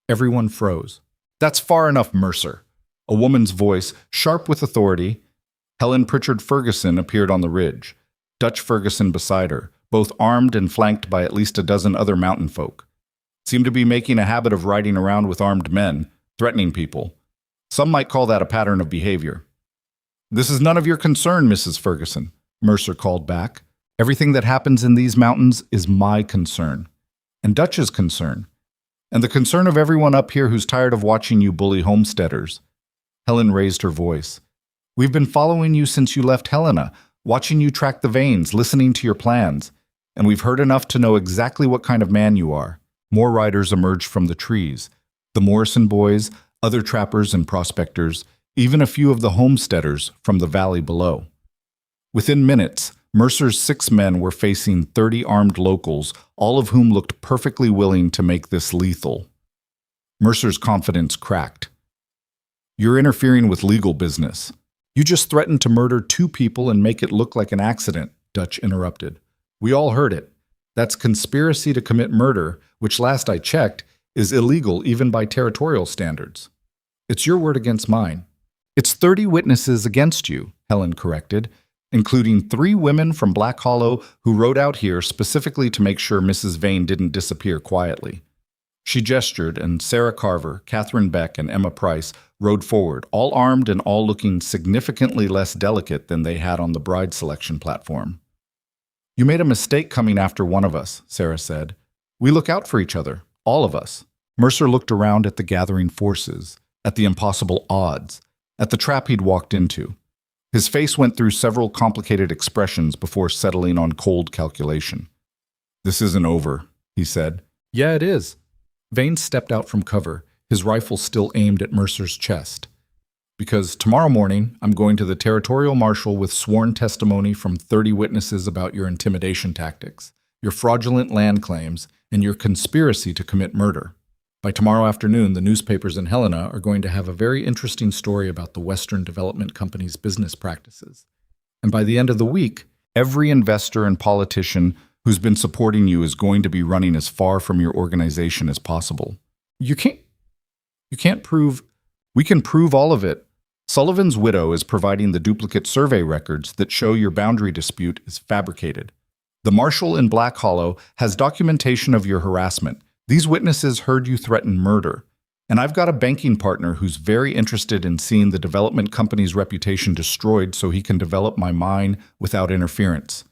Everyone froze. "That's far enough, Mercer." A woman's voice, sharp with authority. Helen Pritchard Ferguson appeared on the ridge, Dutch Ferguson beside her, both armed and flanked by at least a dozen other mountain folk. Seemed to be making a habit of riding around with armed men, threatening people. Some might call that a pattern of behavior. "This is none of your concern, Mrs. Ferguson," Mercer called back. "Everything that happens in these mountains is my concern. And Dutch's concern. And the concern of everyone up here who's tired of watching you bully homesteaders." Helen raised her voice. "We've been following you since you left Helena, watching you track the veins, listening to your plans. And we've heard enough to know exactly what kind of man you are." More riders emerged from the trees. The Morrison boys, other trappers and prospectors, even a few of the homesteaders from the valley below. Within minutes, Mercer's 6 men were facing 30 armed locals, all of whom looked perfectly willing to make this lethal. Mercer's confidence cracked. "You're interfering with legal business. You just threatened to murder 2 people and make it look like an accident," Dutch interrupted. "We all heard it. That's conspiracy to commit murder, which last I checked, is illegal even by territorial standards. It's your word against mine." "It's 30 witnesses against you," Helen corrected, "including 3 women from Black Hollow who rode out here specifically to make sure Mrs. Vane didn't disappear quietly." She gestured, and Sarah Carver, Catherine Beck, and Emma Price rode forward, all armed and all looking significantly less delicate than they had on the bride selection platform. "You made a mistake coming after one of us," Sarah said. "We look out for each other, all of us." Mercer looked around at the gathering forces, at the impossible odds, at the trap he'd walked into. His face went through several complicated expressions before settling on cold calculation. "This isn't over," he said. "Yeah, it is." Vane stepped out from cover, his rifle still aimed at Mercer's chest. "Because tomorrow morning, I'm going to the territorial marshal with sworn testimony from 30 witnesses about your intimidation tactics, your fraudulent land claims, and your conspiracy to commit murder. By tomorrow afternoon, the newspapers in Helena are going to have a very interesting story about the Western Development Company's business practices. And by the end of the week, every investor and politician who's been supporting you is going to be running as far from your organization as possible. You can't prove. We can prove all of it. Sullivan's widow is providing the duplicate survey records that show your boundary dispute is fabricated. The marshal in Black Hollow has documentation of your harassment. These witnesses heard you threaten murder. And I've got a banking partner who's very interested in seeing the development company's reputation destroyed so he can develop my mine without interference.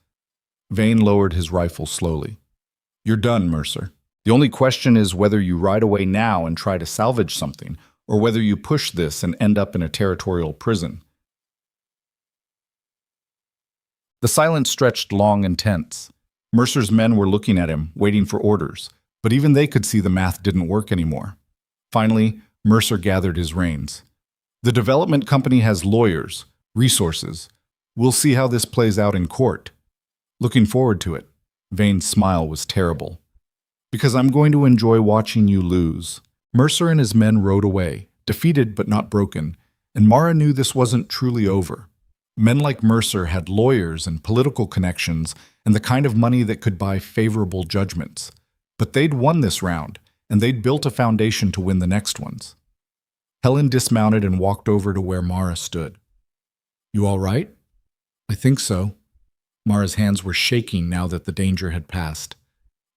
Vane lowered his rifle slowly. You're done, Mercer. The only question is whether you ride away now and try to salvage something, or whether you push this and end up in a territorial prison. The silence stretched long and tense. Mercer's men were looking at him, waiting for orders, but even they could see the math didn't work anymore. Finally, Mercer gathered his reins. The development company has lawyers, resources. We'll see how this plays out in court. Looking forward to it. Vane's smile was terrible. Because I'm going to enjoy watching you lose. Mercer and his men rode away, defeated but not broken, and Mara knew this wasn't truly over. Men like Mercer had lawyers and political connections and the kind of money that could buy favorable judgments. But they'd won this round, and they'd built a foundation to win the next ones. Helen dismounted and walked over to where Mara stood. You all right? I think so. Mara's hands were shaking now that the danger had passed.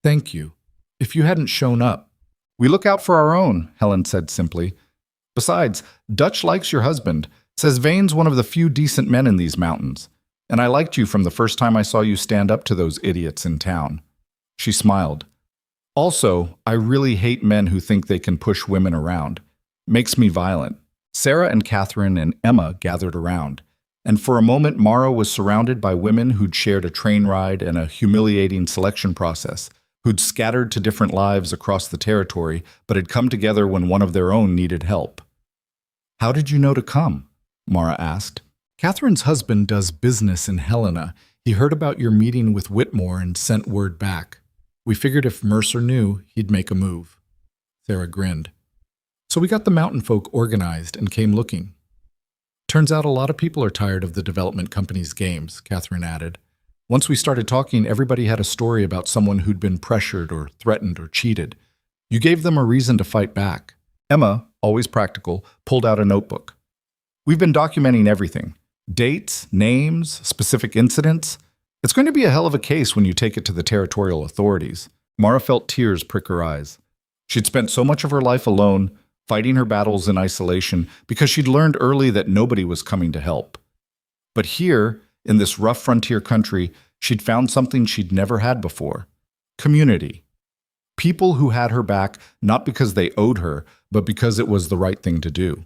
Thank you. If you hadn't shown up. We look out for our own, Helen said simply. Besides, Dutch likes your husband, says Vane's one of the few decent men in these mountains, and I liked you from the first time I saw you stand up to those idiots in town. She smiled. Also, I really hate men who think they can push women around. Makes me violent. Sarah and Catherine and Emma gathered around, and for a moment Mara was surrounded by women who'd shared a train ride and a humiliating selection process, who'd scattered to different lives across the territory, but had come together when one of their own needed help. How did you know to come? Mara asked. Catherine's husband does business in Helena. He heard about your meeting with Whitmore and sent word back. We figured if Mercer knew, he'd make a move. Sarah grinned. So we got the mountain folk organized and came looking. Turns out a lot of people are tired of the development company's games, Catherine added. Once we started talking, everybody had a story about someone who'd been pressured or threatened or cheated. You gave them a reason to fight back. Emma, always practical, pulled out a notebook. We've been documenting everything. Dates, names, specific incidents. It's going to be a hell of a case when you take it to the territorial authorities. Mara felt tears prick her eyes. She'd spent so much of her life alone, fighting her battles in isolation, because she'd learned early that nobody was coming to help. But here, in this rough frontier country, she'd found something she'd never had before. Community. People who had her back not because they owed her, but because it was the right thing to do.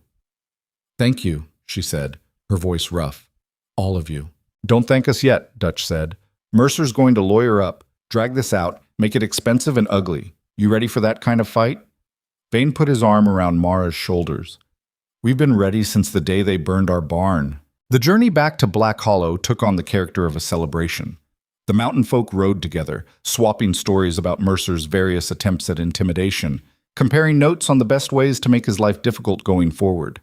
Thank you, she said, her voice rough. All of you. Don't thank us yet, Dutch said. Mercer's going to lawyer up, drag this out, make it expensive and ugly. You ready for that kind of fight? Vane put his arm around Mara's shoulders. We've been ready since the day they burned our barn. The journey back to Black Hollow took on the character of a celebration. The mountain folk rode together, swapping stories about Mercer's various attempts at intimidation, comparing notes on the best ways to make his life difficult going forward.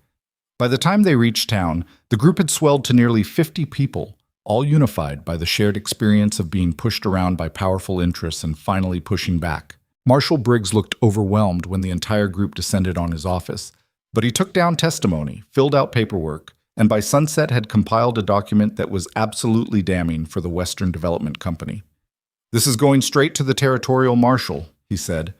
By the time they reached town, the group had swelled to nearly 50 people, all unified by the shared experience of being pushed around by powerful interests and finally pushing back. Marshal Briggs looked overwhelmed when the entire group descended on his office, but he took down testimony, filled out paperwork, and by sunset had compiled a document that was absolutely damning for the Western Development Company. This is going straight to the territorial marshal, he said,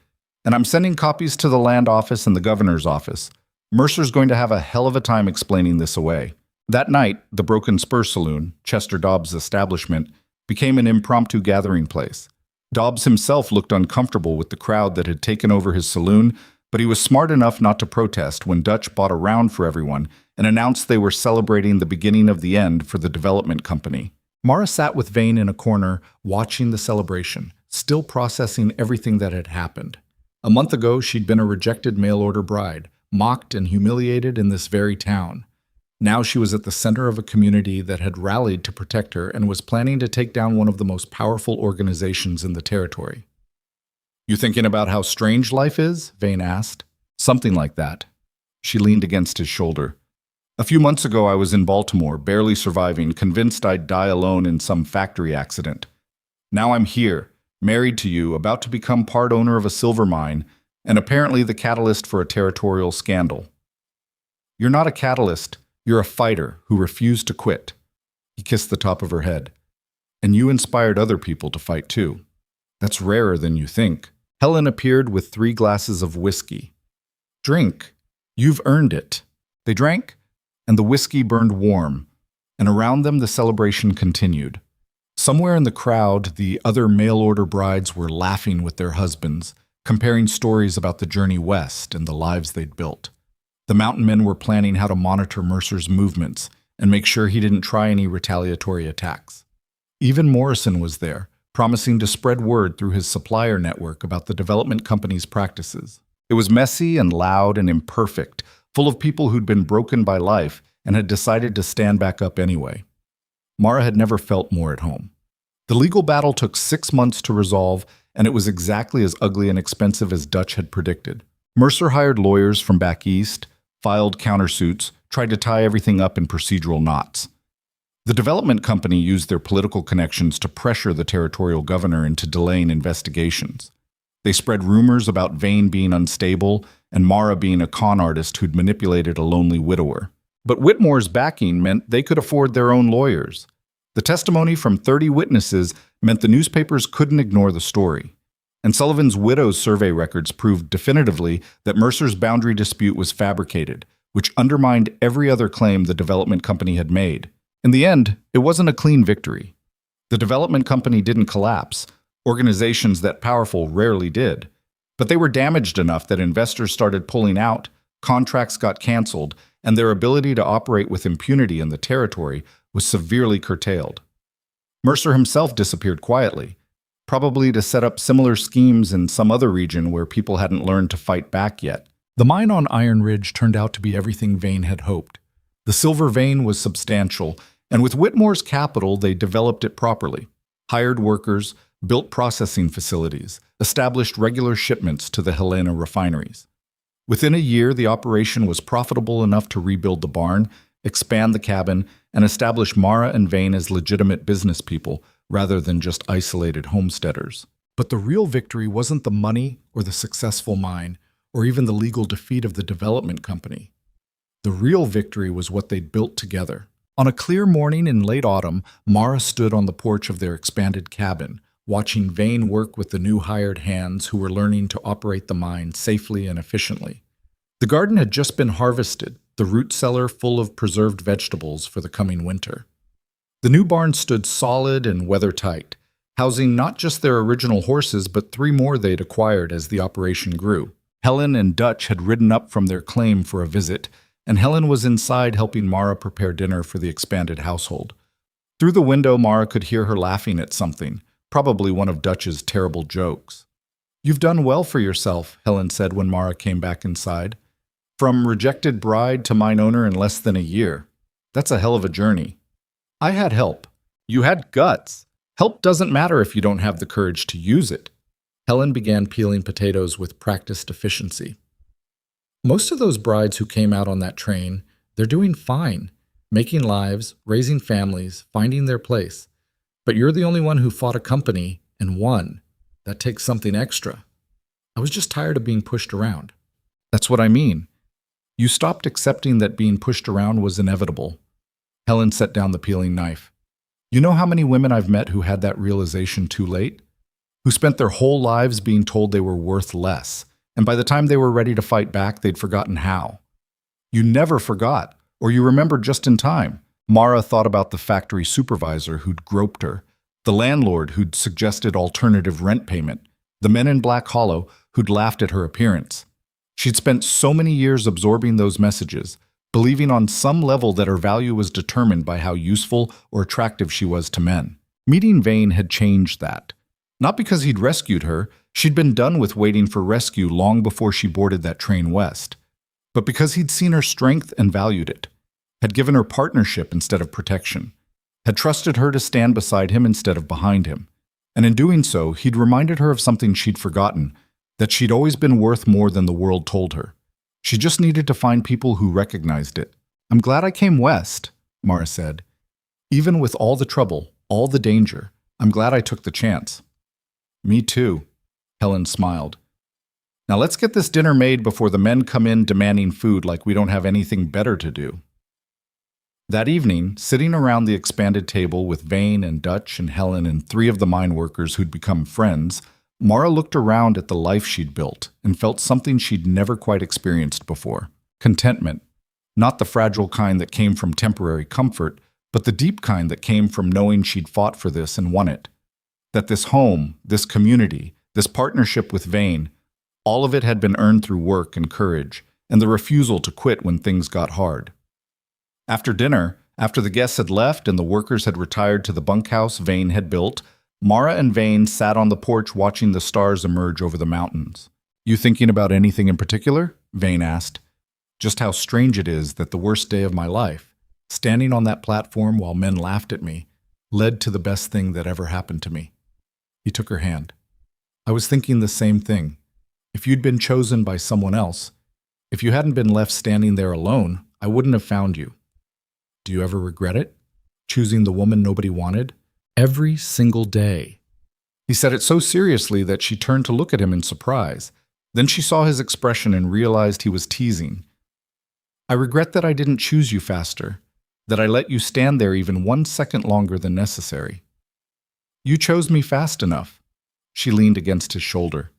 and I'm sending copies to the land office and the governor's office. Mercer's going to have a hell of a time explaining this away. That night, the Broken Spur Saloon, Chester Dobbs' establishment, became an impromptu gathering place. Dobbs himself looked uncomfortable with the crowd that had taken over his saloon, but he was smart enough not to protest when Dutch bought a round for everyone and announced they were celebrating the beginning of the end for the development company. Mara sat with Vane in a corner, watching the celebration, still processing everything that had happened. A month ago, she'd been a rejected mail-order bride, mocked and humiliated in this very town. Now she was at the center of a community that had rallied to protect her and was planning to take down one of the most powerful organizations in the territory. You thinking about how strange life is? Vane asked. Something like that. She leaned against his shoulder. A few months ago I was in Baltimore, barely surviving, convinced I'd die alone in some factory accident. Now I'm here, married to you, about to become part owner of a silver mine, and apparently the catalyst for a territorial scandal. You're not a catalyst, you're a fighter who refused to quit. He kissed the top of her head. And you inspired other people to fight too. That's rarer than you think. Helen appeared with 3 glasses of whiskey. Drink. You've earned it. They drank, and the whiskey burned warm, and around them the celebration continued. Somewhere in the crowd, the other mail-order brides were laughing with their husbands, comparing stories about the journey west and the lives they'd built. The mountain men were planning how to monitor Mercer's movements and make sure he didn't try any retaliatory attacks. Even Morrison was there, promising to spread word through his supplier network about the development company's practices. It was messy and loud and imperfect, full of people who'd been broken by life and had decided to stand back up anyway. Mara had never felt more at home. The legal battle took 6 months to resolve, and it was exactly as ugly and expensive as Dutch had predicted. Mercer hired lawyers from back east, filed countersuits, tried to tie everything up in procedural knots. The development company used their political connections to pressure the territorial governor into delaying investigations. They spread rumors about Vane being unstable and Mara being a con artist who'd manipulated a lonely widower. But Whitmore's backing meant they could afford their own lawyers. The testimony from 30 witnesses meant the newspapers couldn't ignore the story. And Sullivan's widow's survey records proved definitively that Mercer's boundary dispute was fabricated, which undermined every other claim the development company had made. In the end, it wasn't a clean victory. The development company didn't collapse. Organizations that powerful rarely did. But they were damaged enough that investors started pulling out, contracts got canceled, and their ability to operate with impunity in the territory was severely curtailed. Mercer himself disappeared quietly, probably to set up similar schemes in some other region where people hadn't learned to fight back yet. The mine on Iron Ridge turned out to be everything Vane had hoped. The silver vein was substantial, and with Whitmore's capital, they developed it properly. Hired workers, built processing facilities, established regular shipments to the Helena refineries. Within a year, the operation was profitable enough to rebuild the barn, expand the cabin, and establish Mara and Vane as legitimate business people rather than just isolated homesteaders. But the real victory wasn't the money or the successful mine or even the legal defeat of the development company. The real victory was what they'd built together. On a clear morning in late autumn, Mara stood on the porch of their expanded cabin, watching Vane work with the new hired hands who were learning to operate the mine safely and efficiently. The garden had just been harvested, the root cellar full of preserved vegetables for the coming winter. The new barn stood solid and weather-tight, housing not just their original horses but 3 more they'd acquired as the operation grew. Helen and Dutch had ridden up from their claim for a visit, and Helen was inside helping Mara prepare dinner for the expanded household. Through the window, Mara could hear her laughing at something, probably one of Dutch's terrible jokes. "You've done well for yourself," Helen said when Mara came back inside. "From rejected bride to mine owner in less than a year. That's a hell of a journey." "I had help. You had guts. Help doesn't matter if you don't have the courage to use it." Helen began peeling potatoes with practiced efficiency. "Most of those brides who came out on that train, they're doing fine, making lives, raising families, finding their place. But you're the only one who fought a company and won. That takes something extra. I was just tired of being pushed around." "That's what I mean. You stopped accepting that being pushed around was inevitable." Helen set down the peeling knife. "You know how many women I've met who had that realization too late? Who spent their whole lives being told they were worth less, and by the time they were ready to fight back, they'd forgotten how. You never forgot, or you remembered just in time." Mara thought about the factory supervisor who'd groped her, the landlord who'd suggested alternative rent payment, the men in Black Hollow who'd laughed at her appearance. She'd spent so many years absorbing those messages, believing on some level that her value was determined by how useful or attractive she was to men. Meeting Vane had changed that. Not because he'd rescued her, she'd been done with waiting for rescue long before she boarded that train west, but because he'd seen her strength and valued it, had given her partnership instead of protection, had trusted her to stand beside him instead of behind him. And in doing so, he'd reminded her of something she'd forgotten, that she'd always been worth more than the world told her. She just needed to find people who recognized it. "I'm glad I came west," Mara said. "Even with all the trouble, all the danger, I'm glad I took the chance." Me too, Helen smiled. Now let's get this dinner made before the men come in demanding food like we don't have anything better to do. That evening, sitting around the expanded table with Vane and Dutch and Helen and three of the mine workers who'd become friends, Mara looked around at the life she'd built and felt something she'd never quite experienced before. Contentment. Not the fragile kind that came from temporary comfort, but the deep kind that came from knowing she'd fought for this and won it. That this home, this community, this partnership with Vane, all of it had been earned through work and courage, and the refusal to quit when things got hard. After dinner, after the guests had left and the workers had retired to the bunkhouse Vane had built, Mara and Vane sat on the porch watching the stars emerge over the mountains. "You thinking about anything in particular?" Vane asked. "Just how strange it is that the worst day of my life, standing on that platform while men laughed at me, led to the best thing that ever happened to me." He took her hand. "I was thinking the same thing. If you'd been chosen by someone else, if you hadn't been left standing there alone, I wouldn't have found you. Do you ever regret it? Choosing the woman nobody wanted? Every single day." He said it so seriously that she turned to look at him in surprise. Then she saw his expression and realized he was teasing. "I regret that I didn't choose you faster, that I let you stand there even 1 second longer than necessary. You chose me fast enough." She leaned against his shoulder.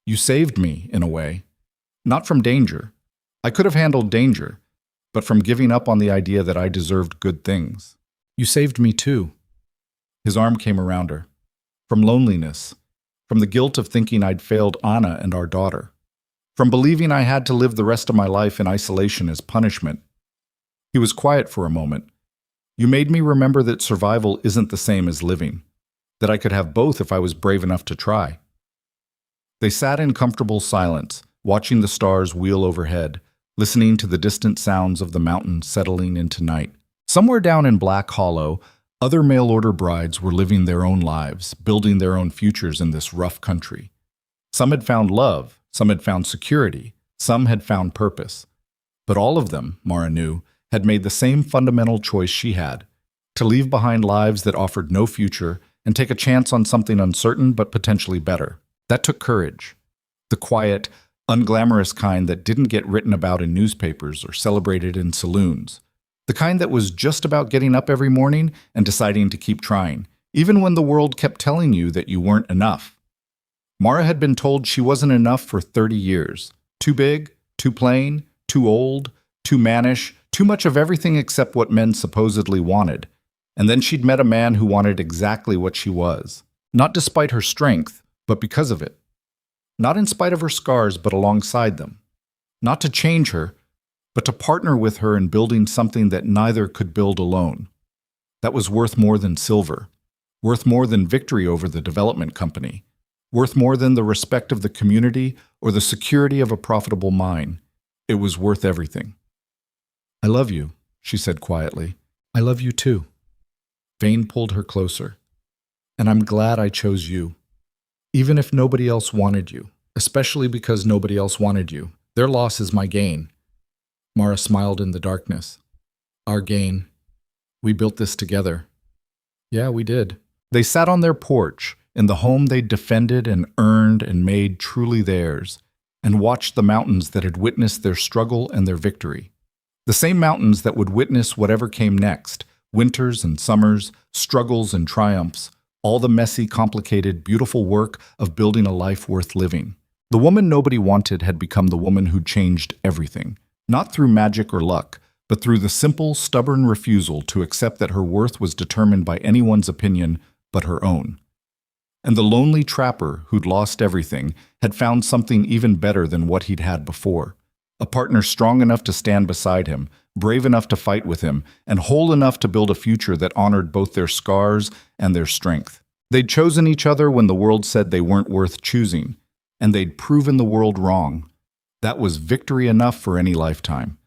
"You saved me, in a way. Not from danger. I could have handled danger, but from giving up on the idea that I deserved good things. You saved me too." His arm came around her. "From loneliness, from the guilt of thinking I'd failed Anna and our daughter, from believing I had to live the rest of my life in isolation as punishment." He was quiet for a moment. "You made me remember that survival isn't the same as living, that I could have both if I was brave enough to try." They sat in comfortable silence, watching the stars wheel overhead, listening to the distant sounds of the mountains settling into night. Somewhere down in Black Hollow, other mail-order brides were living their own lives, building their own futures in this rough country. Some had found love, some had found security, some had found purpose. But all of them, Mara knew, had made the same fundamental choice she had, to leave behind lives that offered no future and take a chance on something uncertain but potentially better. That took courage. The quiet, unglamorous kind that didn't get written about in newspapers or celebrated in saloons. The kind that was just about getting up every morning and deciding to keep trying, even when the world kept telling you that you weren't enough. Mara had been told she wasn't enough for 30 years. Too big, too plain, too old, too mannish, too much of everything except what men supposedly wanted. And then she'd met a man who wanted exactly what she was. Not despite her strength, but because of it. Not in spite of her scars, but alongside them. Not to change her, but to partner with her in building something that neither could build alone. That was worth more than silver, worth more than victory over the development company, worth more than the respect of the community or the security of a profitable mine. It was worth everything. "I love you," she said quietly. "I love you too." Vane pulled her closer. "And I'm glad I chose you. Even if nobody else wanted you, especially because nobody else wanted you. Their loss is my gain." Mara smiled in the darkness. "Our gain. We built this together." "Yeah, we did." They sat on their porch, in the home they'd defended and earned and made truly theirs, and watched the mountains that had witnessed their struggle and their victory. The same mountains that would witness whatever came next, winters and summers, struggles and triumphs, all the messy, complicated, beautiful work of building a life worth living. The woman nobody wanted had become the woman who changed everything, not through magic or luck, but through the simple, stubborn refusal to accept that her worth was determined by anyone's opinion but her own. And the lonely trapper who'd lost everything had found something even better than what he'd had before. A partner strong enough to stand beside him, brave enough to fight with him, and whole enough to build a future that honored both their scars and their strength. They'd chosen each other when the world said they weren't worth choosing, and they'd proven the world wrong. That was victory enough for any lifetime.